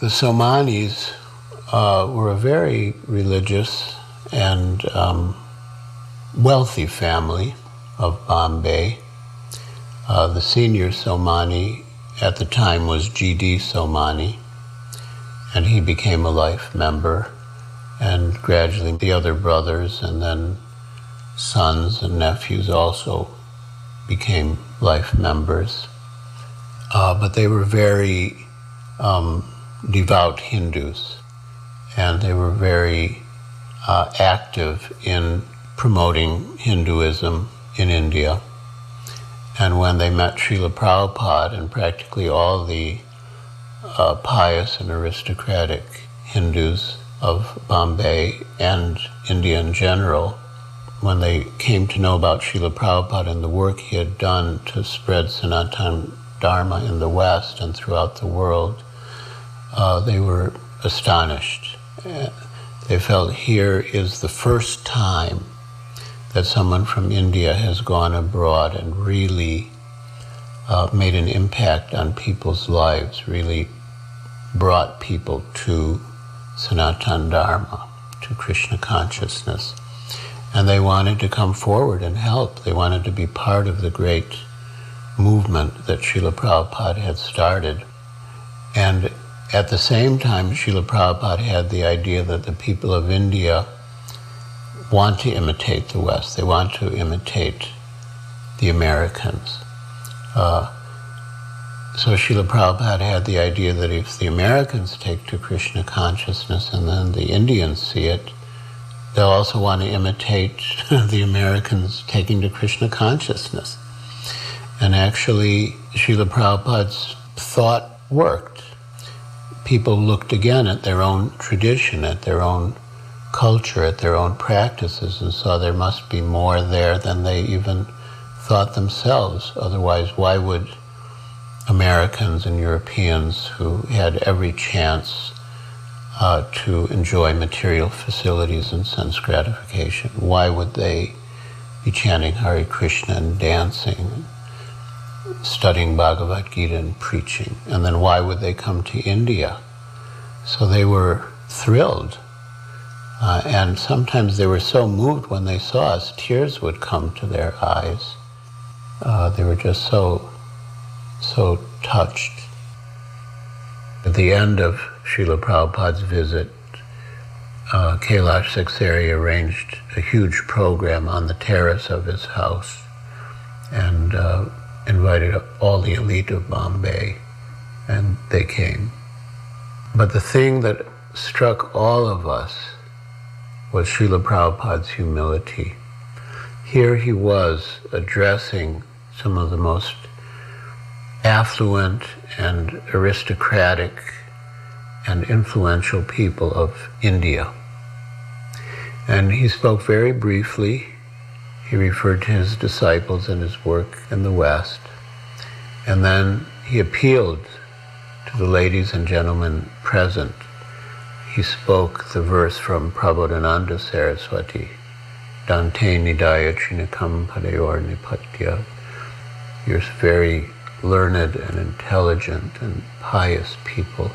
The Somanis were a very religious and wealthy family of Bombay. The senior Somani at the time was G.D. Somani, and he became a life member, and gradually the other brothers and then sons and nephews also became life members. But they were very devout Hindus, and they were very active in promoting Hinduism in India. And when they met Srila Prabhupada and practically all the pious and aristocratic Hindus of Bombay and India in general, when they came to know about Srila Prabhupada and the work he had done to spread Sanatana Dharma in the West and throughout the world, they were astonished. They felt here is the first time that someone from India has gone abroad and really made an impact on people's lives, really brought people to Sanatana Dharma, to Krishna consciousness. And they wanted to come forward and help. They wanted to be part of the great movement that Srila Prabhupada had started. And at the same time, Srila Prabhupada had the idea that the people of India want to imitate the West. They want to imitate the Americans. So Srila Prabhupada had the idea that if the Americans take to Krishna consciousness and then the Indians see it, they'll also want to imitate the Americans taking to Krishna consciousness. And actually, Srila Prabhupada's thought worked. People looked again at their own tradition, at their own culture, at their own practices, and saw there must be more there than they even thought themselves. Otherwise, why would Americans and Europeans who had every chance to enjoy material facilities and sense gratification, why would they be chanting Hare Krishna and dancing, studying Bhagavad Gita and preaching? And then why would they come to India? So they were thrilled. And sometimes they were so moved when they saw us, tears would come to their eyes. They were just so touched. At the end of Srila Prabhupada's visit, Kailash Saksari arranged a huge program on the terrace of his house and invited all the elite of Bombay, and they came. But the thing that struck all of us was Srila Prabhupada's humility. Here he was addressing some of the most affluent and aristocratic and influential people of India. And he spoke very briefly. He referred to his disciples and his work in the West. And then he appealed to the ladies and gentlemen present. He spoke the verse from Prabodhananda Saraswati, Dante Nidaya Trinakam Padayor Nipatya. You're very learned and intelligent and pious people.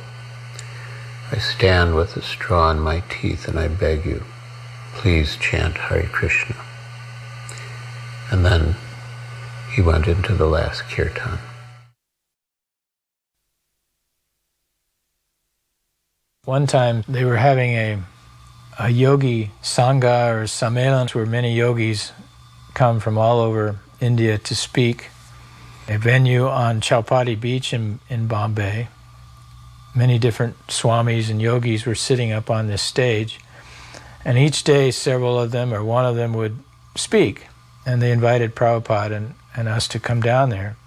I stand with a straw in my teeth and I beg you, please chant Hare Krishna. And then he went into the last kirtan. One time they were having a yogi sangha or sammelan where many yogis come from all over India to speak. A venue on Chowpatty Beach in Bombay. Many different swamis and yogis were sitting up on this stage, and each day several of them or one of them would speak, and they invited Prabhupada and us to come down there.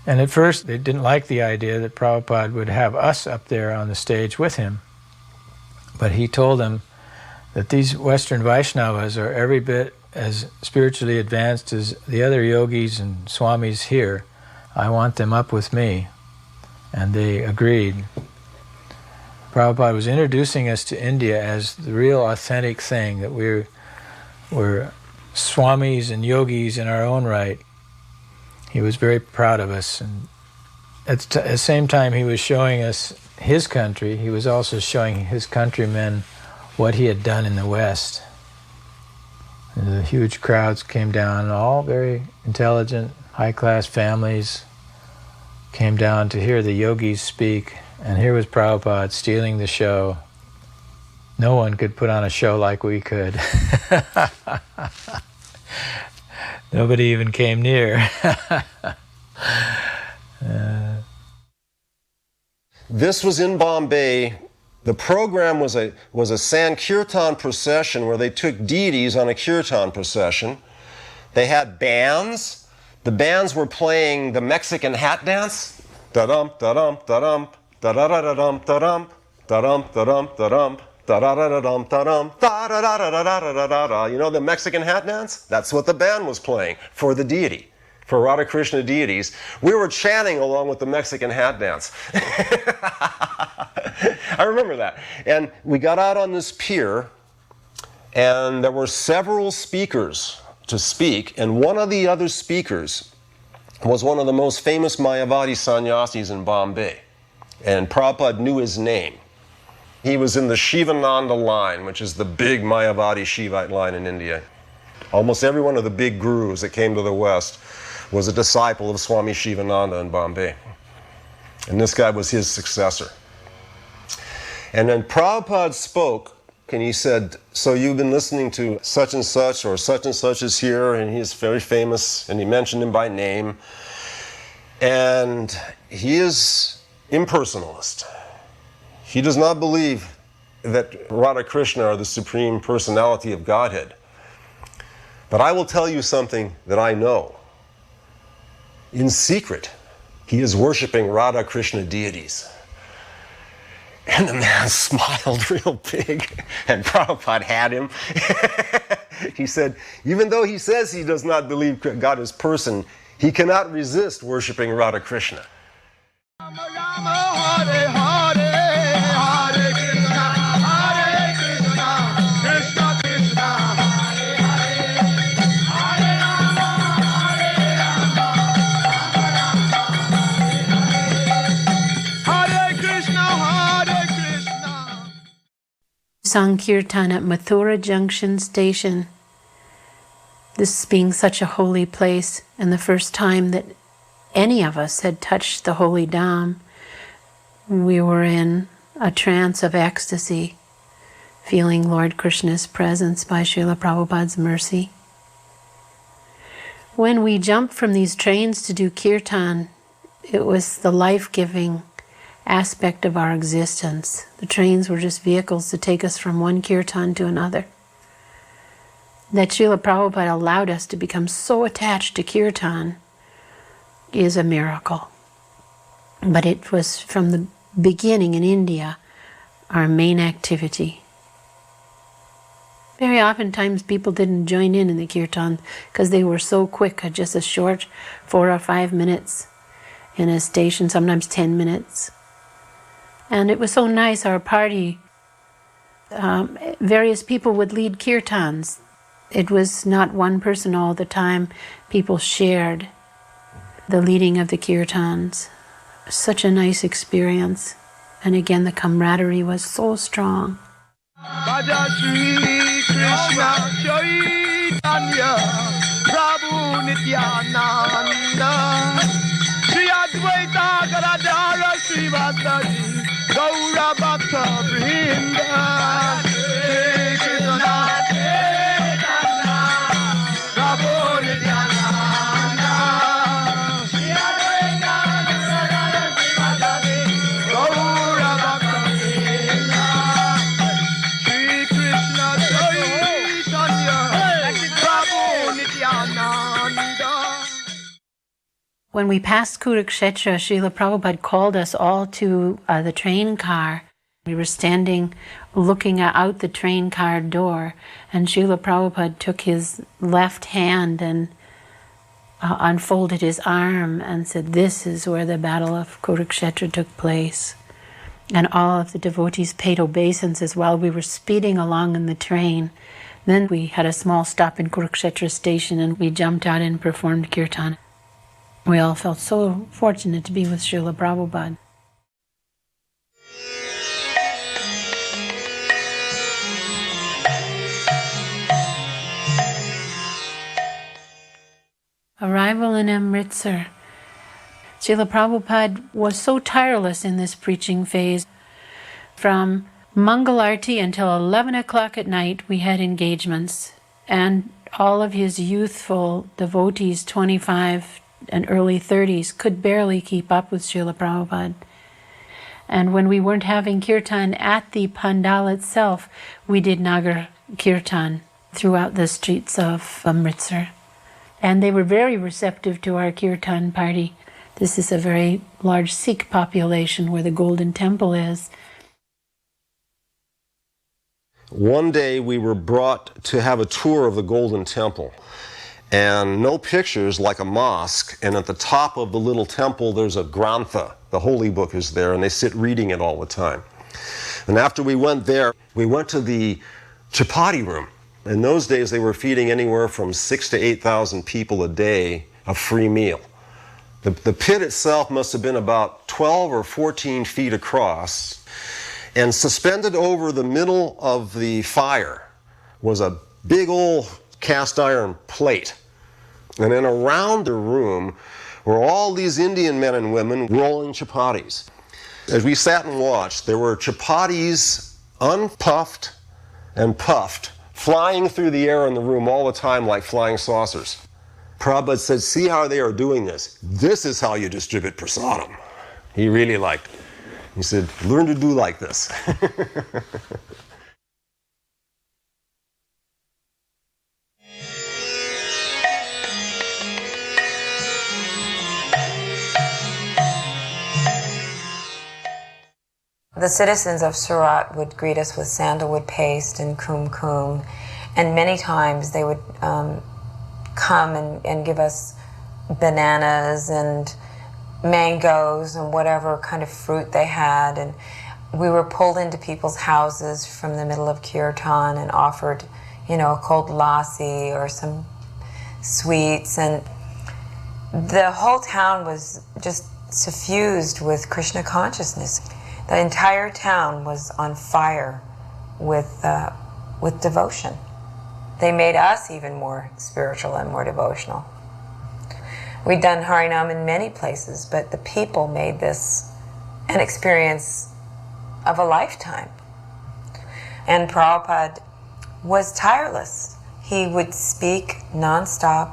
And at first they didn't like the idea that Prabhupada would have us up there on the stage with him, but he told them that these Western Vaishnavas are every bit as spiritually advanced as the other yogis and swamis here. I want them up with me. And they agreed. Prabhupada was introducing us to India as the real authentic thing, that we're swamis and yogis in our own right. He was very proud of us. And at the same time he was showing us his country, he was also showing his countrymen what he had done in the West. And the huge crowds came down, all very intelligent, high-class families, came down to hear the yogis speak, and here was Prabhupada stealing the show. No one could put on a show like we could. Nobody even came near. This was in Bombay. The program was a Sankirtan procession where they took deities on a kirtan procession. They had bands. The bands were playing the Mexican hat dance. Da-dum, da-dum, da-dum, da-da-da-da-dum, da-dum, da-dum, da-dum, da-dum, da-da-da-da-dum, da-dum, da-da-da-da-da-da-da-da. You know the Mexican hat dance? That's what the band was playing for the deity, for Radha Krishna deities. We were chanting along with the Mexican hat dance. I remember that. And we got out on this pier, and there were several speakers to speak, and one of the other speakers was one of the most famous Mayavadi sannyasis in Bombay, and Prabhupada knew his name. He was in the Shivananda line, which is the big Mayavadi Shivite line in India. Almost every one of the big gurus that came to the West was a disciple of Swami Shivananda in Bombay, and this guy was his successor. And then Prabhupada spoke, and he said, so you've been listening to such and such, or such and such is here, and he's very famous, and he mentioned him by name. And he is impersonalist. He does not believe that Radha Krishna are the Supreme Personality of Godhead. But I will tell you something that I know. In secret, he is worshiping Radha Krishna deities. And the man smiled real big, and Prabhupada had him. He said, even though he says he does not believe God is person, he cannot resist worshiping Radha Krishna. Sankirtan at Mathura Junction Station. This being such a holy place, and the first time that any of us had touched the holy dham, we were in a trance of ecstasy, feeling Lord Krishna's presence by Srila Prabhupada's mercy. When we jumped from these trains to do kirtan, it was the life-giving aspect of our existence. The trains were just vehicles to take us from one kirtan to another. That Srila Prabhupada allowed us to become so attached to kirtan is a miracle. But it was from the beginning in India our main activity. Very oftentimes people didn't join in the kirtan because they were so quick, just a short 4 or 5 minutes in a station, sometimes 10 minutes. And it was so nice, our party, various people would lead kirtans. It was not one person all the time. People shared the leading of the kirtans. Such a nice experience. And again, the camaraderie was so strong. When we passed Kurukshetra, Srila Prabhupada called us all to the train car. We were standing looking out the train car door, and Srila Prabhupada took his left hand and unfolded his arm and said, "This is where the battle of Kurukshetra took place." And all of the devotees paid obeisances while we were speeding along in the train. Then we had a small stop in Kurukshetra station, and we jumped out and performed kirtan. We all felt so fortunate to be with Srila Prabhupada. Arrival in Amritsar. Srila Prabhupada was so tireless in this preaching phase. From Mangalarti until 11 o'clock at night, we had engagements. And all of his youthful devotees, 25 and early 30s, could barely keep up with Srila Prabhupada. And when we weren't having kirtan at the pandal itself, we did Nagar Kirtan throughout the streets of Amritsar. And they were very receptive to our kirtan party. This is a very large Sikh population where the Golden Temple is. One day we were brought to have a tour of the Golden Temple. And no pictures like a mosque, and at the top of the little temple there's a grantha, the holy book is there, and they sit reading it all the time. And after we went there, we went to the chapati room. In those days they were feeding anywhere from 6,000 to 8,000 people a day a free meal. The pit itself must have been about 12 or 14 feet across, and suspended over the middle of the fire was a big old cast iron plate. And then around the room were all these Indian men and women rolling chapatis. As we sat and watched, there were chapatis unpuffed and puffed, flying through the air in the room all the time like flying saucers. Prabhupada said, "See how they are doing this? This is how you distribute prasadam." He really liked it. He said, "Learn to do like this." The citizens of Surat would greet us with sandalwood paste and kumkum, and many times they would come and give us bananas and mangoes and whatever kind of fruit they had. And we were pulled into people's houses from the middle of kirtan and offered, a cold lassi or some sweets. And the whole town was just suffused with Krishna consciousness. The entire town was on fire with devotion. They made us even more spiritual and more devotional. We'd done Harinam in many places, but the people made this an experience of a lifetime. And Prabhupada was tireless. He would speak nonstop.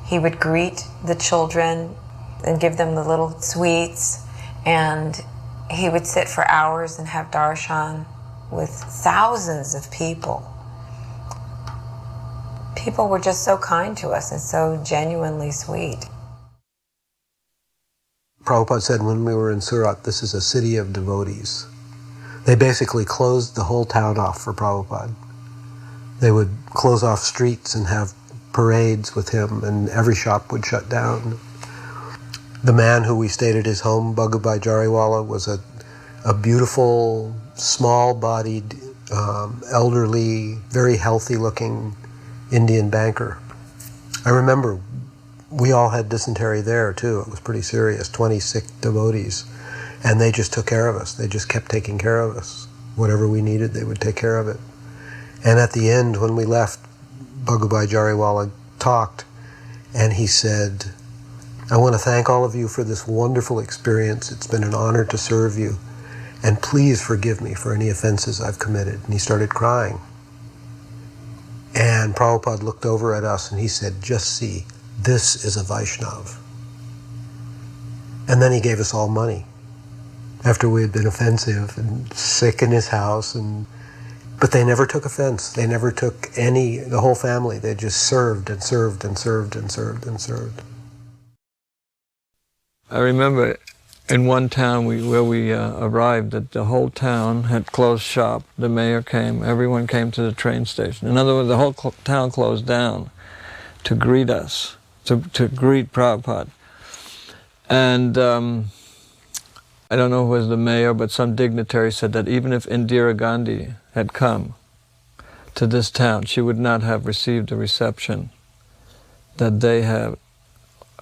He would greet the children and give them the little sweets, and he would sit for hours and have darshan with thousands of people. People were just so kind to us and so genuinely sweet. Prabhupada said when we were in Surat, this is a city of devotees. They basically closed the whole town off for Prabhupada. They would close off streets and have parades with him, and every shop would shut down. The man who we stayed at his home, Bhagubhai Jariwala, was a beautiful, small-bodied, elderly, very healthy-looking Indian banker. I remember we all had dysentery there too. It was pretty serious, 20 sick devotees. And they just took care of us. They just kept taking care of us. Whatever we needed, they would take care of it. And at the end, when we left, Bhagubhai Jariwala talked, and he said, "I want to thank all of you for this wonderful experience. It's been an honor to serve you. And please forgive me for any offenses I've committed." And he started crying. And Prabhupada looked over at us and he said, "Just see, this is a Vaishnav." And then he gave us all money after we had been offensive and sick in his house. But they never took offense. They never took the whole family. They just served and served and served and served and served. I remember in one town where we arrived, that the whole town had closed shop. The mayor came, everyone came to the train station. In other words, the whole town closed down to greet us, to greet Prabhupada. And I don't know who was the mayor, but some dignitary said that even if Indira Gandhi had come to this town, she would not have received the reception that they have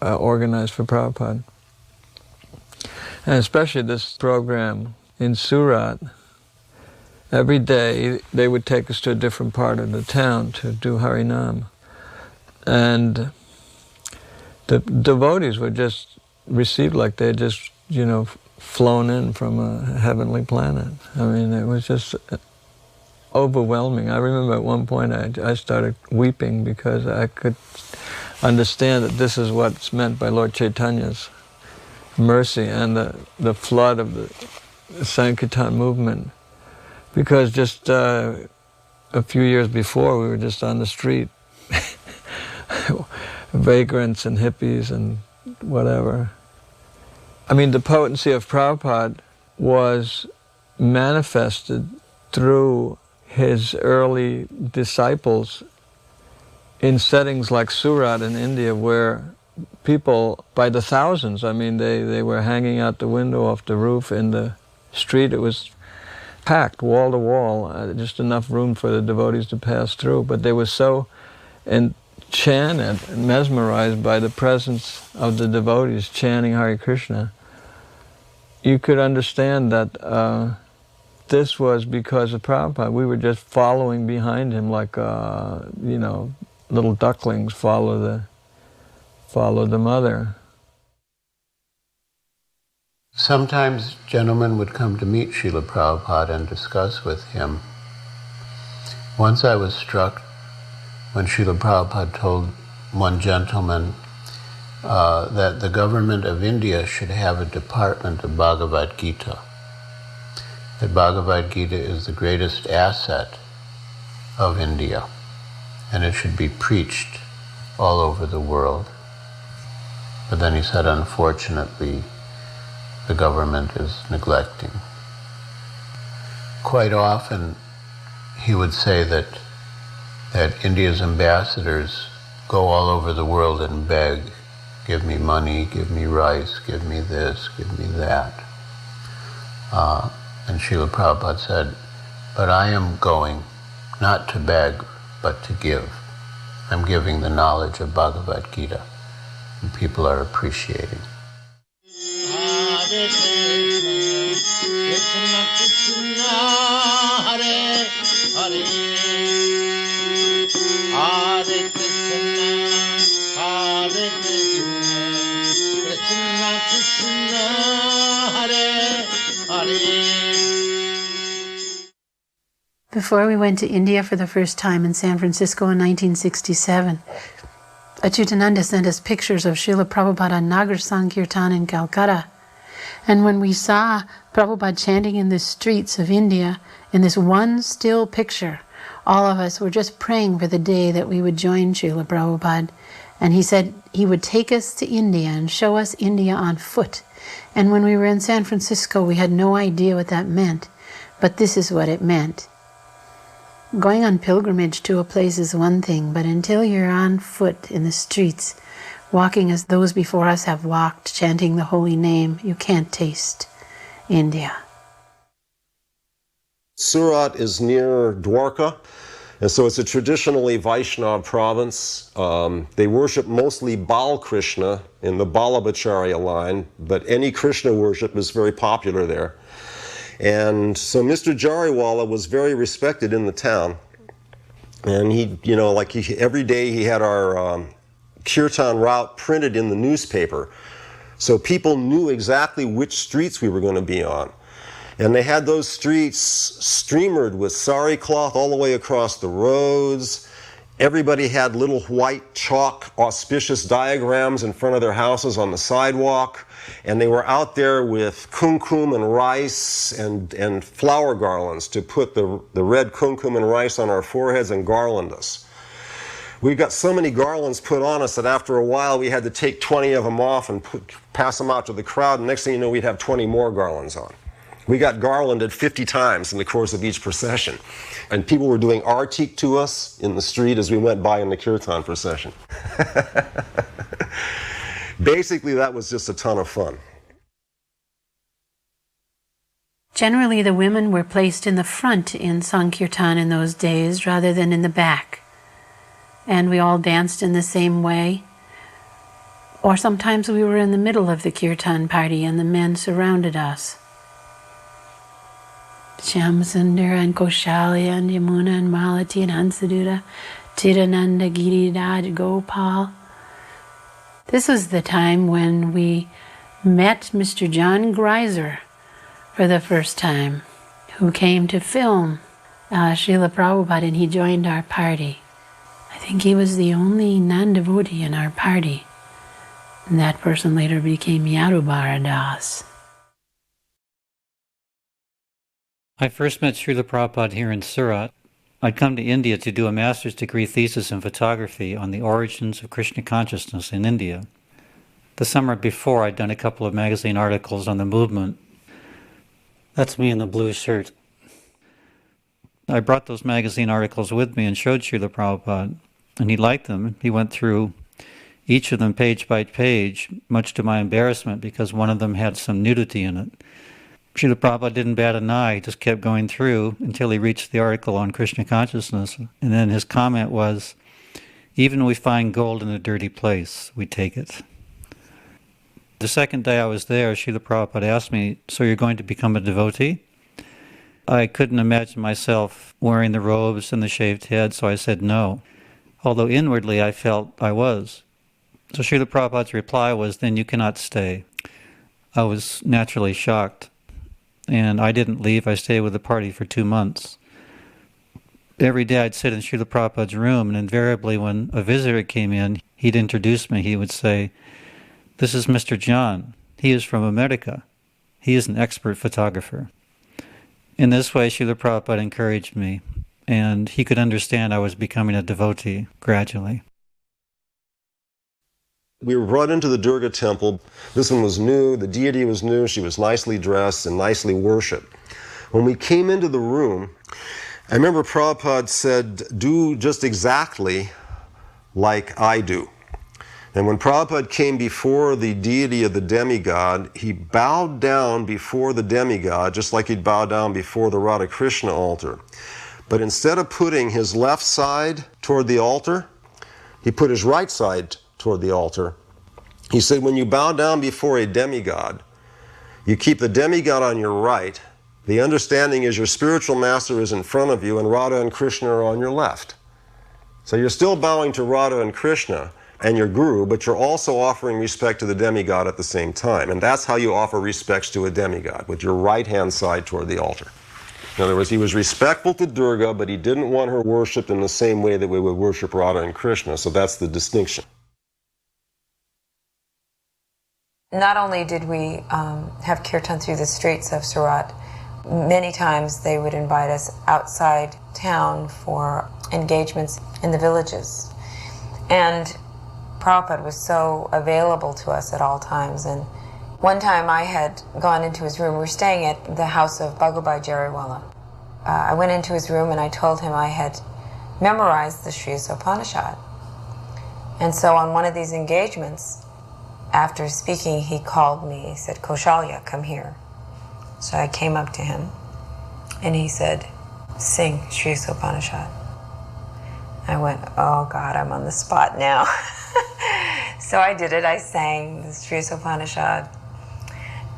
organized for Prabhupada. And especially this program in Surat, every day they would take us to a different part of the town to do Harinam. And the devotees were just received like they just, flown in from a heavenly planet. I mean, it was just overwhelming. I remember at one point I started weeping because I could understand that this is what's meant by Lord Chaitanya's mercy and the flood of the Sankirtan movement. Because just a few years before, we were just on the street, vagrants and hippies and whatever. I mean, the potency of Prabhupada was manifested through his early disciples in settings like Surat in India, where people by the thousands, I mean, they were hanging out the window off the roof in the street. It was packed wall to wall, just enough room for the devotees to pass through. But they were so enchanted and mesmerized by the presence of the devotees chanting Hare Krishna. You could understand that this was because of Prabhupada. We were just following behind him like, little ducklings follow the mother. Sometimes gentlemen would come to meet Srila Prabhupada and discuss with him. Once I was struck when Srila Prabhupada told one gentleman that the government of India should have a department of Bhagavad Gita. That Bhagavad Gita is the greatest asset of India, and it should be preached all over the world. But then he said, unfortunately, the government is neglecting. Quite often, he would say that India's ambassadors go all over the world and beg, give me money, give me rice, give me this, give me that. And Srila Prabhupada said, but I am going not to beg, but to give. I'm giving the knowledge of Bhagavad Gita, and people are appreciating. Hare Krishna, Krishna Hare Hare, Hare Krishna, Hare Krishna, Krishna Krishna, Hare Hare. Before we went to India for the first time in San Francisco in 1967, Achyutananda sent us pictures of Srila Prabhupada Nagar Sankirtan in Calcutta. And when we saw Prabhupada chanting in the streets of India, in this one still picture, all of us were just praying for the day that we would join Srila Prabhupada. And he said he would take us to India and show us India on foot. And when we were in San Francisco, we had no idea what that meant. But this is what it meant. Going on pilgrimage to a place is one thing, but until you're on foot in the streets, walking as those before us have walked, chanting the holy name, you can't taste India. Surat is near Dwarka, and so it's a traditionally Vaishnava province. They worship mostly Bal Krishna in the Balabhacharya line, but any Krishna worship is very popular there. And so Mr. Jariwala was very respected in the town. And every day he had our kirtan route printed in the newspaper. So people knew exactly which streets we were going to be on. And they had those streets streamered with sari cloth all the way across the roads. Everybody had little white chalk auspicious diagrams in front of their houses on the sidewalk. And they were out there with kumkum and rice and flower garlands to put the red kumkum and rice on our foreheads and garland us. We got so many garlands put on us that after a while we had to take 20 of them off and pass them out to the crowd. And next thing you know, we'd have 20 more garlands on. We got garlanded 50 times in the course of each procession. And people were doing artik to us in the street as we went by in the kirtan procession. Basically, that was just a ton of fun. Generally, the women were placed in the front in Sankirtan in those days rather than in the back. And we all danced in the same way. Or sometimes we were in the middle of the kirtan party and the men surrounded us. Shyamsundar and Koshalya and Yamuna and Malati and Hansadutta, Tirananda, Giriraj, Gopal. This was the time when we met Mr. John Greiser for the first time, who came to film Srila Prabhupada, and he joined our party. I think he was the only non-devotee in our party. And that person later became Yadubara Das. I first met Srila Prabhupada here in Surat. I'd come to India to do a master's degree thesis in photography on the origins of Krishna consciousness in India. The summer before, I'd done a couple of magazine articles on the movement. That's me in the blue shirt. I brought those magazine articles with me and showed Srila Prabhupada, and he liked them. He went through each of them page by page, much to my embarrassment, because one of them had some nudity in it. Srila Prabhupada didn't bat an eye, he just kept going through until he reached the article on Krishna consciousness. And then his comment was, even when we find gold in a dirty place, we take it. The second day I was there, Srila Prabhupada asked me, so you're going to become a devotee? I couldn't imagine myself wearing the robes and the shaved head, so I said no. Although inwardly I felt I was. So Srila Prabhupada's reply was, then you cannot stay. I was naturally shocked. And I didn't leave. I stayed with the party for 2 months. Every day I'd sit in Srila Prabhupada's room, and invariably when a visitor came in, he'd introduce me. He would say, this is Mr. John. He is from America. He is an expert photographer. In this way, Srila Prabhupada encouraged me, and he could understand I was becoming a devotee gradually. We were brought into the Durga temple. This one was new, the deity was new, she was nicely dressed and nicely worshipped. When we came into the room, I remember Prabhupada said, do just exactly like I do. And when Prabhupada came before the deity of the demigod, he bowed down before the demigod, just like he'd bow down before the Radha Krishna altar. But instead of putting his left side toward the altar, he put his right side toward the altar. He said, when you bow down before a demigod, you keep the demigod on your right. The understanding is your spiritual master is in front of you and Radha and Krishna are on your left. So you're still bowing to Radha and Krishna and your guru, but you're also offering respect to the demigod at the same time. And that's how you offer respects to a demigod, with your right-hand side toward the altar. In other words, he was respectful to Durga, but he didn't want her worshipped in the same way that we would worship Radha and Krishna. So that's the distinction. Not only did we have kirtan through the streets of Surat, many times they would invite us outside town for engagements in the villages. And Prabhupada was so available to us at all times. And one time I had gone into his room. We were staying at the house of Bhagubhai Jariwala. I went into his room and I told him I had memorized the Sri Upanishad. And so on one of these engagements, after speaking, he called me. He said, Kaushalya, come here. So I came up to him, and he said, sing Sri Upanishad. I went, oh God, I'm on the spot now. So I did it. I sang the Sri Upanishad.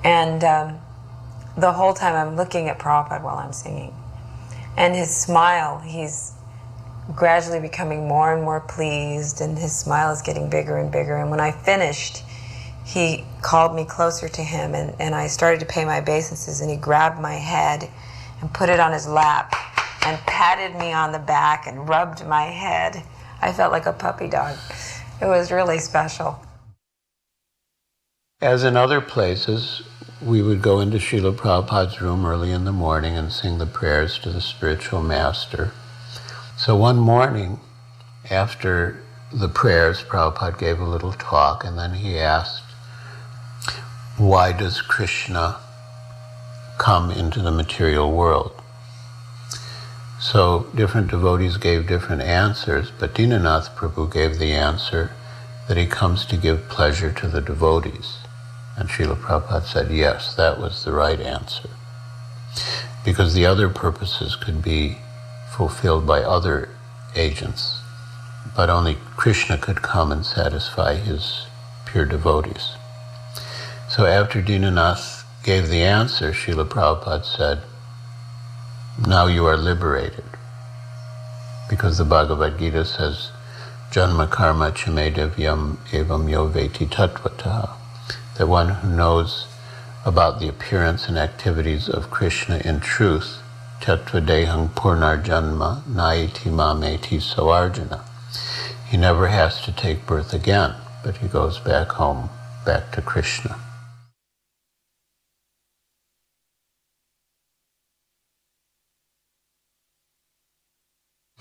And the whole time I'm looking at Prabhupada while I'm singing. And his smile, he's gradually becoming more and more pleased, and his smile is getting bigger and bigger. And when I finished, he called me closer to him, and I started to pay my obeisances, and he grabbed my head and put it on his lap and patted me on the back and rubbed my head. I felt like a puppy dog. It was really special. As in other places, we would go into Srila Prabhupada's room early in the morning and sing the prayers to the spiritual master. So one morning, after the prayers, Prabhupada gave a little talk, and then he asked, why does Krishna come into the material world? So different devotees gave different answers, but Dinanath Prabhu gave the answer that he comes to give pleasure to the devotees. And Srila Prabhupada said, yes, that was the right answer. Because the other purposes could be fulfilled by other agents, but only Krishna could come and satisfy his pure devotees. So after Dinanath gave the answer, Srila Prabhupada said, now you are liberated. Because the Bhagavad Gita says, Janma karma chame devyam evam yo veti tattvataha. that one who knows about the appearance and activities of Krishna in truth, Tattva Dehang Purnarjanma Naiti Mameti Soarjuna. He never has to take birth again, but he goes back home, back to Krishna.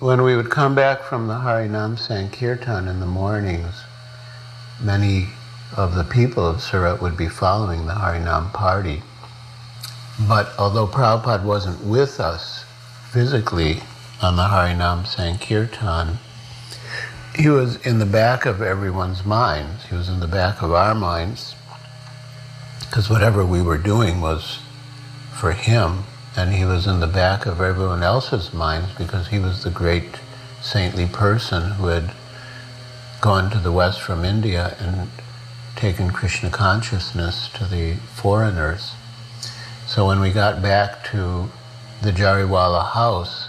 When we would come back from the Harinam Sankirtan in the mornings, many of the people of Surat would be following the Harinam party. But although Prabhupada wasn't with us physically on the Harinam Sankirtan, he was in the back of everyone's minds. He was in the back of our minds, because whatever we were doing was for him, and he was in the back of everyone else's minds because he was the great saintly person who had gone to the West from India and taken Krishna consciousness to the foreigners. So when we got back to the Jariwala house,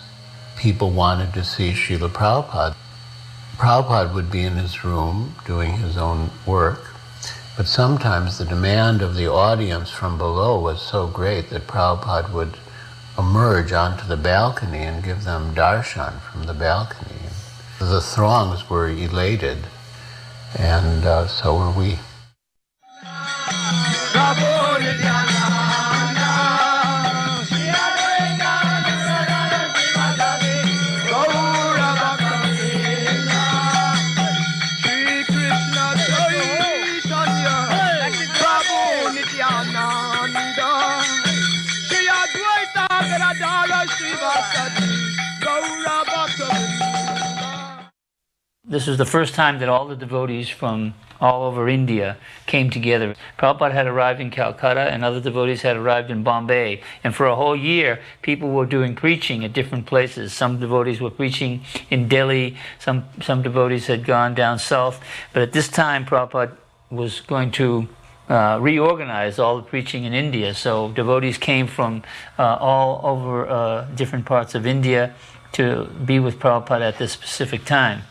people wanted to see Srila Prabhupada. Prabhupada would be in his room doing his own work, but sometimes the demand of the audience from below was so great that Prabhupada would emerge onto the balcony and give them darshan from the balcony. The throngs were elated, and so were we. This was the first time that all the devotees from all over India came together. Prabhupada had arrived in Calcutta and other devotees had arrived in Bombay. And for a whole year, people were doing preaching at different places. Some devotees were preaching in Delhi, some devotees had gone down south. But at this time, Prabhupada was going to reorganize all the preaching in India. So devotees came from all over different parts of India to be with Prabhupada at this specific time.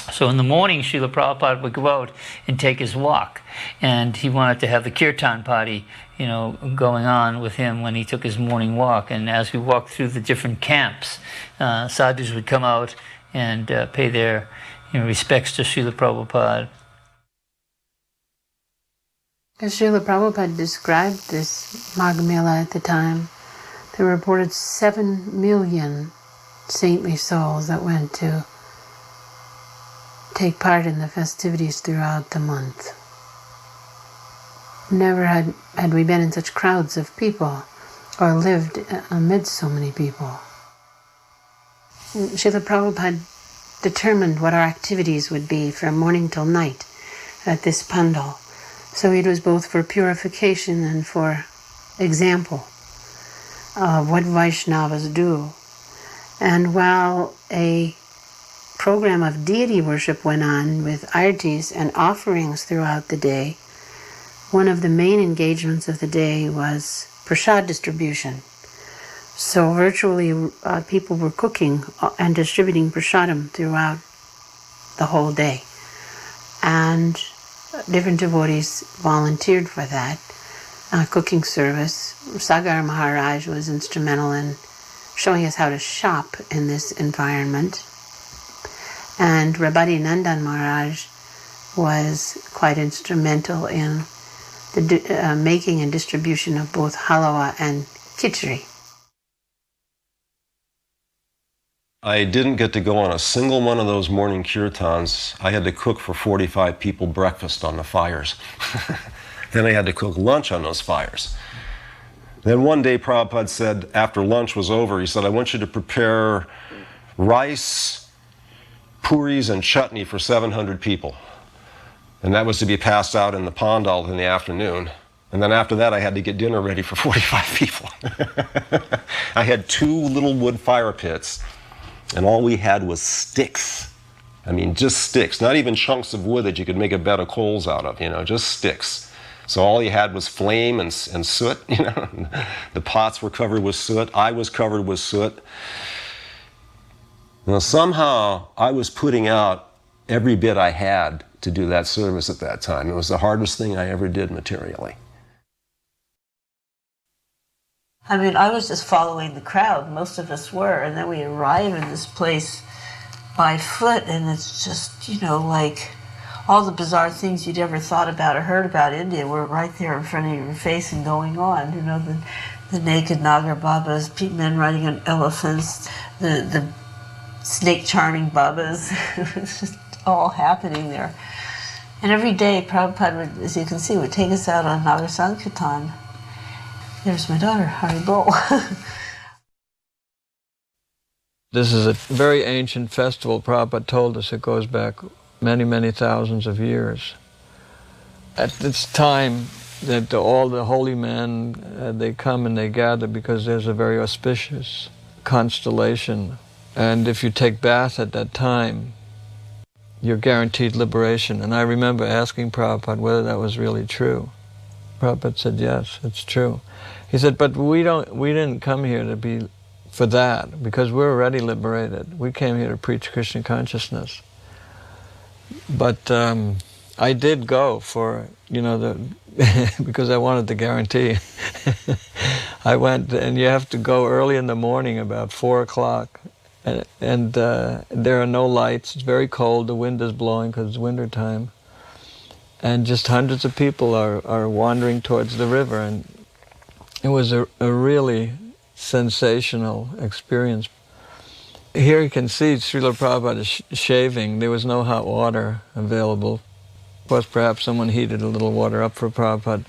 So in the morning, Srila Prabhupada would go out and take his walk. And he wanted to have the kirtan party, going on with him when he took his morning walk. And as we walked through the different camps, sadhus would come out and pay their respects to Srila Prabhupada. As Srila Prabhupada described this Magh Mela at the time, there were reported 7 million saintly souls that went to take part in the festivities throughout the month. Never had we been in such crowds of people or lived amidst so many people. Srila Prabhupada determined what our activities would be from morning till night at this pandal. So it was both for purification and for example of what Vaishnavas do. And while a program of deity worship went on with artis and offerings throughout the day, one of the main engagements of the day was prasad distribution. So virtually people were cooking and distributing prasadam throughout the whole day. And different devotees volunteered for that cooking service. Sagar Maharaj was instrumental in showing us how to shop in this environment. And Rabadi Nandan Maharaj was quite instrumental in the making and distribution of both halawa and khichdi. I didn't get to go on a single one of those morning kirtans. I had to cook for 45 people breakfast on the fires. Then I had to cook lunch on those fires. Then one day Prabhupada said, after lunch was over, he said, I want you to prepare rice, puris, and chutney for 700 people. And that was to be passed out in the pandal in the afternoon. And then after that, I had to get dinner ready for 45 people. I had 2 little wood fire pits, and all we had was sticks. I mean, just sticks, not even chunks of wood that you could make a bed of coals out of, just sticks. So all you had was flame and soot, The pots were covered with soot. I was covered with soot. Now somehow I was putting out every bit I had to do that service at that time. It was the hardest thing I ever did materially. I mean, I was just following the crowd, most of us were, and then we arrive in this place by foot, and it's just, you know, like all the bizarre things you'd ever thought about or heard about India were right there in front of your face and going on. You know, the naked Nagar Babas, men riding on elephants, the snake charming Babas. It was just all happening there. And every day Prabhupada would, as you can see, would take us out on Nagar Sankirtan. There's my daughter, Haribol. This is a very ancient festival. Prabhupada told us it goes back many, many thousands of years. At this time, that all the holy men, they come and they gather because there's a very auspicious constellation. And if you take bath at that time, you're guaranteed liberation. And I remember asking Prabhupada whether that was really true. Prabhupada said, yes, it's true. He said, but we didn't come here to be for that, because we're already liberated. We came here to preach Krishna consciousness. But I did go for, you know, because I wanted the guarantee. I went, and you have to go early in the morning, about 4 o'clock, and there are no lights. It's very cold. The wind is blowing because it's winter time, and just hundreds of people are wandering towards the river, and it was a really sensational experience. Here you can see Srila Prabhupada is shaving. There was no hot water available. Of course, perhaps someone heated a little water up for Prabhupada.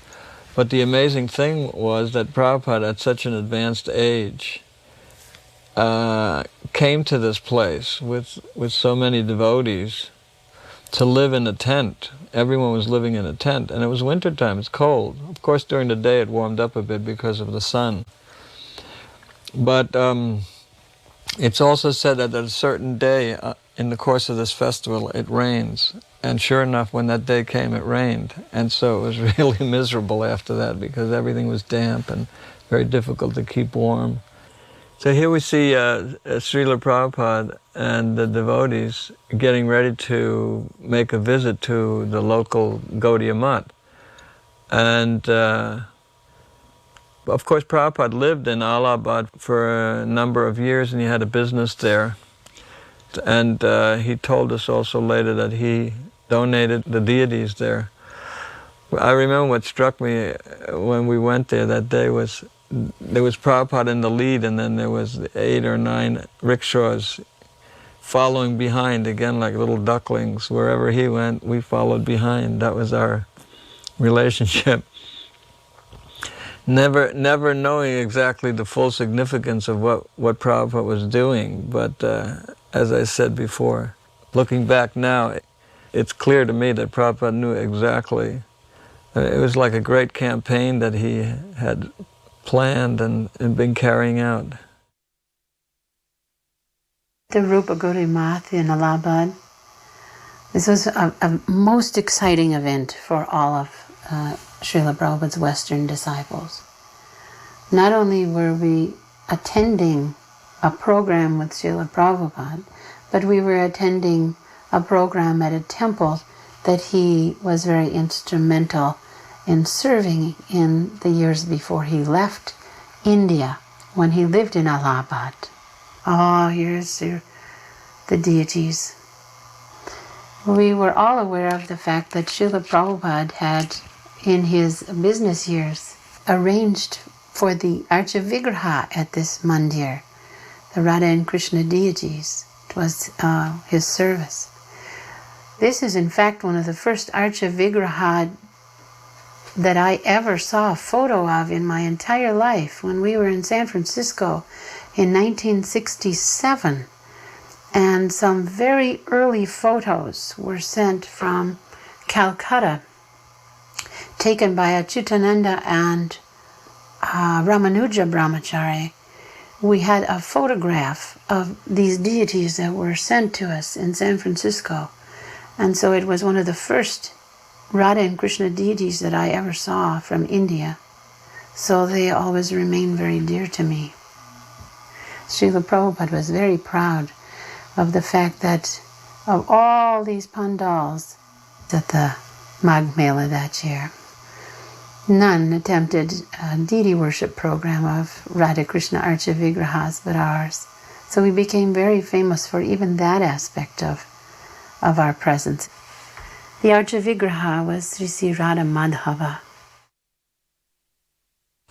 But the amazing thing was that Prabhupada, at such an advanced age, came to this place with so many devotees to live in a tent. Everyone was living in a tent, and it was wintertime, it's cold. Of course, during the day it warmed up a bit because of the sun. But it's also said that at a certain day in the course of this festival it rains. And sure enough, when that day came, it rained. And so it was really miserable after that because everything was damp and very difficult to keep warm. So here we see Srila Prabhupada and the devotees getting ready to make a visit to the local Gaudiya Mutt. And of course, Prabhupada lived in Allahabad for a number of years, and he had a business there. And he told us also later that he donated the deities there. I remember what struck me when we went there that day was there was Prabhupada in the lead, and then there was 8 or 9 rickshaws following behind, again like little ducklings. Wherever he went, we followed behind. That was our relationship. Never knowing exactly the full significance of what Prabhupada was doing, but as I said before, looking back now, it's clear to me that Prabhupada knew exactly. It was like a great campaign that he had planned and been carrying out. The Rupa Gaudiya Mutt in Allahabad. This was a most exciting event for all of Srila Prabhupada's Western disciples. Not only were we attending a program with Srila Prabhupada, but we were attending a program at a temple that he was very instrumental in serving in the years before he left India, when he lived in Allahabad. Oh, here's the deities. We were all aware of the fact that Srila Prabhupada had, in his business years, arranged for the Archa Vigraha at this mandir, the Radha and Krishna deities. It was his service. This is in fact one of the first Archa Vigraha that I ever saw a photo of in my entire life when we were in San Francisco in 1967. And some very early photos were sent from Calcutta, taken by Achyutananda and Ramanuja Brahmachari. We had a photograph of these deities that were sent to us in San Francisco. And so it was one of the first Radha and Krishna deities that I ever saw from India. So they always remain very dear to me. Srila Prabhupada was very proud of the fact that of all these pandals, at the Magh Mela that year. None attempted a deity worship program of Radha Krishna Archa Vigrahas but ours. So we became very famous for even that aspect of our presence. The Archa Vigraha was Sri Sri Radha Madhava.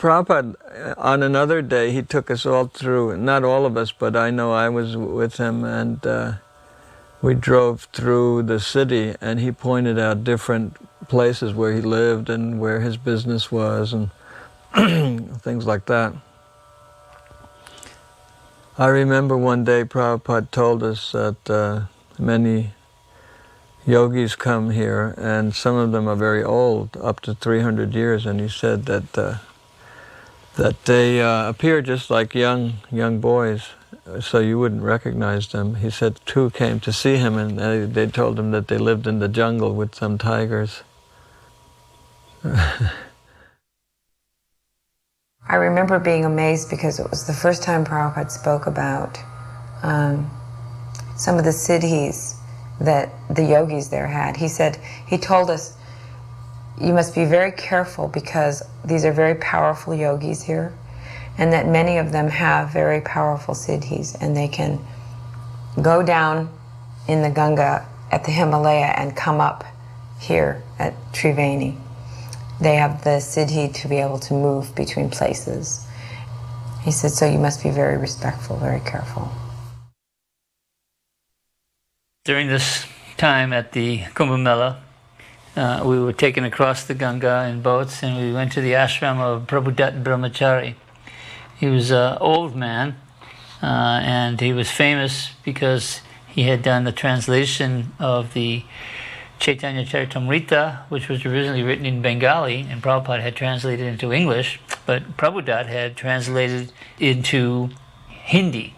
Prabhupada, on another day, he took us all through, not all of us, but I know I was with him, and we drove through the city, and he pointed out different places where he lived and where his business was, and things like that. I remember one day Prabhupada told us that many yogis come here, and some of them are very old, up to 300 years, and he said that they appear just like young boys, so you wouldn't recognize them. He said 2 came to see him, and they told him that they lived in the jungle with some tigers. I remember being amazed because it was the first time Prabhupada spoke about some of the siddhis that the yogis there had. He told us, you must be very careful because these are very powerful yogis here, and that many of them have very powerful siddhis, and they can go down in the Ganga at the Himalaya and come up here at Triveni. They have the siddhi to be able to move between places. He said, so you must be very respectful, very careful. During this time at the Kumbh Mela, we were taken across the Ganga in boats, and we went to the ashram of Prabhu Dutt Brahmachari. He was an old man, and he was famous because he had done the translation of the Chaitanya Charitamrita, which was originally written in Bengali, and Prabhupada had translated into English, but Prabhu Dutt had translated into Hindi.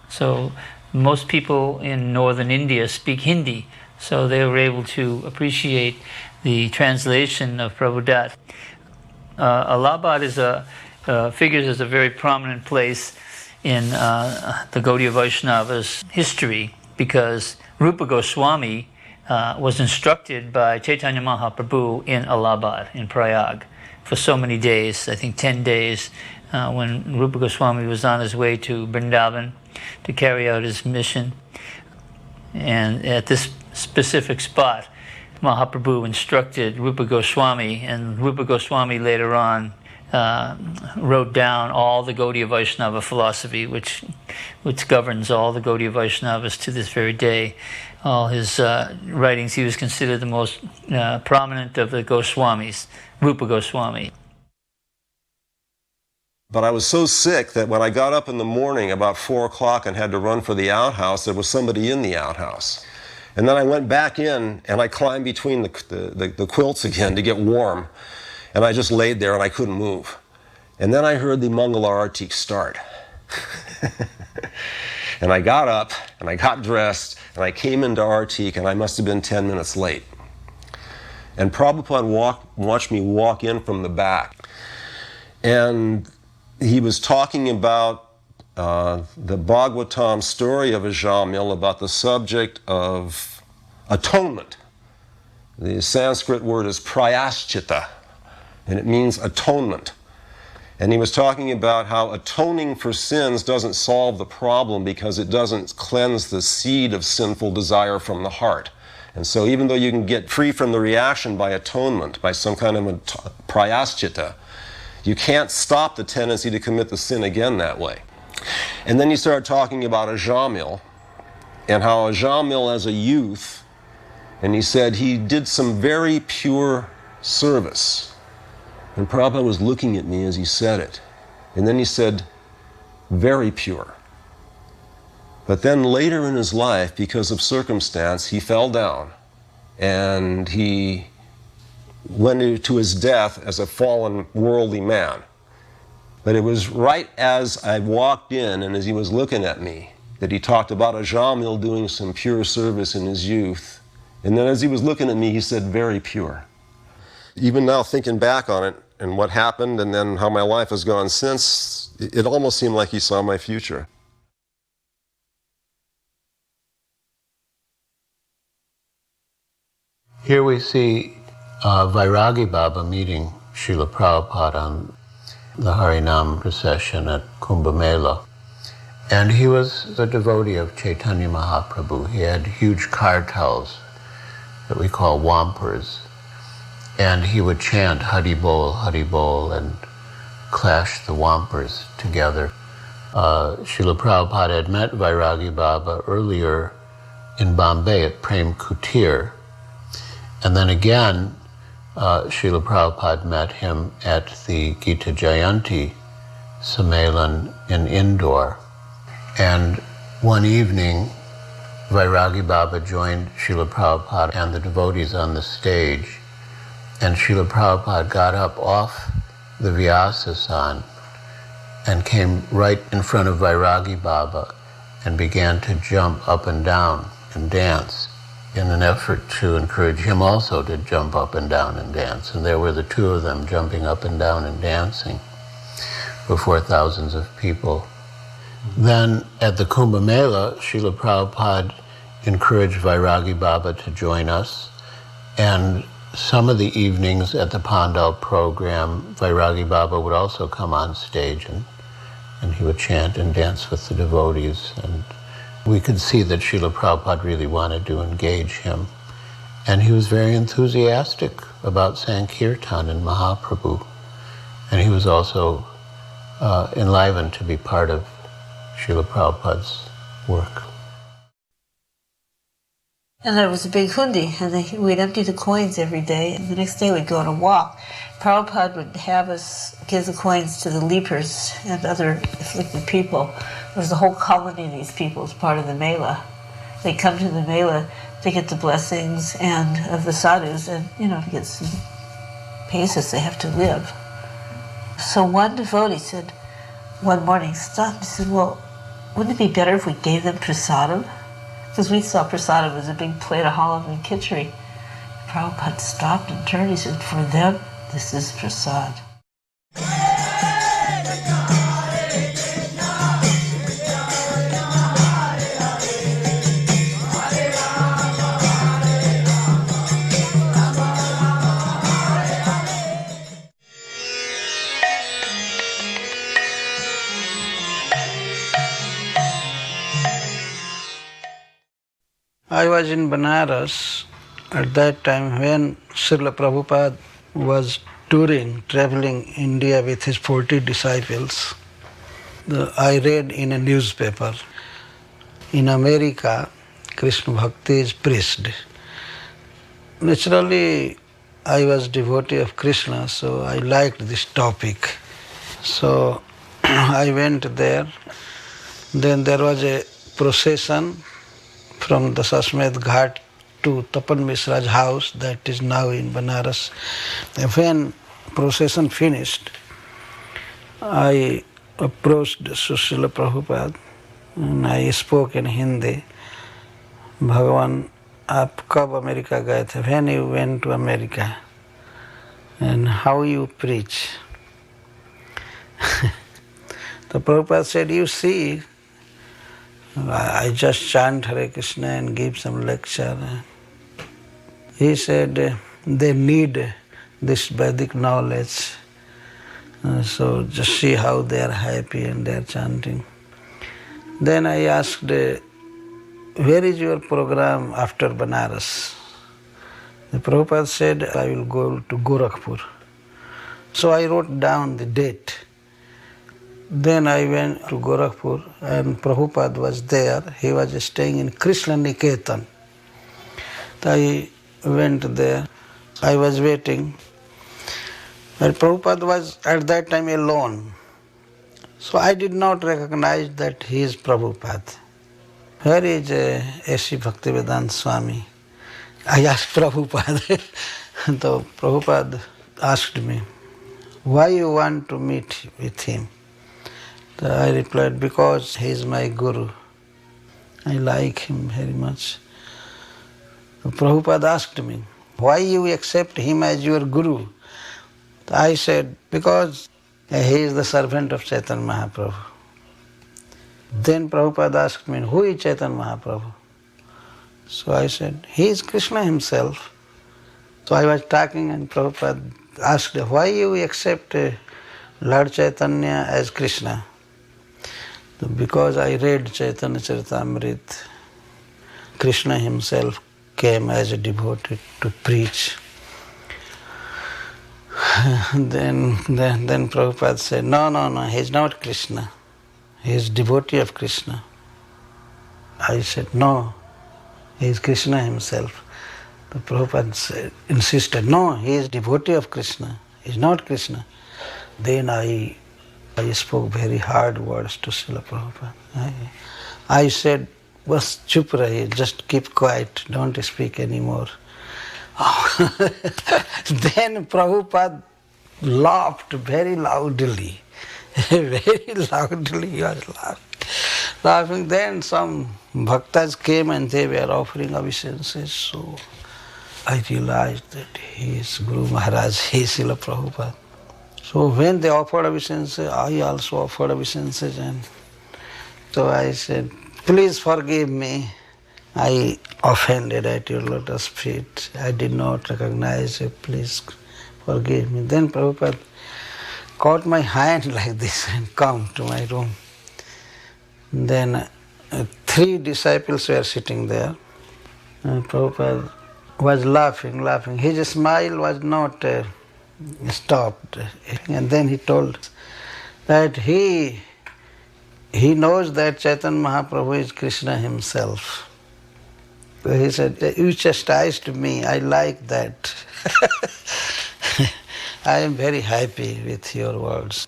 So most people in northern India speak Hindi, so they were able to appreciate the translation of Prabhu Dutt. Allahabad figures as a very prominent place in the Gaudiya Vaishnava's history because Rupa Goswami was instructed by Chaitanya Mahaprabhu in Allahabad, in Prayag, for so many days, I think 10 days, when Rupa Goswami was on his way to Vrindavan to carry out his mission. And at this specific spot, Mahaprabhu instructed Rupa Goswami, and Rupa Goswami later on wrote down all the Gaudiya Vaishnava philosophy, which governs all the Gaudiya Vaishnavas to this very day. All his writings, he was considered the most prominent of the Goswamis, Rupa Goswami. But I was so sick that when I got up in the morning about 4 o'clock and had to run for the outhouse, there was somebody in the outhouse. And then I went back in and I climbed between the quilts again to get warm. And I just laid there and I couldn't move. And then I heard the Mangala Arati start. And I got up and I got dressed and I came into Artik, and I must have been 10 minutes late. And Prabhupada watched me walk in from the back. And he was talking about the Bhagavatam story of Ajamil, about the subject of atonement. The Sanskrit word is prayaschita, and it means atonement. And he was talking about how atoning for sins doesn't solve the problem because it doesn't cleanse the seed of sinful desire from the heart. And so even though you can get free from the reaction by atonement, by some kind of prayaschita, you can't stop the tendency to commit the sin again that way. And then he started talking about Ajamil, and how Ajamil as a youth, and he said he did some very pure service. And Prabhupada was looking at me as he said it. And then he said, very pure. But then later in his life, because of circumstance, he fell down and he went to his death as a fallen worldly man. But it was right as I walked in and as he was looking at me that he talked about Ajamil doing some pure service in his youth. And then as he was looking at me, he said, very pure. Even now, thinking back on it and what happened and then how my life has gone since, it almost seemed like he saw my future. Here we see Vairagi Baba meeting Srila Prabhupada on the Harinam procession at Kumbh Mela. And he was a devotee of Chaitanya Mahaprabhu. He had huge kartals that we call wampers. And he would chant Hari Bol, and clash the wampers together. Srila Prabhupada had met Vairagi Baba earlier in Bombay at Prem Kutir. And then again, Srila Prabhupada met him at the Gita Jayanti Sammelan in Indore. And one evening, Vairagi Baba joined Srila Prabhupada and the devotees on the stage. And Srila Prabhupada got up off the Vyasasan and came right in front of Vairagi Baba and began to jump up and down and dance in an effort to encourage him also to jump up and down and dance. And there were the two of them jumping up and down and dancing before thousands of people. Then at the Kumbh Mela, Srila Prabhupada encouraged Vairagi Baba to join us. And some of the evenings at the Pandal program, Vairagi Baba would also come on stage and he would chant and dance with the devotees. And we could see that Srila Prabhupada really wanted to engage him. And he was very enthusiastic about Sankirtan and Mahaprabhu. And he was also enlivened to be part of Srila Prabhupada's work. And there was a big hundi, and we'd empty the coins every day, and the next day we'd go on a walk. Prabhupada would have us give the coins to the lepers and other afflicted people. There was a whole colony of these people as part of the Mela. They come to the Mela to get the blessings and of the sadhus, and to get some basis they have to live. So one devotee said, one morning stopped and said, well, wouldn't it be better if we gave them prasadam? Because we saw prasadam as a big plate of halav and khichdi. Prabhupada stopped and turned. He said, for them, this is prasad. I was in Banaras at that time when Srila Prabhupada was traveling India with his 40 disciples. I read in a newspaper, in America, Krishna Bhakti is preached. Naturally, I was devotee of Krishna, so I liked this topic. So I went there. Then there was a procession from the Sasmed Ghat to Tapan Mishra's house that is now in Banaras. When procession finished, I approached Srila Prabhupada and I spoke in Hindi. Bhagavan, aap kab America gaye the? When you went to America? And how you preach? The Prabhupada said, you see, I just chant Hare Krishna and give some lecture. He said, they need this Vedic knowledge. So just see how they are happy and they are chanting. Then I asked, where is your program after Banaras? The Prabhupada said, I will go to Gorakhpur. So I wrote down the date. Then I went to Gorakhpur and Prabhupada was there. He was staying in Krishna Niketan. I went there. I was waiting. And Prabhupada was at that time alone. So I did not recognize that he is Prabhupada. Where is A.C. Bhaktivedanta Swami? I asked Prabhupada. So Prabhupada asked me, why you want to meet with him? So I replied, because he is my guru. I like him very much. So Prabhupada asked me, why you accept him as your guru? So I said, because he is the servant of Chaitanya Mahaprabhu. Then Prabhupada asked me, who is Chaitanya Mahaprabhu? So I said, he is Krishna himself. So I was talking and Prabhupada asked, why you accept Lord Chaitanya as Krishna? Because I read Chaitanya Charitamrita, Krishna himself came as a devotee to preach. Then Prabhupada said, no, he's not Krishna. He is devotee of Krishna. I said, no, he is Krishna himself. The Prabhupada insisted, no, he is devotee of Krishna. He is not Krishna. Then I spoke very hard words to Srila Prabhupada. I said, bas chup rahiye, just keep quiet, don't speak anymore. Then Prabhupada laughed very loudly. Very loudly he was laughing. Then some bhaktas came and they were offering obeisances. So I realized that he is Guru Maharaj, he is Srila Prabhupada. So when they offered obeisances, I also offered obeisances. And so I said, please forgive me. I offended at your lotus feet. I did not recognize you. Please forgive me. Then Prabhupada caught my hand like this and come to my room. Then 3 disciples were sitting there. And Prabhupada was laughing. His smile was not stopped. And then he told that he knows that Chaitanya Mahaprabhu is Krishna himself. He said, you chastised me, I like that. I am very happy with your words.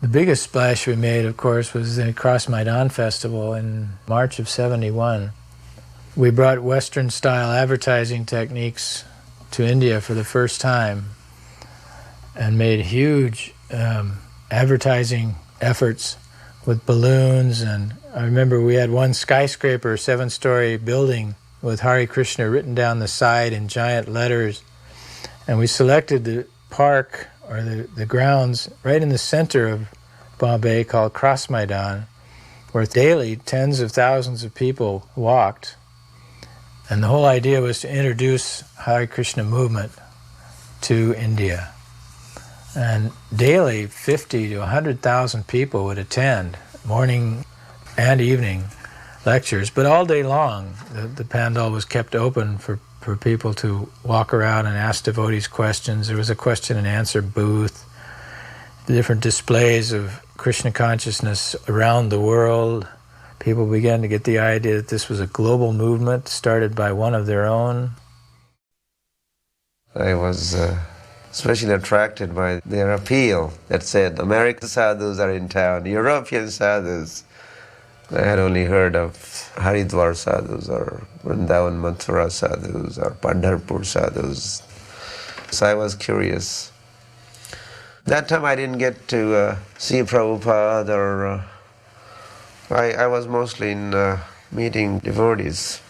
The biggest splash we made, of course, was the Cross Maidan Festival in March of '71. We brought Western-style advertising techniques to India for the first time and made huge advertising efforts with balloons. And I remember we had one skyscraper, 7-story building with Hare Krishna written down the side in giant letters. And we selected the park, or the grounds, right in the center of Bombay called Cross Maidan, where daily tens of thousands of people walked. And the whole idea was to introduce Hare Krishna movement to India. And daily 50 to 100,000 people would attend, morning and evening lectures, but all day long the pandal was kept open for people to walk around and ask devotees questions. There was a question and answer booth, the different displays of Krishna consciousness around the world. People began to get the idea that this was a global movement started by one of their own. I was especially attracted by their appeal that said, American sadhus are in town, European sadhus. I had only heard of Haridwar sadhus or Vrindavan Mathura sadhus or Pandharpur sadhus. So I was curious. That time I didn't get to see Prabhupada, or I was mostly in meeting devotees.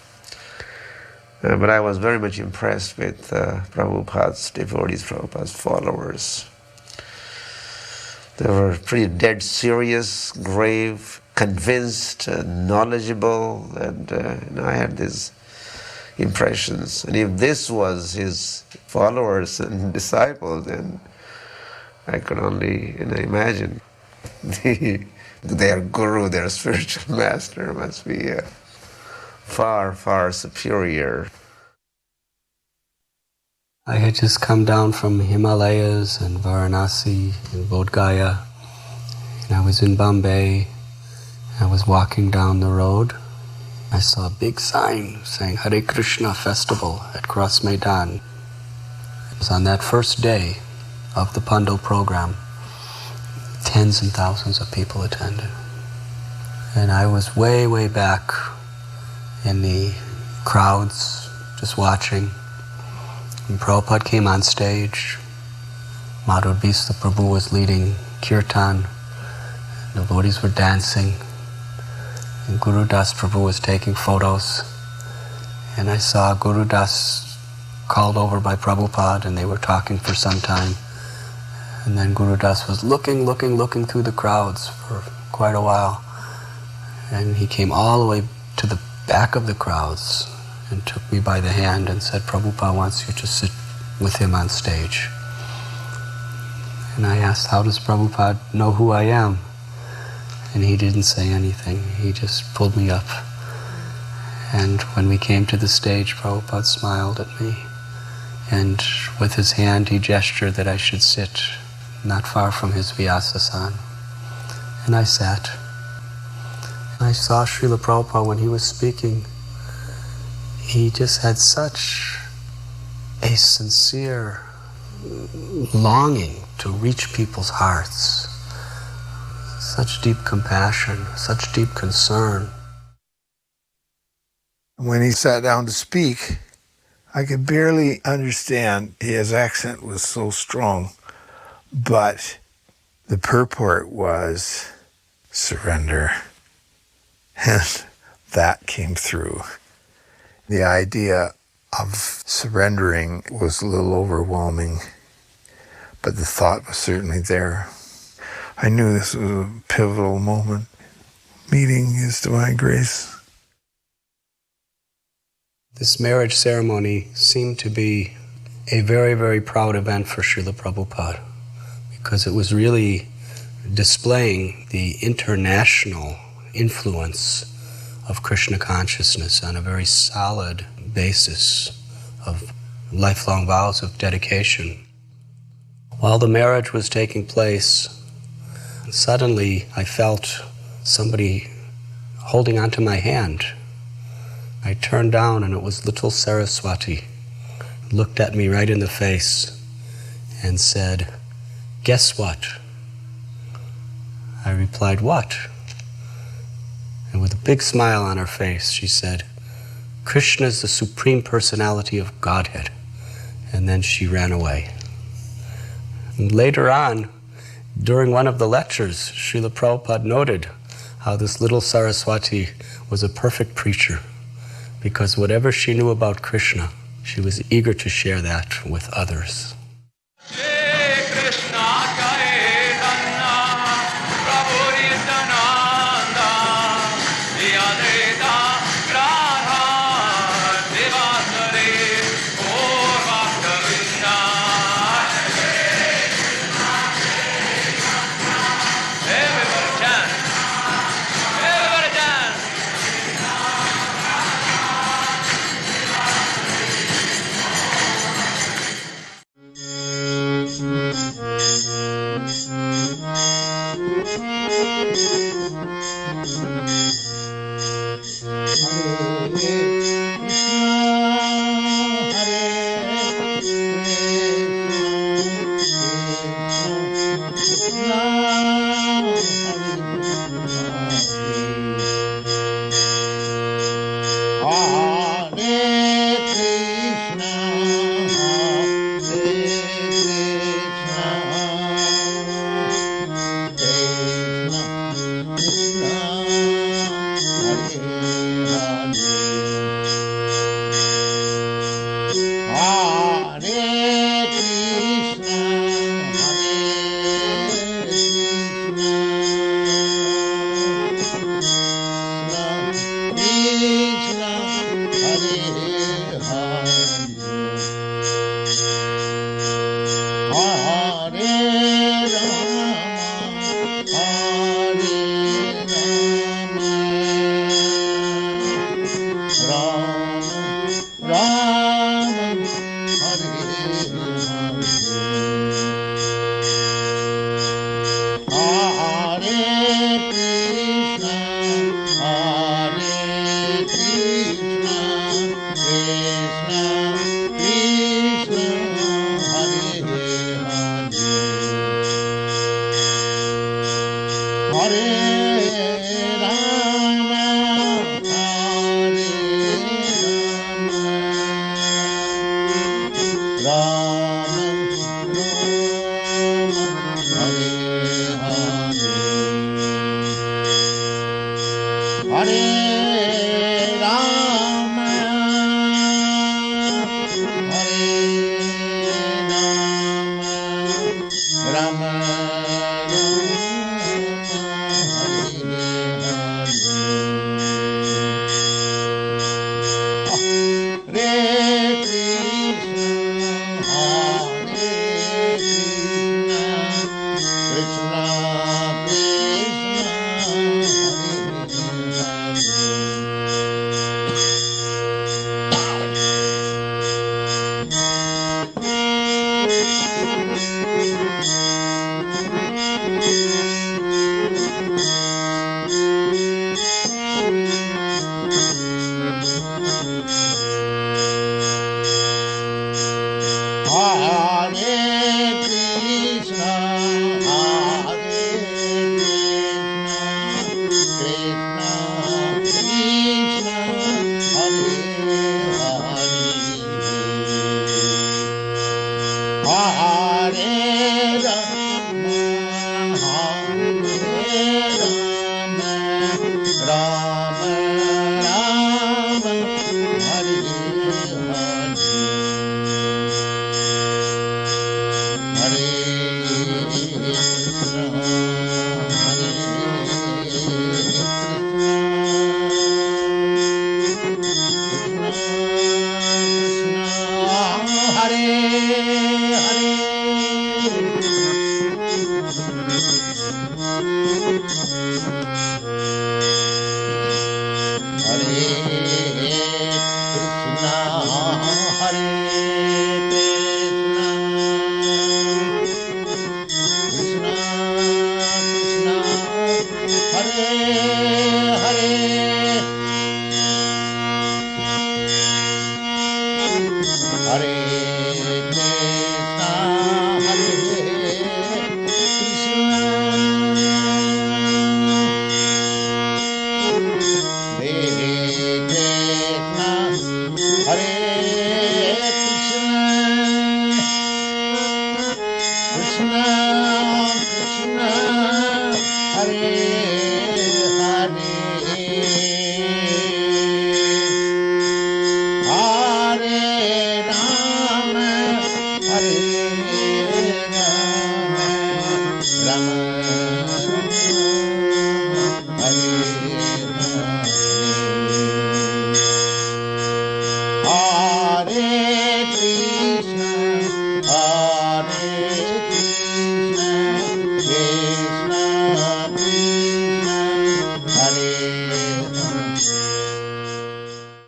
But I was very much impressed with Prabhupada's devotees, Prabhupada's followers. They were pretty dead serious, grave, convinced, knowledgeable, and I had these impressions. And if this was his followers and disciples, then I could only imagine their guru, their spiritual master must be far, far superior. I had just come down from Himalayas and Varanasi and Bodh Gaya, and I was in Bombay. I was walking down the road. I saw a big sign saying Hare Krishna Festival at Cross Maidan. It was on that first day of the Pandal program. Tens and thousands of people attended. And I was way, way back in the crowds, just watching. And Prabhupada came on stage. Mayavadis, Prabhu was leading kirtan. Devotees were dancing. And Guru Das Prabhu was taking photos. And I saw Guru Das called over by Prabhupada, and they were talking for some time. And then Guru Das was looking through the crowds for quite a while. And he came all the way to the back of the crowds and took me by the hand and said, Prabhupada wants you to sit with him on stage. And I asked, how does Prabhupada know who I am? And he didn't say anything. He just pulled me up. And when we came to the stage, Prabhupada smiled at me. And with his hand, he gestured that I should sit not far from his Vyasasan. And I sat. And I saw Srila Prabhupada when he was speaking. He just had such a sincere longing to reach people's hearts. Such deep compassion, such deep concern. When he sat down to speak, I could barely understand. His accent was so strong, but the purport was surrender. And that came through. The idea of surrendering was a little overwhelming, but the thought was certainly there. I knew this was a pivotal moment. Meeting His Divine Grace. This marriage ceremony seemed to be a very, very proud event for Srila Prabhupada, because it was really displaying the international influence of Krishna consciousness on a very solid basis of lifelong vows of dedication. While the marriage was taking place, suddenly I felt somebody holding onto my hand. I turned down and it was little Saraswati. Looked at me right in the face and said, "Guess what?" I replied, "What?" And with a big smile on her face, she said, "Krishna is the Supreme Personality of Godhead." And then she ran away. And later on, during one of the lectures, Srila Prabhupada noted how this little Saraswati was a perfect preacher, because whatever she knew about Krishna, she was eager to share that with others.